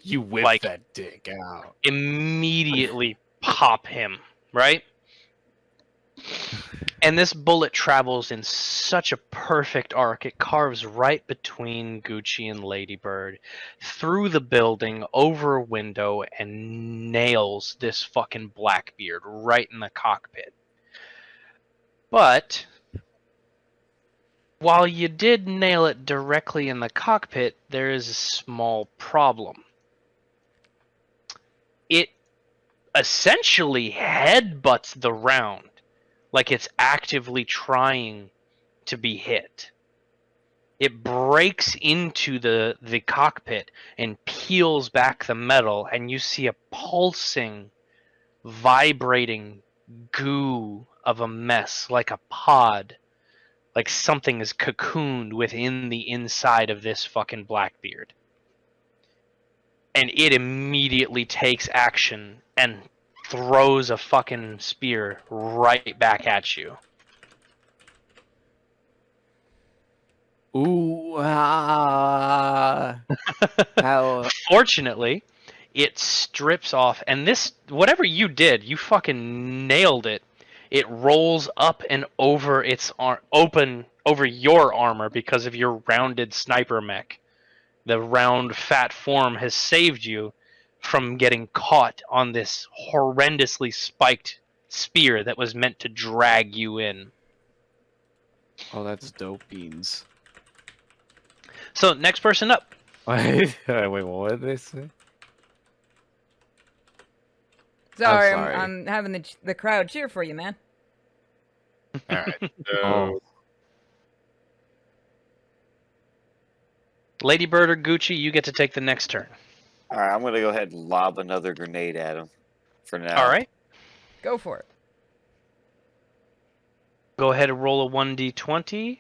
You whip Like- that dick out. Immediately pop him, right? And this bullet travels in such a perfect arc. It carves right between Gucci and Ladybird, through the building, over a window, and nails this fucking Blackbeard right in the cockpit. But while you did nail it directly in the cockpit, there is a small problem. It essentially headbutts the round. Like it's actively trying to be hit. It breaks into the cockpit and peels back the metal, and you see a pulsing, vibrating goo of a mess, like a pod. Like something is cocooned within the inside of this fucking Blackbeard. And it immediately takes action and throws a fucking spear right back at you. Ooh, Ow. Fortunately, it strips off, and this, whatever you did, you fucking nailed it. It rolls up and over its open over your armor because of your rounded sniper mech. The round, fat form has saved you from getting caught on this horrendously spiked spear that was meant to drag you in. Oh, that's dope beans. So next person up. Wait, what did they say? Sorry, sorry. I'm having the crowd cheer for you, man. All right. So, Oh, Ladybird or Gucci, you get to take the next turn. All right, I'm gonna go ahead and lob another grenade at him. For now. All right. Go for it. Go ahead and roll a 1d20.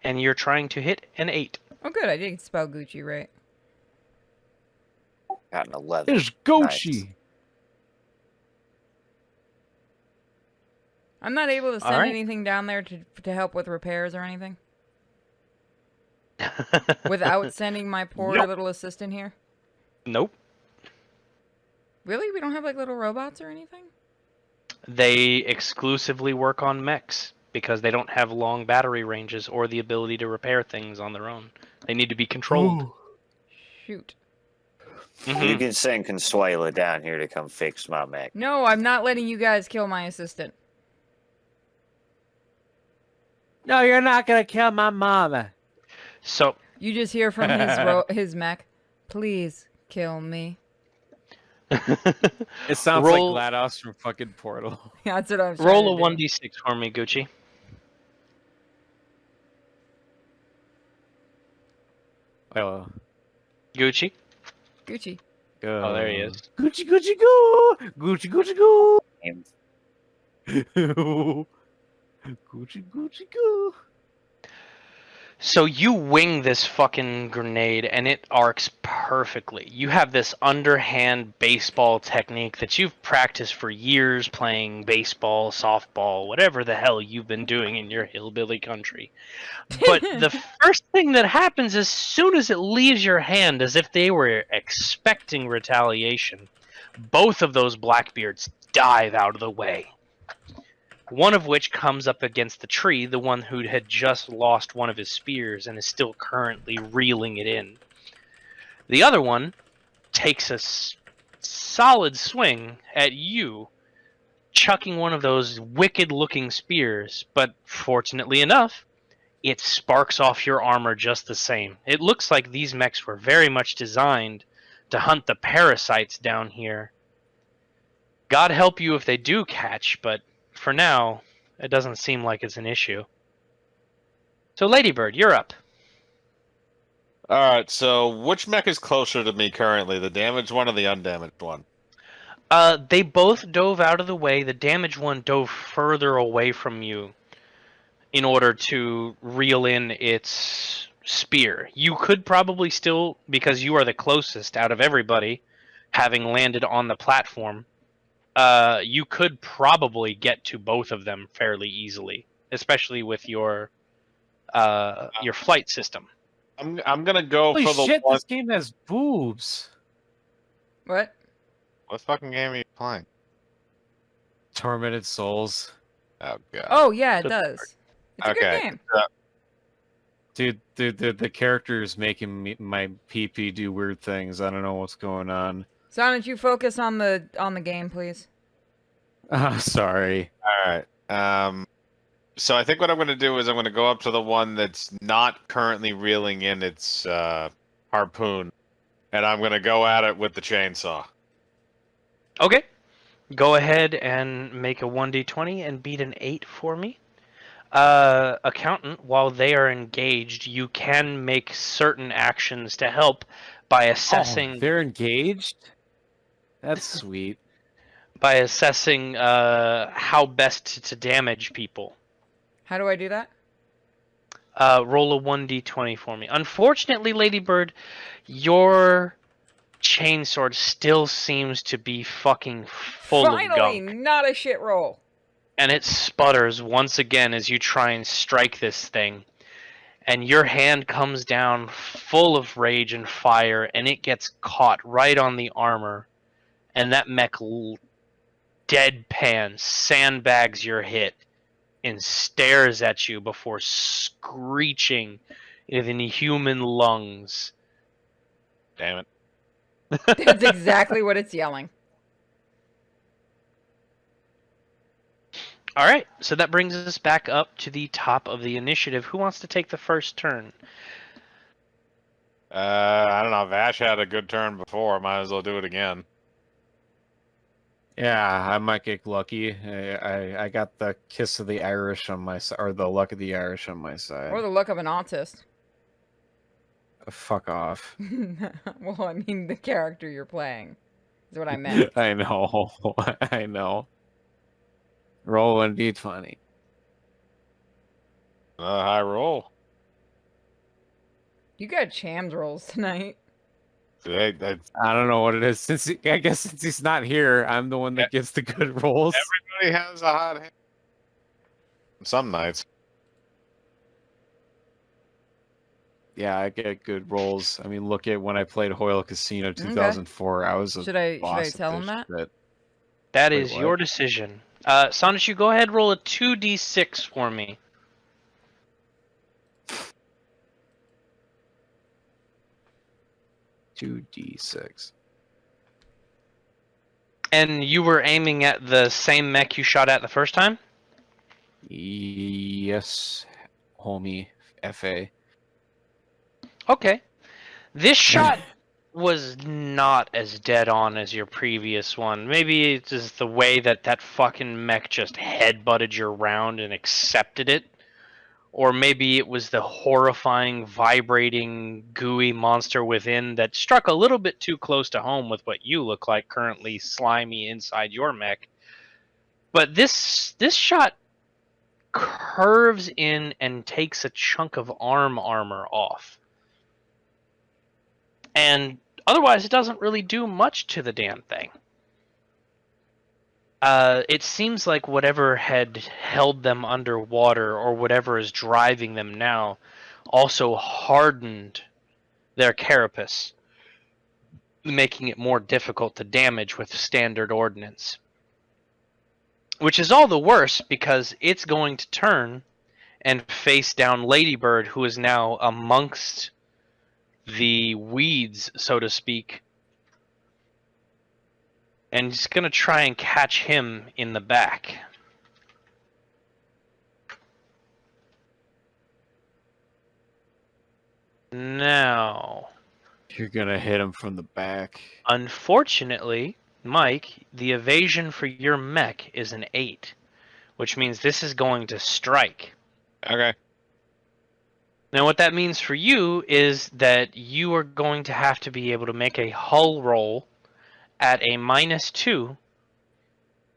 And you're trying to hit an 8. Oh, good. I did spell Gucci right. Got an 11. it's Gucci. I'm not able to All send right. anything down there to help with repairs or anything without sending my poor Nope. little assistant here. Nope. Really? We don't have like little robots or anything? They exclusively work on mechs because they don't have long battery ranges or the ability to repair things on their own. They need to be controlled. Shoot. You Mhm. can send Consuela down here to come fix my mech. No, I'm not letting you guys kill my assistant. No, you're not gonna kill my mama. So, You just hear from his mech. Please kill me. It sounds Roll- like GLaDOS from fucking Portal. That's what I was roll a trying to do. 1d6 for me, Gucci. Oh, Gucci. Gucci. go. Oh, there he is. Gucci, Gucci, go. Gucci, Gucci, go. And Gucci, Gucci, go. So you wing this fucking grenade and it arcs perfectly. You have this underhand baseball technique that you've practiced for years playing baseball, softball, whatever the hell you've been doing in your hillbilly country. But the first thing that happens as soon as it leaves your hand, as if they were expecting retaliation, both of those Blackbeards dive out of the way. One of which comes up against the tree, the one who had just lost one of his spears and is still currently reeling it in. The other one takes a solid swing at you, chucking one of those wicked-looking spears, but fortunately enough, it sparks off your armor just the same. It looks like these mechs were very much designed to hunt the parasites down here. God help you if they do catch, but for now, it doesn't seem like it's an issue. So, Ladybird, you're up. all right. So, which mech is closer to me currently, the damaged one or the undamaged one? They both dove out of the way. The damaged one dove further away from you in order to reel in its spear. You could probably still, because you are the closest out of everybody, having landed on the platform, you could probably get to both of them fairly easily, especially with your flight system. I'm gonna go Holy for the shit, one. this game has boobs. What? What fucking game are you playing? Tormented Souls. Oh god. Oh, yeah, it Good does. It's a Okay. good game. Dude, the character is making my PP do weird things. I don't know what's going on. Sonnet, you focus on the game, please. Sorry. All right. So I think what I'm going to do is I'm going to go up to the one that's not currently reeling in its harpoon, and I'm going to go at it with the chainsaw. Okay. Go ahead and make a 1d20 and beat an 8 for me. Accountant, while they are engaged, you can make certain actions to help by assessing Oh, they're engaged? That's sweet. how best to damage people. How do I do that? Roll a 1d20 for me. Unfortunately, Ladybird, your chainsword still seems to be fucking full Finally, of gunk. not a shit roll. And it sputters once again as you try and strike this thing. And your hand comes down full of rage and fire, and it gets caught right on the armor. And that mech deadpan sandbags your hit and stares at you before screeching in inhuman lungs. Damn it. That's exactly what it's yelling. All right, so that brings us back up to the top of the initiative. Who wants to take the first turn? I don't know. Vash had a good turn before. Might as well do it again. Yeah, I might get lucky. I got the kiss of the Irish on my side, or the luck of the Irish on my side. Or the luck of an autist. Fuck off. Well, I mean the character you're playing is what I meant. I know. I know. Roll one d20. High roll. You got Chams rolls tonight. Hey, I don't know what it is. I guess since he's not here, I'm the one that gets the good rolls. everybody has a hot hand. Some nights. Yeah, I get good rolls. I mean, look at when I played Hoyle Casino 2004. I was a Should I boss at tell him this that? shit. That Wait, is what? your decision. Sonic, you go ahead, roll a 2d6 for me. Two d6. And you were aiming at the same mech you shot at the first time? Yes, homie. FA. Okay. This shot was not as dead on as your previous one. Maybe it's just the way that that fucking mech just headbutted your round and accepted it. Or maybe it was the horrifying, vibrating, gooey monster within that struck a little bit too close to home with what you look like currently slimy inside your mech. But this shot curves in and takes a chunk of arm armor off. And otherwise, it doesn't really do much to the damn thing. It seems like whatever had held them underwater, or whatever is driving them now, also hardened their carapace, making it more difficult to damage with standard ordnance. Which is all the worse because it's going to turn and face down Ladybird, who is now amongst the weeds, so to speak, and he's going to try and catch him in the back. Now, You're gonna hit him from the back. unfortunately, Mike, the evasion for your mech is an 8, which means this is going to strike. Okay. Now, what that means for you is that you are going to have to be able to make a hull roll at a -2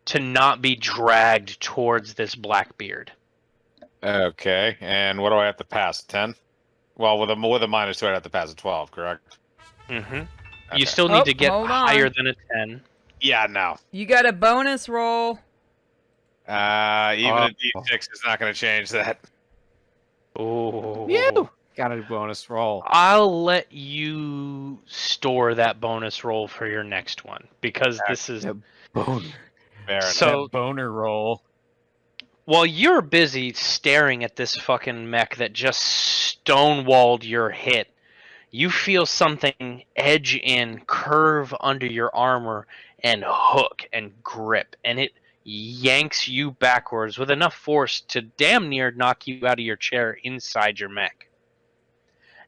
to not be dragged towards this Blackbeard. Okay. And what do I have to pass? 10? Well, with a -2, I'd have to pass a 12, correct? Mm-hmm. Okay. You still need to get hold higher on. than a 10. Yeah, no. You got a bonus roll. Even a D6 is not going to change that. Oh. You got a bonus roll. I'll let you store that bonus roll for your next one, because this is... The boner. Fair enough. So- That boner roll. While you're busy staring at this fucking mech that just stonewalled your hit, you feel something edge in, curve under your armor, and hook and grip, and it yanks you backwards with enough force to damn near knock you out of your chair inside your mech.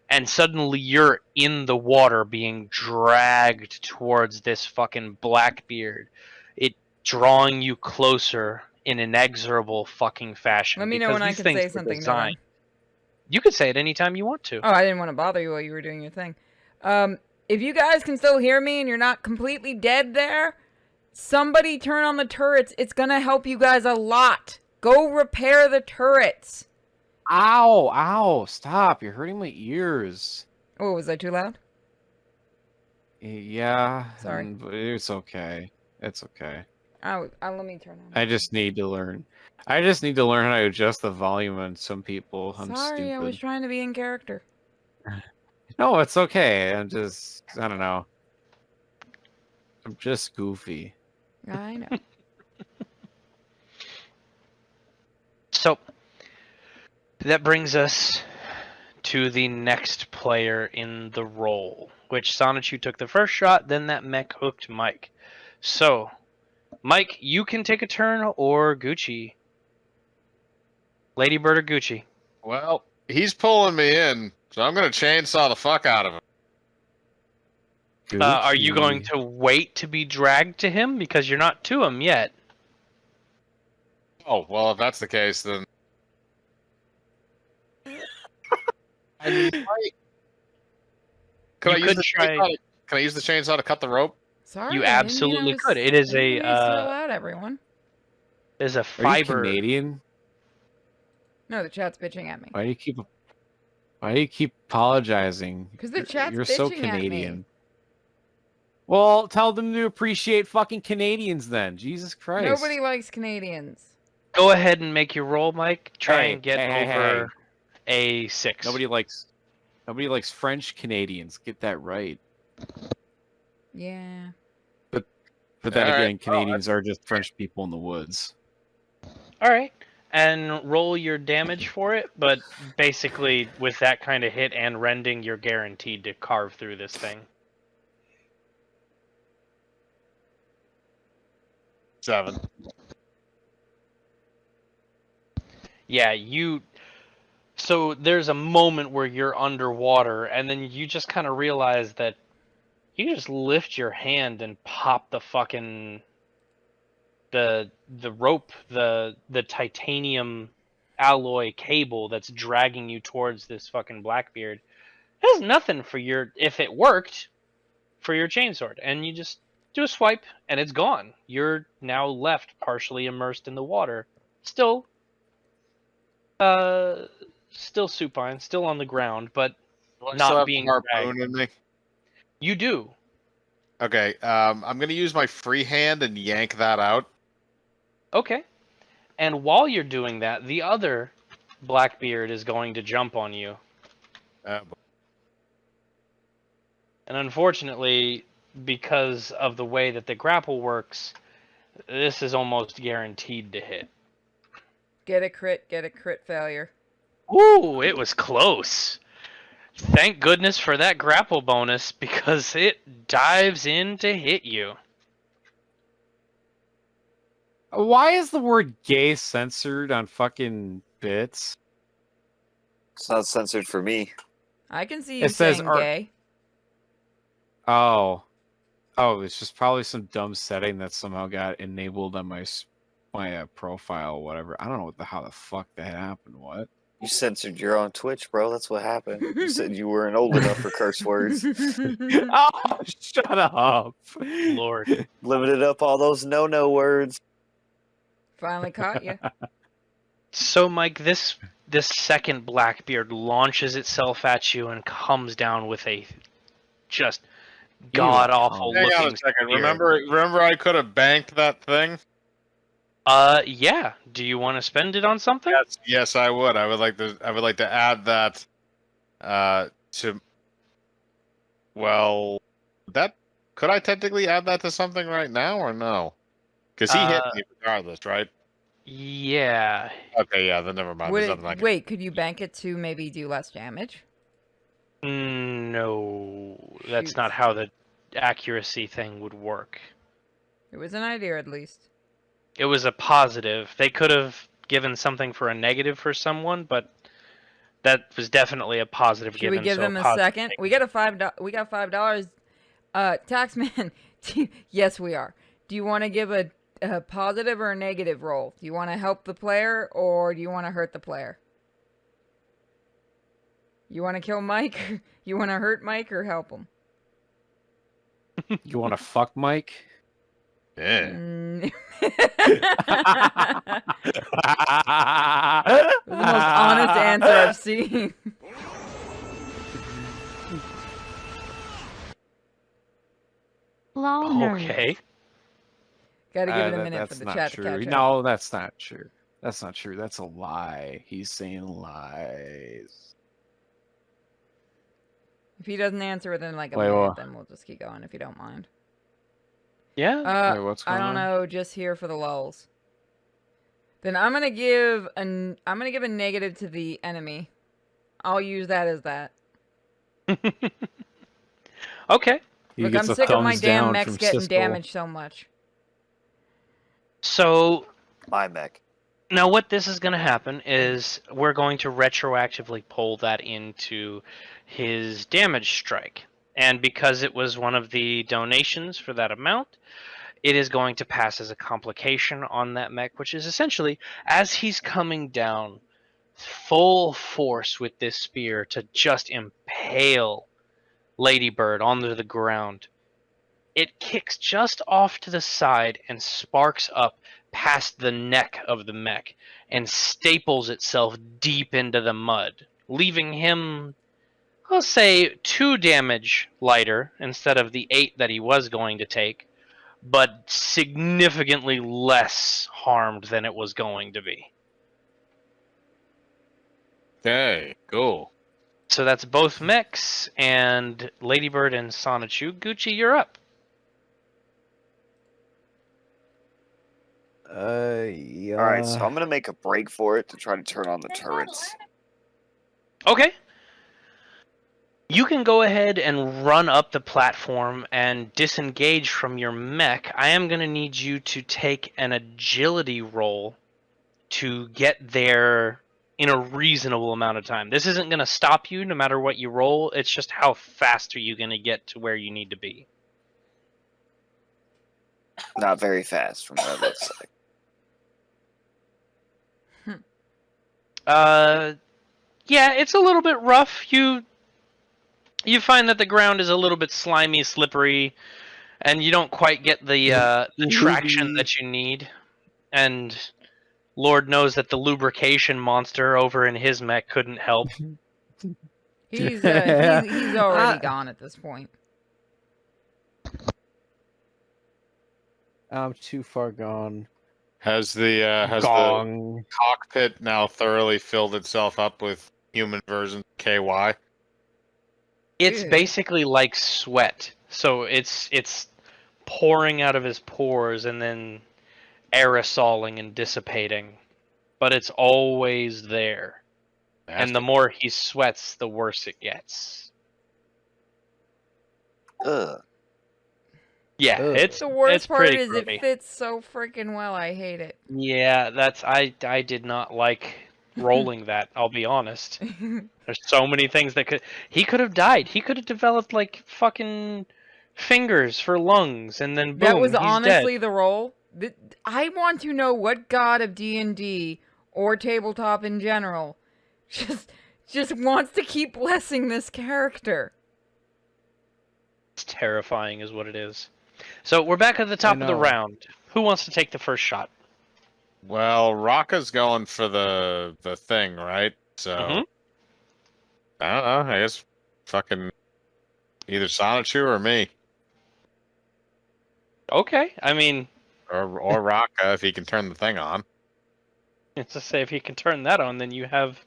And suddenly you're in the water being dragged towards this fucking Blackbeard. It drawing you closer in inexorable fucking fashion. Let me know because when I these can things say were something. designed- Dylan. You can say it anytime you want to. Oh, I didn't want to bother you while you were doing your thing. If you guys can still hear me and you're not completely dead there, somebody turn on the turrets. It's going to help you guys a lot. Go repair the turrets. Ow! Ow! Stop! You're hurting my ears. Oh, was I too loud? Yeah. Sorry. But it's okay. It's okay. Let me turn on. I just need to learn. I just need to learn how to adjust the volume on some people. I'm Sorry, stupid. I was trying to be in character. No, it's okay. I don't know. I'm just goofy. I know. So, that brings us to the next player in the roll, which Sonichu took the first shot, then that mech hooked Mike. So, Mike, you can take a turn, or Gucci. Ladybird or Gucci? Well, he's pulling me in, so I'm going to chainsaw the fuck out of him. Are you going Gucci. to wait to be dragged to him because you're not to him yet? Oh, well, if that's the case, then I mean, could You I use could the try- chainsaw? Can I use the chainsaw to cut the rope? Sorry, You I didn't mean absolutely was- could. It is I didn't a mean to throw out everyone. is a Are you fiber. Canadian? No, the chat's bitching at me. Why do you keep apologizing? 'Cause the chat's You're so bitching at me. Canadian. Well, tell them to appreciate fucking Canadians then. Jesus Christ. Nobody likes Canadians. Go ahead and make your roll, Mike. Try Hey, and get hey, over a 6. Nobody likes French Canadians. Get that right. Yeah. But then All again, right. Canadians are just French people in the woods. All right, and roll your damage for it. But basically, with that kind of hit and rending, you're guaranteed to carve through this thing. 7. Yeah, So there's a moment where you're underwater, and then you just kind of realize that you just lift your hand and pop the fucking the rope, the titanium alloy cable that's dragging you towards this fucking Blackbeard. It has nothing for your, if it worked, for your chainsword, and you just do a swipe and it's gone. You're now left partially immersed in the water, still supine, still on the ground, but Do I not still have being the harpoon dragged. in me? You do. Okay, I'm gonna use my free hand and yank that out. Okay. And while you're doing that, the other Blackbeard is going to jump on you. And unfortunately, because of the way that the grapple works, this is almost guaranteed to hit. Get a crit failure. Ooh, it was close. Thank goodness for that grapple bonus, because it dives in to hit you. Why is the word gay censored on fucking bits? It's not censored for me. I can see It you says saying art- gay. Oh, it's just probably some dumb setting that somehow got enabled on my profile or whatever. I don't know how the fuck that happened. What? You censored your own Twitch, bro. That's what happened. You said you weren't old enough for curse words. Oh, shut up, Lord. Limited up all those no-no words. Finally caught you. So, Mike, this second Blackbeard launches itself at you and comes down with a just god-awful Hang on looking a second. spear. Remember, I could have banked that thing. Yeah. Do you want to spend it on something? Yes, I would. I would like to add that. To. Well, that could I technically add that to something right now or no? Because he hit me regardless, right? Yeah. Okay, yeah. Then never mind. There's nothing I can. Wait, could you bank it to maybe do less damage? No, that's Shoot. not how the accuracy thing would work. It was an idea, at least. It was a positive. They could have given something for a negative for someone, but that was definitely a positive Should given. we give so them a positive second? thing. We got $5. Taxman. Yes, we are. Do you want to give a positive or a negative roll? Do you want to help the player or do you want to hurt the player? You want to kill Mike? You want to hurt Mike or help him? You want to fuck Mike? Yeah. Mm. That was the most honest answer I've seen. Lol nerds. Okay. Gotta give it a minute for that's the not chat true. to catch up. No, that's not true. That's not true. That's a lie. He's saying lies. If he doesn't answer within like a Wait, minute, what? then we'll just keep going if you don't mind. Yeah. Wait, what's I going don't on? know, just here for the lulls. Then I'm gonna give a negative to the enemy. I'll use that as that. Okay. He Look, gets I'm a sick of my thumbs damn down mechs from getting Siskel. damaged so much. So My mech. now what this is going to happen is we're going to retroactively pull that into his damage strike. And because it was one of the donations for that amount, it is going to pass as a complication on that mech, which is essentially, as he's coming down full force with this spear to just impale Ladybird onto the ground, it kicks just off to the side and sparks up past the neck of the mech and staples itself deep into the mud, leaving him, I'll say, 2 damage lighter instead of the 8 that he was going to take, but significantly less harmed than it was going to be. Okay, cool. So that's both mechs, and Ladybird and Sonichu. Gucci, you're up. Yeah. All right, so I'm gonna make a break for it to try to turn on the turrets. Okay. You can go ahead and run up the platform and disengage from your mech. I am going to need you to take an agility roll to get there in a reasonable amount of time. This isn't going to stop you no matter what you roll. It's just how fast are you going to get to where you need to be. Not very fast from what it looks like. Yeah, it's a little bit rough. You find that the ground is a little bit slimy, slippery, and you don't quite get the traction that you need. And Lord knows that the lubrication monster over in his mech couldn't help. He's already gone at this point. I'm too far gone. Has the Gong. cockpit now thoroughly filled itself up with human version KY? It's Ew. basically like sweat. So it's pouring out of his pores and then aerosoling and dissipating. But it's always there. And the more he sweats, the worse it gets. Ugh. Yeah, Ugh. it's The worst it's part pretty is grubby. it fits so freaking well. I hate it. Yeah, that's I did not like rolling that, I'll be honest. There's so many things that he could have died. He could have developed like fucking fingers for lungs and then boom, That was he's honestly dead. the role. I want to know what god of D&D or tabletop in general just wants to keep blessing this character. It's terrifying is what it is. So we're back at the top of the know. round. Who wants to take the first shot? Well, Raka's going for the thing, right? So Mhm. I don't know. I guess fucking either Sonichu or me, Okay, I mean, or Raka if he can turn the thing on. it's to say if you can turn that on, then you have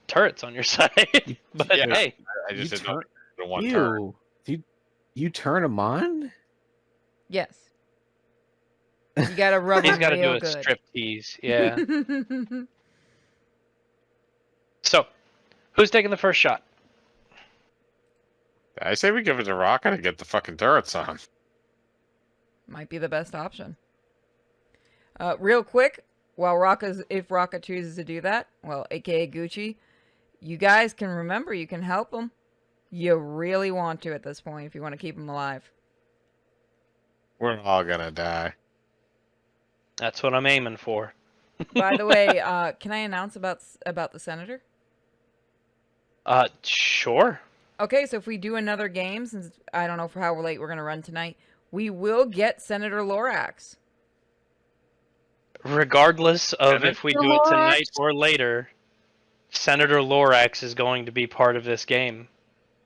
turrets on your side. But Yeah. hey, I just You didn't know turn- if it was one turn. You turn them on? Yes. You gotta rub he's them got to do real a good. strip tease. Yeah. So, who's taking the first shot? I say we give it to Raka to get the fucking turrets on. Might be the best option. Real quick, if Raka chooses to do that, well, aka Gucci, you guys can remember you can help him. You really want to at this point if you want to keep him alive. We're all gonna die. That's what I'm aiming for. By the way, can I announce about the senator? Sure. Okay, so if we do another game, since I don't know for how late we're gonna run tonight, we will get Senator Lorax. Regardless of if we do it Lorax? tonight or later, Senator Lorax is going to be part of this game.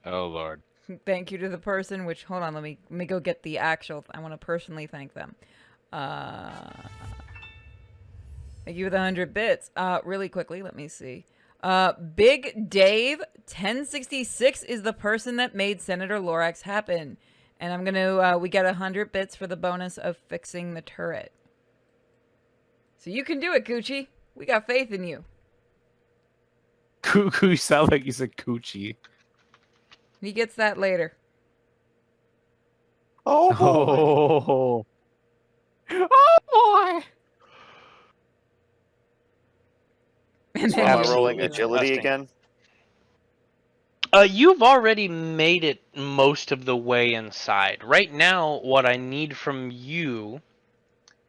Oh lord. Thank you to the person. Which hold on, let me go get the actual. I want to personally thank them. Thank you for the 100 bits. Really quickly, let me see. Big Dave 1066 is the person that made Senator Lorax happen, and I'm gonna. We got 100 bits for the bonus of fixing the turret. So you can do it, Gucci. We got faith in you. You sound like you said coochie. He gets that later. Oh boy. Oh boy. And So then am I you- rolling Absolutely agility disgusting. again? You've already made it most of the way inside. Right now, what I need from you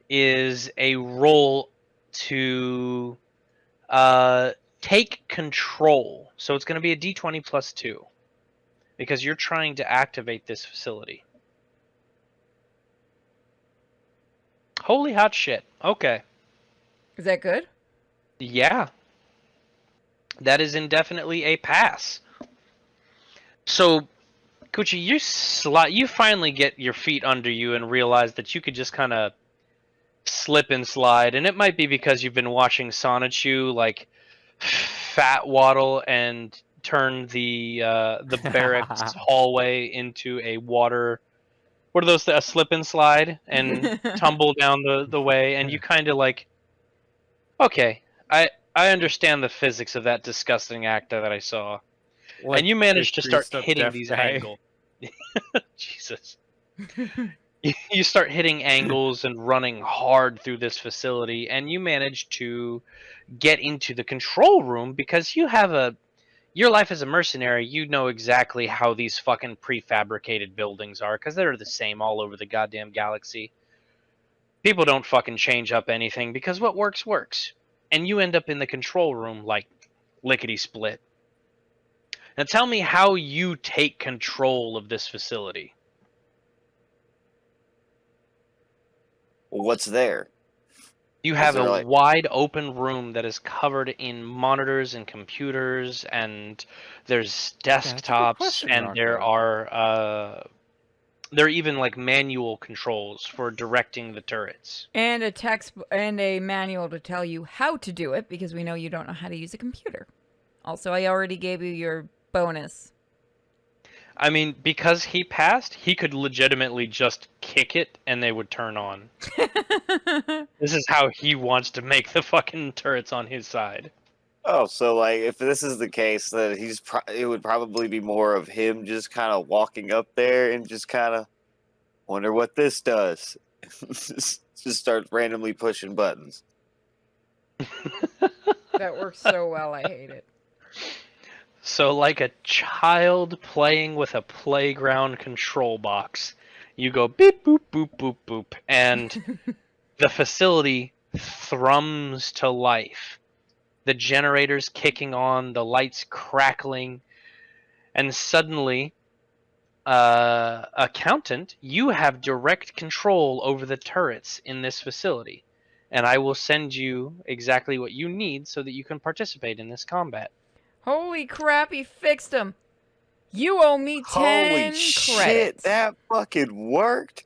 is a roll to take control. So it's going to be a d20 plus 2 because you're trying to activate this facility. Holy hot shit. Okay. Is that good? Yeah. That is indefinitely a pass. So, Kuchi, you finally get your feet under you and realize that you could just kind of slip and slide, and it might be because you've been watching Sonichu like fat waddle and turn the barracks hallway into a water. What are those? A slip and slide and tumble down the way, and you kind of like, okay, I understand the physics of that disgusting act that I saw, Like and you managed the to start greased up hitting deaf these guy. angles. Jesus. You start hitting angles and running hard through this facility, and you manage to get into the control room because your life as a mercenary, you know exactly how these fucking prefabricated buildings are because they're the same all over the goddamn galaxy. People don't fucking change up anything because what works works. And you end up in the control room like lickety split. Now tell me how you take control of this facility. What's there? You Is have there, a like- wide open room that is covered in monitors and computers, and there's that's a good desktops, question, and there Rocco. are even like manual controls for directing the turrets. And a text and a manual to tell you how to do it because we know you don't know how to use a computer. Also, I already gave you your bonus. I mean, because he passed, he could legitimately just kick it and they would turn on. This is how he wants to make the fucking turrets on his side. Oh, so like if this is the case, then it would probably be more of him just kind of walking up there and just kind of wonder what this does. just start randomly pushing buttons. That works so well, I hate it. So, like a child playing with a playground control box, you go beep, boop, boop, boop, boop, and the facility thrums to life. The generators kicking on, the lights crackling, and suddenly, accountant, you have direct control over the turrets in this facility. And I will send you exactly what you need so that you can participate in this combat. Holy crap, he fixed him. You owe me 10 Holy credits. shit, that fucking worked.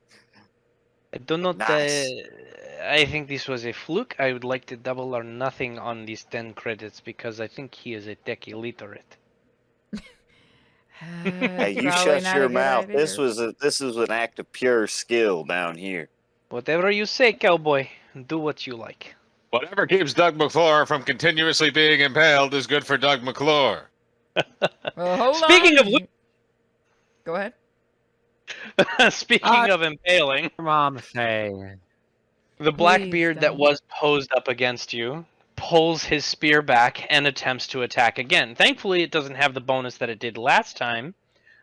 I do not. Nice. I think this was a fluke. I would like to double or nothing on these 10 credits because I think he is a tech illiterate. Hey, you Probably shut not your a good mouth. idea. This was an act of pure skill down here. Whatever you say, cowboy. Do what you like. Whatever keeps Doug McClure from continuously being impaled is good for Doug McClure. Well, hold Speaking on. of which- Go ahead. Speaking of impaling, Your mom say. the Please Blackbeard that don't. was posed up against you pulls his spear back and attempts to attack again. Thankfully, it doesn't have the bonus that it did last time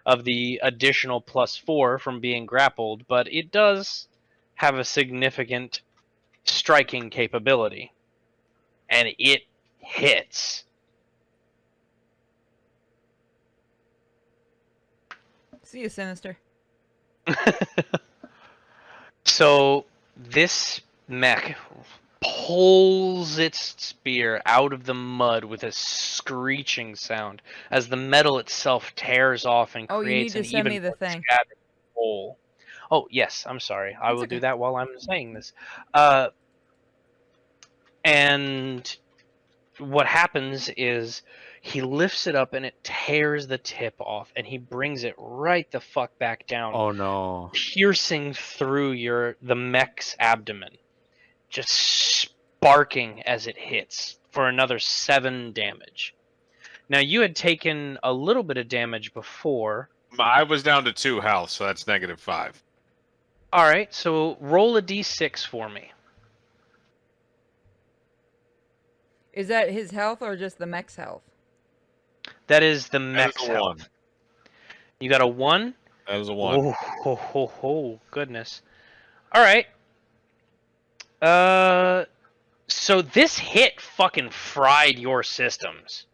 of the additional +4 from being grappled, but it does have a significant striking capability. And it hits. See you, Sinister. So this mech pulls its spear out of the mud with a screeching sound as the metal itself tears off and Oh, you creates need an to send even me the more thing. scattered hole. Oh yes, I'm sorry. I That's will okay. do that while I'm saying this. And what happens is he lifts it up and it tears the tip off and he brings it right the fuck back down, Oh no. piercing through the mech's abdomen, just sparking as it hits for another 7 damage. Now you had taken a little bit of damage before. I was down to 2 health, so that's -5. All right, so roll a d6 for me. Is that his health or just the mech's health? That is the That max is a health. 1. You got a 1? That is a 1. Oh, ho, goodness. All right. So this hit fucking fried your systems,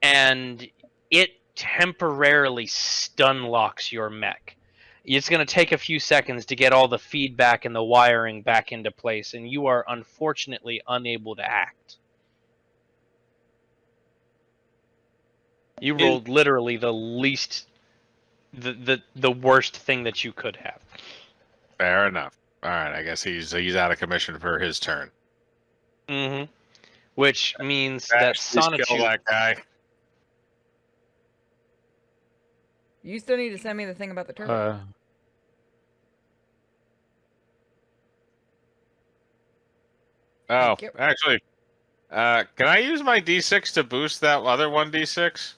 and it temporarily stun locks your mech. It's going to take a few seconds to get all the feedback and the wiring back into place, and you are unfortunately unable to act. You rolled literally the least, the worst thing that you could have. Fair enough. All right, I guess he's out of commission for his turn. Mm-hmm. Which means that Please kill Sonichu... that guy. You still need to send me the thing about the turtle. Oh, Thank you. actually, can I use my D6 to boost that other 1d6?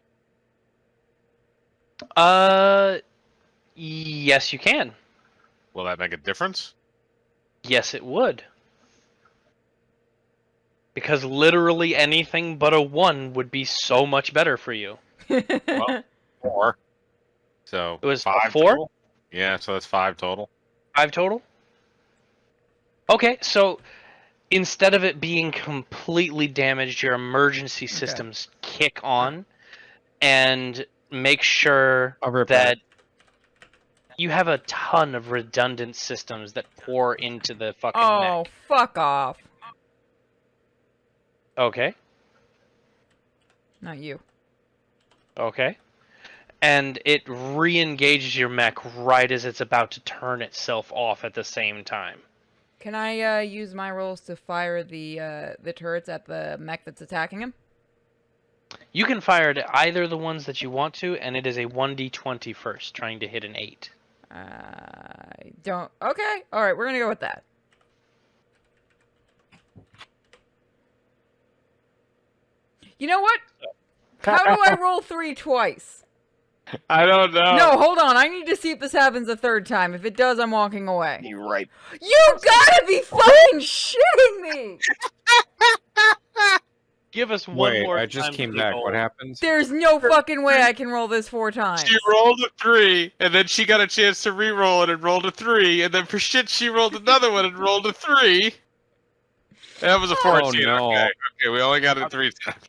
Yes, you can. Will that make a difference? Yes, it would. Because literally anything but a 1 would be so much better for you. Well, 4. So It was 5 a 4? total? Yeah, so that's 5 total. 5 total? Okay, so instead of it being completely damaged, your emergency systems kick on and make sure that you have a ton of redundant systems that pour into the fucking Oh, mech. fuck off. Okay. Not you. Okay. And it re-engages your mech right as it's about to turn itself off at the same time. Can I use my rolls to fire the turrets at the mech that's attacking him? You can fire at either the ones that you want to, and it is a 1d20 first, trying to hit an 8. I don't... Okay, alright, we're gonna go with that. You know what? How do I roll 3 twice? I don't know. No, hold on. I need to see if this happens a third time. If it does, I'm walking away. You're right. You gotta be fucking shitting me! Give us one more I just time came to back. roll. What happened? There's no fucking way I can roll this 4 times. She rolled a 3, and then she got a chance to re-roll it and rolled a 3, and then for shit she rolled another one and rolled a 3. That was a 14. no. Okay, we only got it 3 times.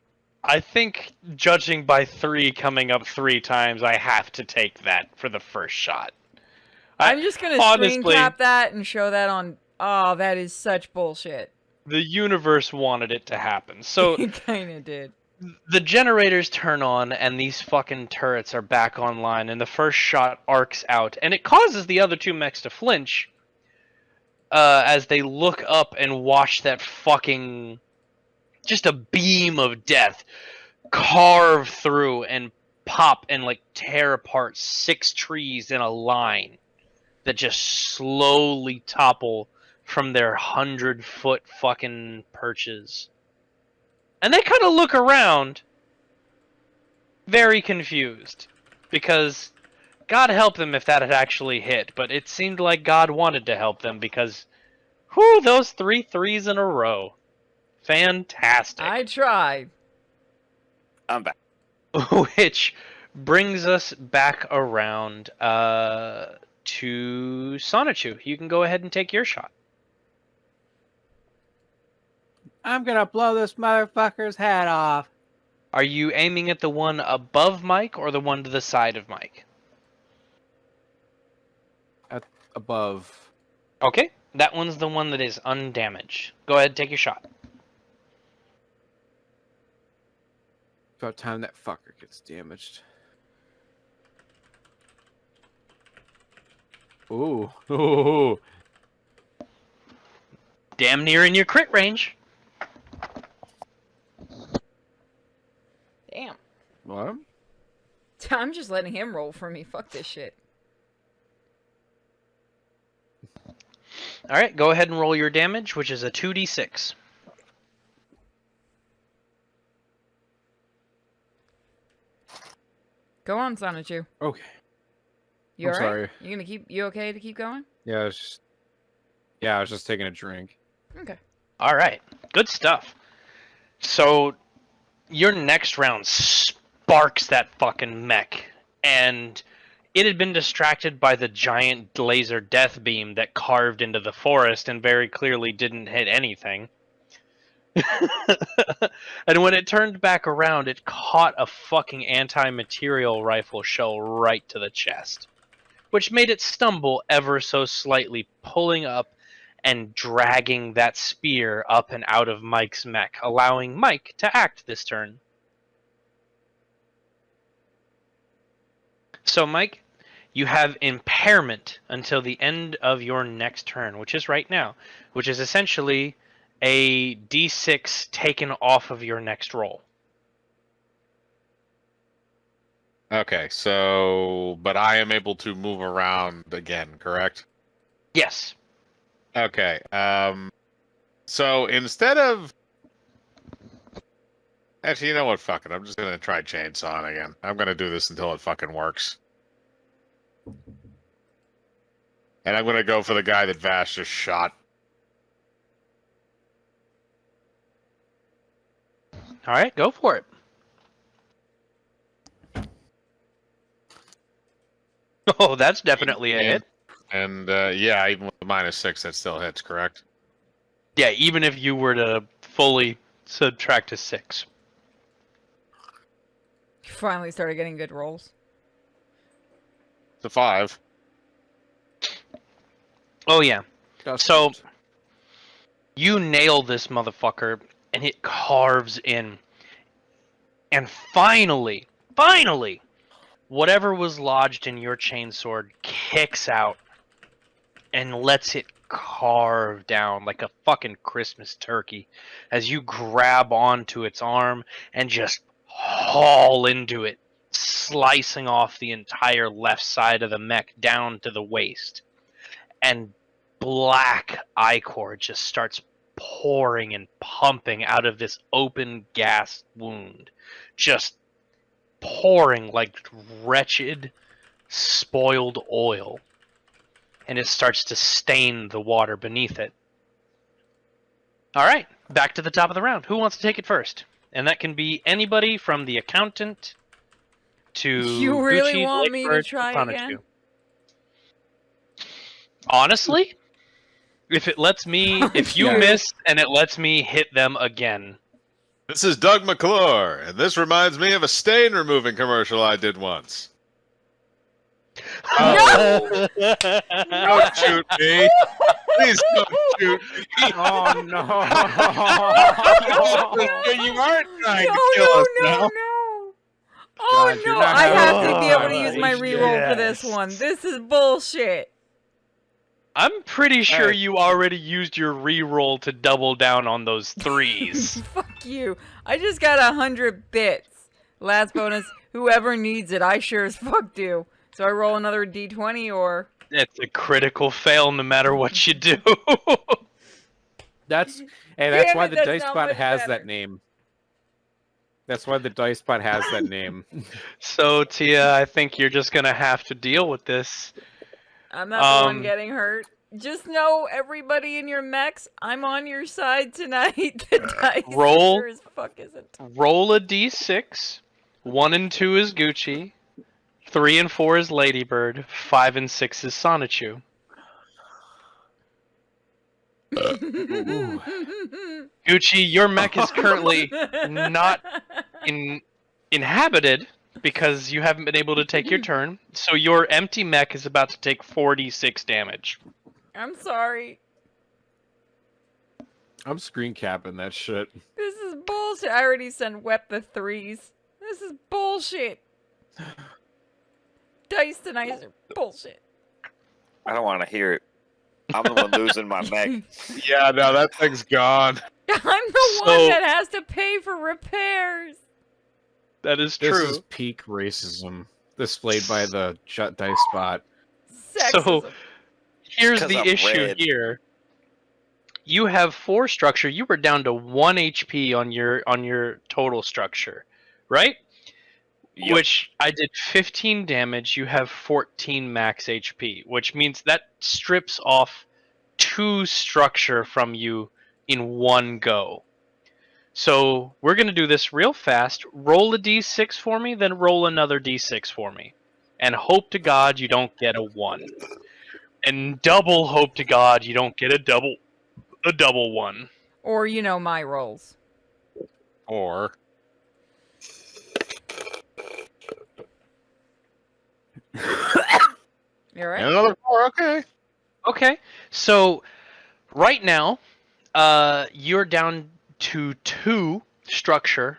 I think, judging by 3 coming up 3 times, I have to take that for the first shot. I'm just gonna honestly, screen cap that and show that on... Oh, that is such bullshit. The universe wanted it to happen. So It kinda did. the generators turn on, and these fucking turrets are back online, and the first shot arcs out, and it causes the other 2 mechs to flinch as they look up and watch that fucking... just a beam of death carve through and pop and like tear apart 6 trees in a line that just slowly topple from their 100-foot fucking perches. And they kind of look around very confused, because God help them if that had actually hit, but it seemed like God wanted to help them, because whew, those 3 threes in a row. Fantastic. I tried. I'm back. Which brings us back around to Sonichu. You can go ahead and take your shot. I'm gonna blow this motherfucker's head off. Are you aiming at the one above Mike or the one to the side of Mike? Above. Okay, that one's the one that is undamaged. Go ahead, take your shot. About time that fucker gets damaged. Ooh. Ooh. Damn near in your crit range. Damn. What? I'm just letting him roll for me. Fuck this shit. Alright, go ahead and roll your damage, which is a 2d6. Go on, Sonichu. Okay. You I'm alright? sorry. You okay to keep going? Yeah, I was just taking a drink. Okay. Alright, good stuff. So, your next round sparks that fucking mech, and it had been distracted by the giant laser death beam that carved into the forest and very clearly didn't hit anything. And when it turned back around, it caught a fucking anti-material rifle shell right to the chest, which made it stumble ever so slightly, pulling up and dragging that spear up and out of Mike's mech, allowing Mike to act this turn. So, Mike, you have impairment until the end of your next turn, which is right now, which is essentially a d6 taken off of your next roll. Okay, so but I am able to move around again, correct? Yes. Okay. So instead of actually, you know what? Fuck it. I'm just gonna try chainsawing again. I'm gonna do this until it fucking works. And I'm gonna go for the guy that Vash just shot. All right, go for it. Oh, that's definitely a hit. And yeah, even with the -6, that still hits, correct? Yeah, even if you were to fully subtract a 6. You finally started getting good rolls. It's a 5. Oh, yeah. That's So, good. you nail this motherfucker, and it carves in. And finally, whatever was lodged in your chainsword kicks out and lets it carve down like a fucking Christmas turkey as you grab onto its arm and just haul into it, slicing off the entire left side of the mech down to the waist. And black ichor just starts pouring and pumping out of this open gas wound, just pouring like wretched, spoiled oil, and it starts to stain the water beneath it. All right, back to the top of the round. Who wants to take it first? And that can be anybody from the accountant to You really Gucci, want me to Lakebird, try Sonichu. again? Honestly, if it lets me, if you Yeah. miss and it lets me hit them again. This is Doug McClure, and this reminds me of a stain removing commercial I did once. No! Don't shoot me. Please don't shoot me. Oh no! You aren't trying No, to kill us no, now. no. Oh God, you're no, not I have having to be fun. able to use my reroll for this one. This is bullshit. I'm pretty sure Hey. you already used your reroll to double down on those 3s. Fuck you. I just got 100 bits. Last bonus, whoever needs it, I sure as fuck do. So I roll another d20 or... It's a critical fail no matter what you do. That's that's Damn why it, the that's dice not bot much has better. that name. That's why the dice bot has that name. So, Tia, I think you're just going to have to deal with this. I'm not the one Um, getting hurt. Just know, everybody in your mechs, I'm on your side tonight. The dice roll. sure as fuck isn't. Roll a d6. 1 and 2 is Gucci. 3 and 4 is Ladybird. 5 and 6 is Sonichu. Gucci, your mech is currently not inhabited because you haven't been able to take your turn. So your empty mech is about to take 46 damage. I'm sorry. I'm screen capping that shit. This is bullshit. I already sent Wep the 3s. This is bullshit. Dice tonight are bullshit. I don't want to hear it. I'm the one losing my mech. Yeah, no, that thing's gone. I'm the one So- that has to pay for repairs. That is This true. is peak racism displayed by the dice bot. Sexism. Here's 'Cause the I'm issue red. here. You have 4 structure. You were down to 1 HP on your total structure, right? Yep. Which I did 15 damage. You have 14 max HP, which means that strips off 2 structure from you in one go. So we're going to do this real fast. Roll a d6 for me, then roll another d6 for me. And hope to God you don't get a 1. And double hope to God you don't get a double 1. Or, you know, my rolls. Or You all right? another 4. Okay. Okay. So right now, you're down to 2 structure.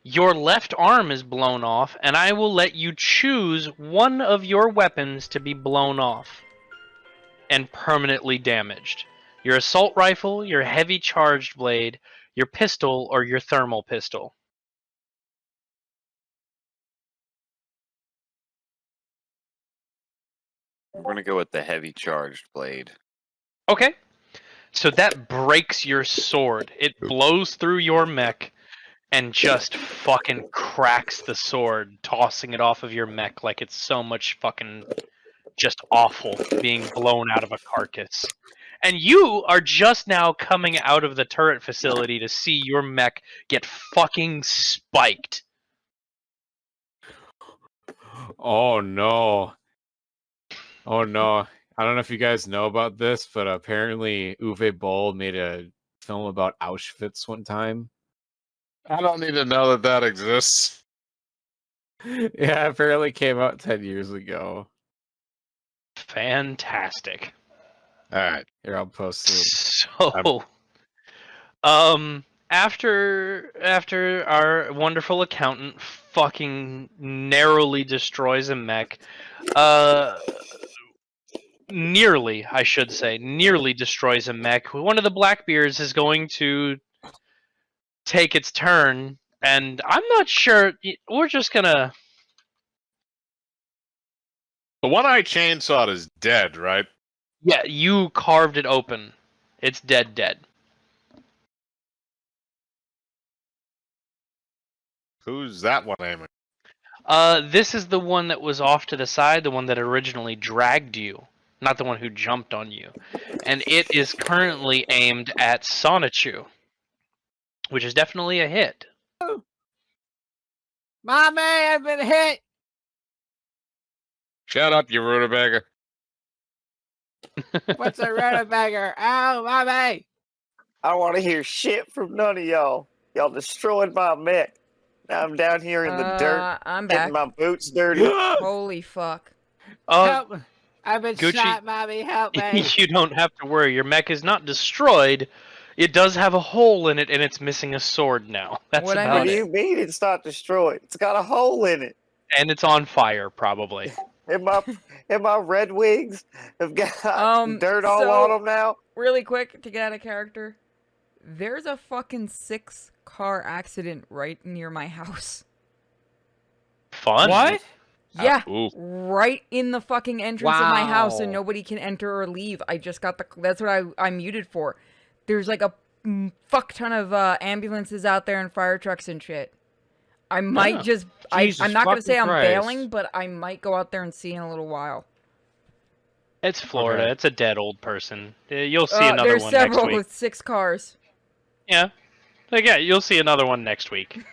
Your left arm is blown off, and I will let you choose one of your weapons to be blown off and permanently damaged. Your assault rifle, your heavy charged blade, your pistol, or your thermal pistol. We're gonna go with the heavy charged blade. Okay. So that breaks your sword. It blows through your mech and just fucking cracks the sword, tossing it off of your mech like it's so much fucking just awful being blown out of a carcass. And you are just now coming out of the turret facility to see your mech get fucking spiked. Oh no. Oh no. I don't know if you guys know about this, but apparently Uwe Boll made a film about Auschwitz one time. I don't need to know that that exists. Yeah, apparently came out 10 years ago. Fantastic. All right. Here, I'll post it. So, after our wonderful accountant fucking narrowly destroys a mech, nearly, I should say, nearly destroys a mech, one of the Blackbeards is going to take its turn, and I'm not sure. We're just gonna. The one I chainsawed is dead, right? Yeah, you carved it open. It's dead. Who's that one aiming? This is the one that was off to the side, the one that originally dragged you, not the one who jumped on you. And it is currently aimed at Sonichu, which is definitely a hit. Mommy, I've been hit. Shut up, you rutabaga. What's a rutabaga? Oh, mommy. I don't want to hear shit from none of y'all. Y'all destroyed my mech. Now I'm down here in the dirt, I'm back. getting my boots dirty. Holy fuck. Help. I've been Gucci, shot, mommy. Help me. you don't have to worry. Your mech is not destroyed. It does have a hole in it, and it's missing a sword now. That's What I about What do missed? it. you mean it's not destroyed? It's got a hole in it. And it's on fire, probably. And my red wings have got dirt all so- on them now. Really quick to get out of character. There's a fucking 6-car accident right near my house. Fun. What? Yeah, Ooh. right in the fucking entrance of my house, and Wow. nobody can enter or leave. I just got that's what I muted for. There's like a fuck ton of ambulances out there and fire trucks and shit. I might Oh. just Jesus I'm not gonna say I'm fucking Christ. bailing, but I might go out there and see in a little while. It's Florida. Okay. It's a dead old person. You'll see another there's one several next week. with 6 cars. Yeah. Like, yeah, you'll see another one next week.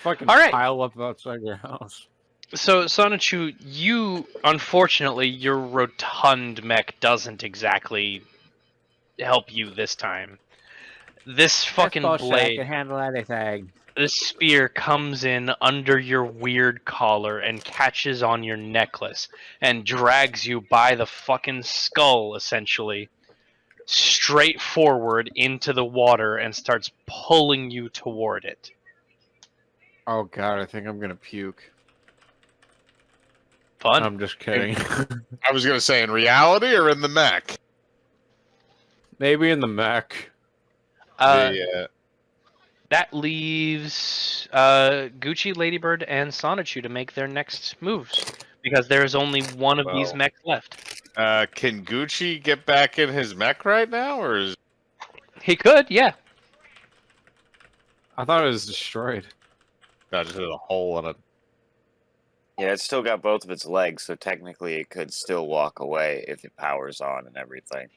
Fucking All right. pile up outside your house. So, Sonichu, you, unfortunately, your rotund mech doesn't exactly help you this time. This fucking This bullshit, I blade, can handle anything. this spear comes in under your weird collar and catches on your necklace and drags you by the fucking skull, essentially, straight forward into the water and starts pulling you toward it. Oh god, I think I'm gonna puke. Fun. I'm just kidding. I was gonna say in reality or in the mech. Maybe in the mech. That leaves Gucci, Ladybird, and Sonichu to make their next moves. Because there's only one of these Well. mechs left. Can Gucci get back in his mech right now, or is He could, yeah. I thought it was destroyed. that just a hole in it? Yeah, it's still got both of its legs, so technically it could still walk away if it powers on and everything.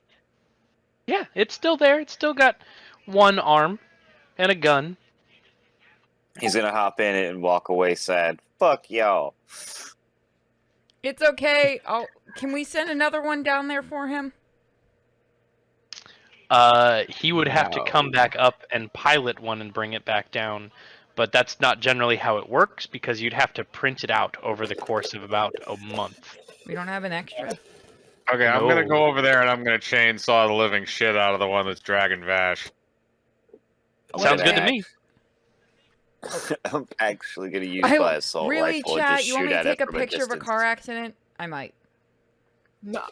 Yeah, it's still there. It's still got one arm and a gun. He's gonna hop in it and walk away sad. Fuck y'all. It's okay. Can we send another one down there for him? He would have to come back up and pilot one and bring it back down. But that's not generally how it works, because you'd have to print it out over the course of about a month. We don't have an extra. Okay, I'm No. gonna go over there and I'm gonna chainsaw the living shit out of the one that's dragging Vash. Sounds good to me. I'm actually gonna use my assault Really, rifle and chat? just You want shoot me to at take it a from a picture of a distance. car accident? I might. No.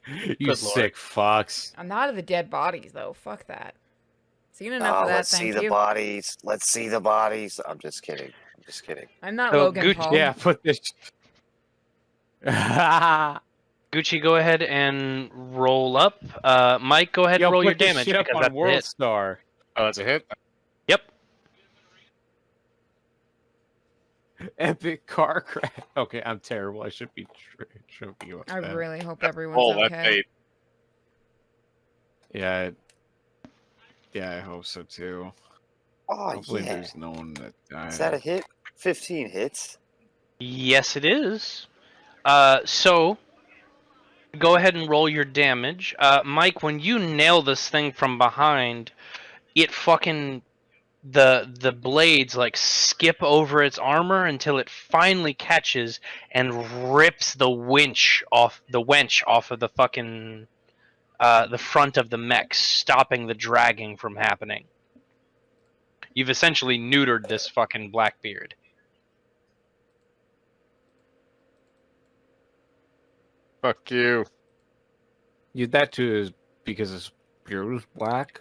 You Good sick fucks. I'm not of the dead bodies though. Fuck that. Seen enough Oh, of that. let's see Thank the you. bodies. Let's see the bodies. I'm just kidding. I'm just kidding. I'm not So, Logan Gucci- Paul. Yeah, put this. Gucci, go ahead and roll up. Mike, go ahead Yo, and roll put your this damage shit up because on that's a World hit. Star. Oh, that's a hit? Yep. Epic car crash. Okay, I'm terrible. I should be choking I that. really hope everyone's Oh, that's okay. 8. Yeah. Yeah, I hope so too. Oh, Hopefully yeah. there's no one that died. Is that a hit? 15 hits. Yes, it is. So go ahead and roll your damage. Mike, when you nail this thing from behind, it fucking the blades like skip over its armor until it finally catches and rips the wench off of the fucking the front of the mech, stopping the dragging from happening. You've essentially neutered this fucking Blackbeard. Fuck you. That too is because his beard was black.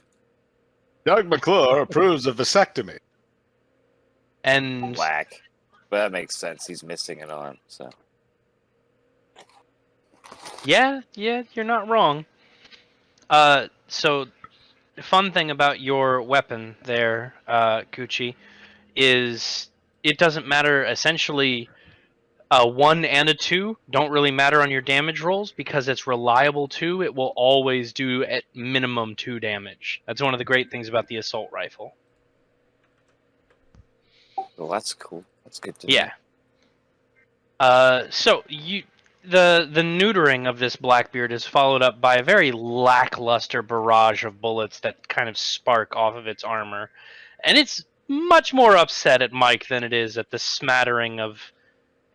Doug McClure approves of vasectomy. And Black. But that makes sense. He's missing an arm, so. yeah, you're not wrong. So the fun thing about your weapon there, Gucci, is it doesn't matter. Essentially, a 1 and a 2 don't really matter on your damage rolls because it's reliable 2. It will always do at minimum 2 damage. That's one of the great things about the assault rifle. Well, that's cool. That's good to know. Yeah. So the neutering of this Blackbeard is followed up by a very lackluster barrage of bullets that kind of spark off of its armor, and it's much more upset at Mike than it is at the smattering of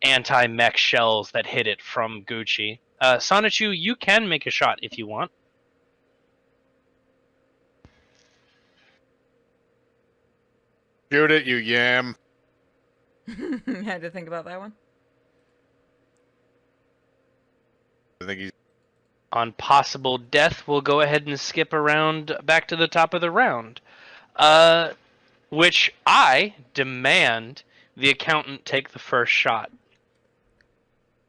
anti-mech shells that hit it from Gucci. Sonichu, you can make a shot if you want. Shoot it, you yam. Had to think about that one. I think he's... On possible death, we'll go ahead and skip around back to the top of the round. Which I demand the accountant take the first shot.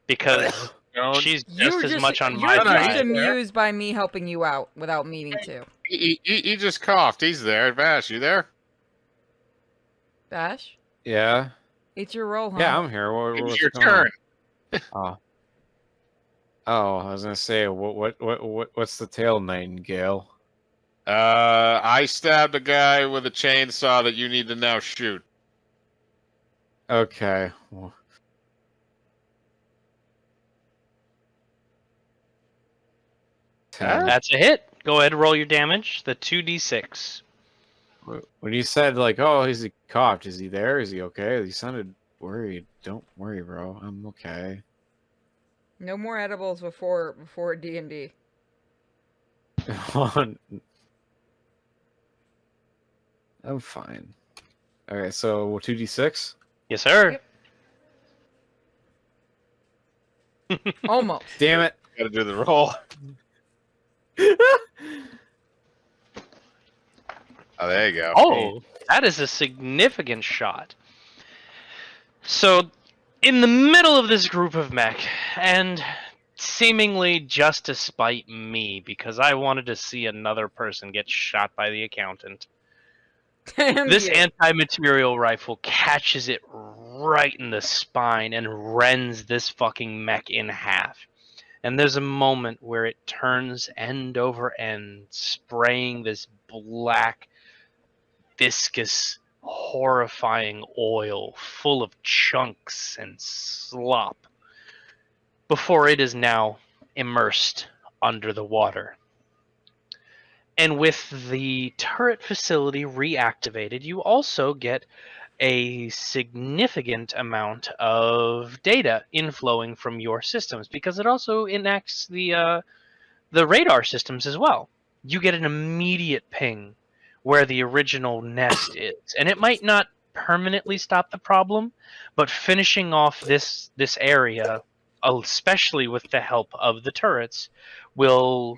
Because she's just as much on my You're just side. amused by me helping you out without meaning to. He just coughed. He's there. Vash, you there? Bash, Yeah. it's your roll, huh? Yeah, I'm here. It's What's your going turn. on? Oh, I was gonna say, what's the tail, Nightingale? I stabbed a guy with a chainsaw that you need to now shoot. Okay. Well, That's a hit. Go ahead and roll your damage. The 2d6. when you said like, oh, is he coughed? Is he there? Is he okay? He sounded worried. Don't worry, bro. I'm okay. No more edibles before D&D. I'm fine. Okay, so 2d6. Yes, sir. Almost. Damn it! Gotta do the roll. Oh, there you go. Oh, that is a significant shot. So, in the middle of this group of mech, and seemingly just to spite me, because I wanted to see another person get shot by the accountant, Damn this you. anti-material rifle catches it right in the spine and rends this fucking mech in half. And there's a moment where it turns end over end, spraying this black, viscous, horrifying oil full of chunks and slop before it is now immersed under the water. And with the turret facility reactivated, you also get a significant amount of data inflowing from your systems, because it also enacts the radar systems as well. You get an immediate ping where the original nest is, and it might not permanently stop the problem, but finishing off this area, especially with the help of the turrets, will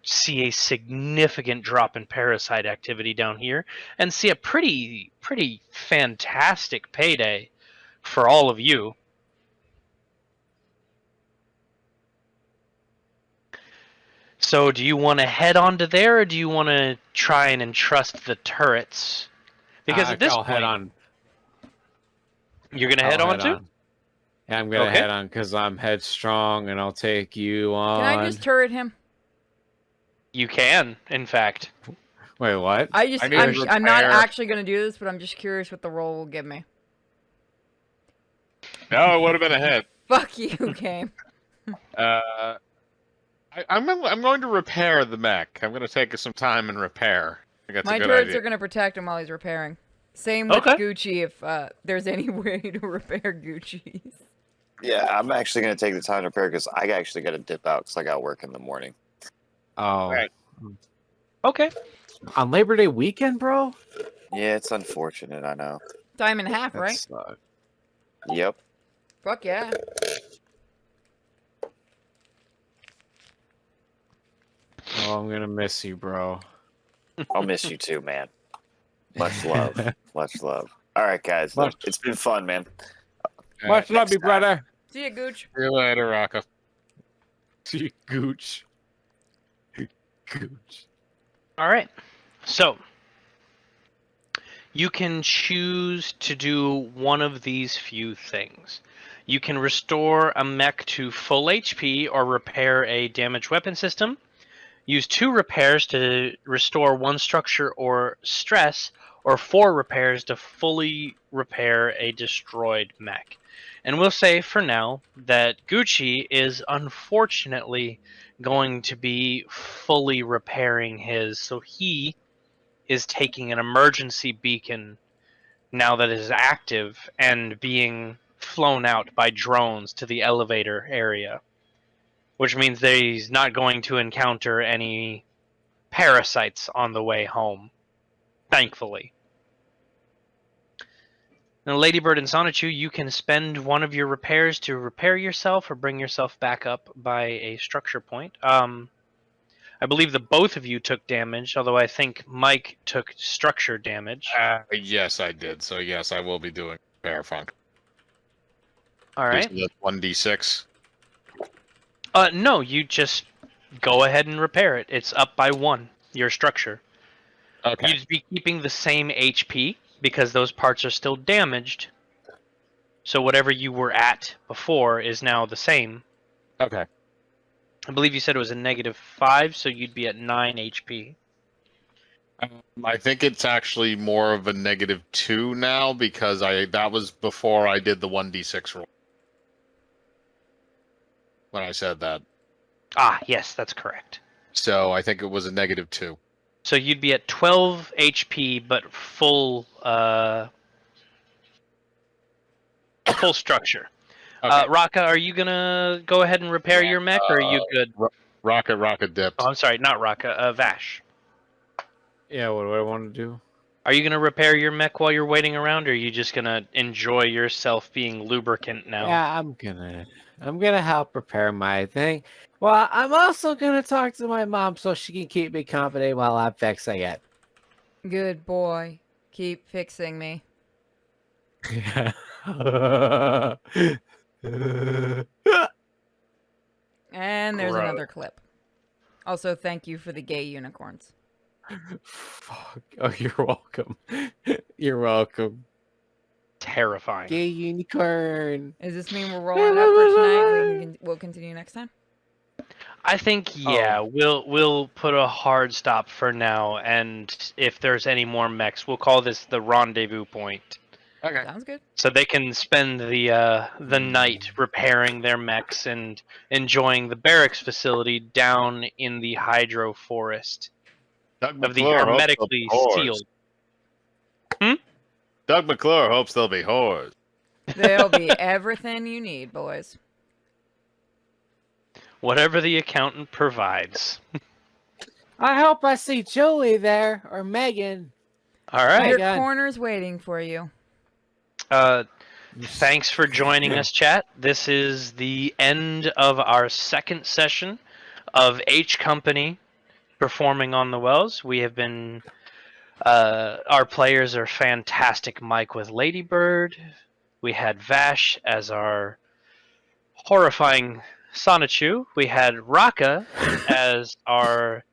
see a significant drop in parasite activity down here and see a pretty fantastic payday for all of you. So do you want to head on to there, or do you want to try and entrust the turrets? Because at this I'll point, head on. you're going to I'll head on too? Yeah, I'm gonna Okay. head on because I'm headstrong, and I'll take you on. Can I just turret him? You can, in fact. Wait, what? I'm not repair. actually going to do this, but I'm just curious what the roll will give me. No, it would have been a hit. Fuck you, game. I'm going to repair the mech. I'm going to take some time and repair. I think that's My a good turrets idea. are going to protect him while he's repairing. Same with Okay. Gucci if there's any way to repair Gucci's. Yeah, I'm actually going to take the time to repair because I actually got to dip out because I got work in the morning. Oh, Right. Okay. On Labor Day weekend, bro? Yeah, it's unfortunate, I know. Time and a half, that right? sucks. Yep. Fuck yeah. Oh, I'm gonna miss you, bro. I'll miss you too, man. Much love. Much love. All right, guys. Much- It's been fun, man. Much love, next you time. brother. See ya, Gooch. See you later, Rocco. See, Gooch. Gooch. All right. So you can choose to do one of these few things. You can restore a mech to full HP or repair a damaged weapon system. Use 2 repairs to restore 1 structure or stress, or 4 repairs to fully repair a destroyed mech. And we'll say for now that Gucci is unfortunately going to be fully repairing his, so he is taking an emergency beacon now that it is active and being flown out by drones to the elevator area, which means that he's not going to encounter any parasites on the way home, thankfully. Now, Ladybird and Sonichu, you can spend one of your repairs to repair yourself or bring yourself back up by a structure point. I believe that both of you took damage, although I think Mike took structure damage. Yes, I did. So yes, I will be doing repair funk. All right. 1d6. No, you just go ahead and repair it. It's up by 1, your structure. Okay. You'd be keeping the same HP because those parts are still damaged. So whatever you were at before is now the same. Okay. I believe you said it was a -5, so you'd be at 9 HP. I think it's actually more of a -2 now because that was before I did the 1d6 roll. When I said that. Ah, yes, that's correct. So I think it was a -2. So you'd be at 12 HP, but full full structure. Okay. Raka, are you gonna go ahead and repair your mech, or are you good? Rocket dipped. Oh, I'm sorry, not Raka. Vash. Yeah, what do I want to do? Are you gonna repair your mech while you're waiting around, or are you just gonna enjoy yourself being lubricant now? Yeah, I'm gonna help repair my thing. Well, I'm also gonna talk to my mom so she can keep me company while I'm fixing it. Good boy. Keep fixing me. And there's Gross. another clip. Also, thank you for the gay unicorns. Fuck. Oh, you're welcome. You're welcome. Terrifying. Gay unicorn. Does this mean we're rolling up for tonight? We'll continue next time? I think we'll put a hard stop for now, and if there's any more mechs, we'll call this the rendezvous point. Okay. Sounds good. So they can spend the night repairing their mechs and enjoying the barracks facility down in the hydro forest Doug of the McClure hopes hermetically they'll be sealed. Doug McClure hopes they'll be whores. There'll be everything you need, boys. Whatever the accountant provides. I hope I see Julie there or Megan. All right. Your God. corner's waiting for you. Thanks for joining us, chat. This is the end of our second session of H Company performing on the Wells. We have been, our players are fantastic. Mike with Ladybird. We had Vash as our horrifying Sonichu. We had Raka as our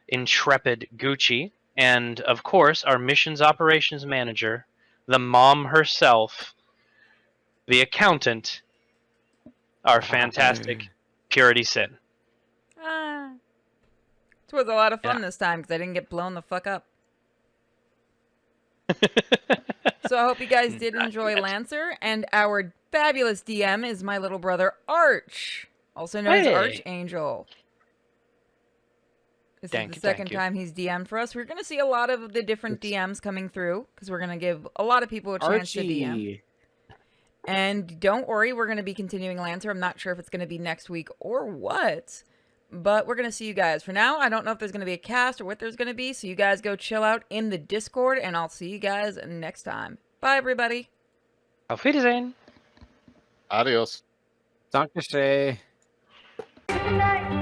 intrepid Gucci. And, of course, our missions operations manager, the mom herself, the accountant, our fantastic Purity Sin. It was a lot of fun this time because I didn't get blown the fuck up. So I hope you guys did enjoy Lancer, and our fabulous DM is my little brother Arch, also known as Archangel. This is the second time he's DM'd for us. We're going to see a lot of the different DMs coming through because we're going to give a lot of people a chance to DM. And don't worry, we're going to be continuing Lancer. I'm not sure if it's going to be next week or what, but we're going to see you guys. For now, I don't know if there's going to be a cast or what there's going to be, so you guys go chill out in the Discord, and I'll see you guys next time. Bye, everybody. Auf Wiedersehen. Adios. Danke schön. Good night.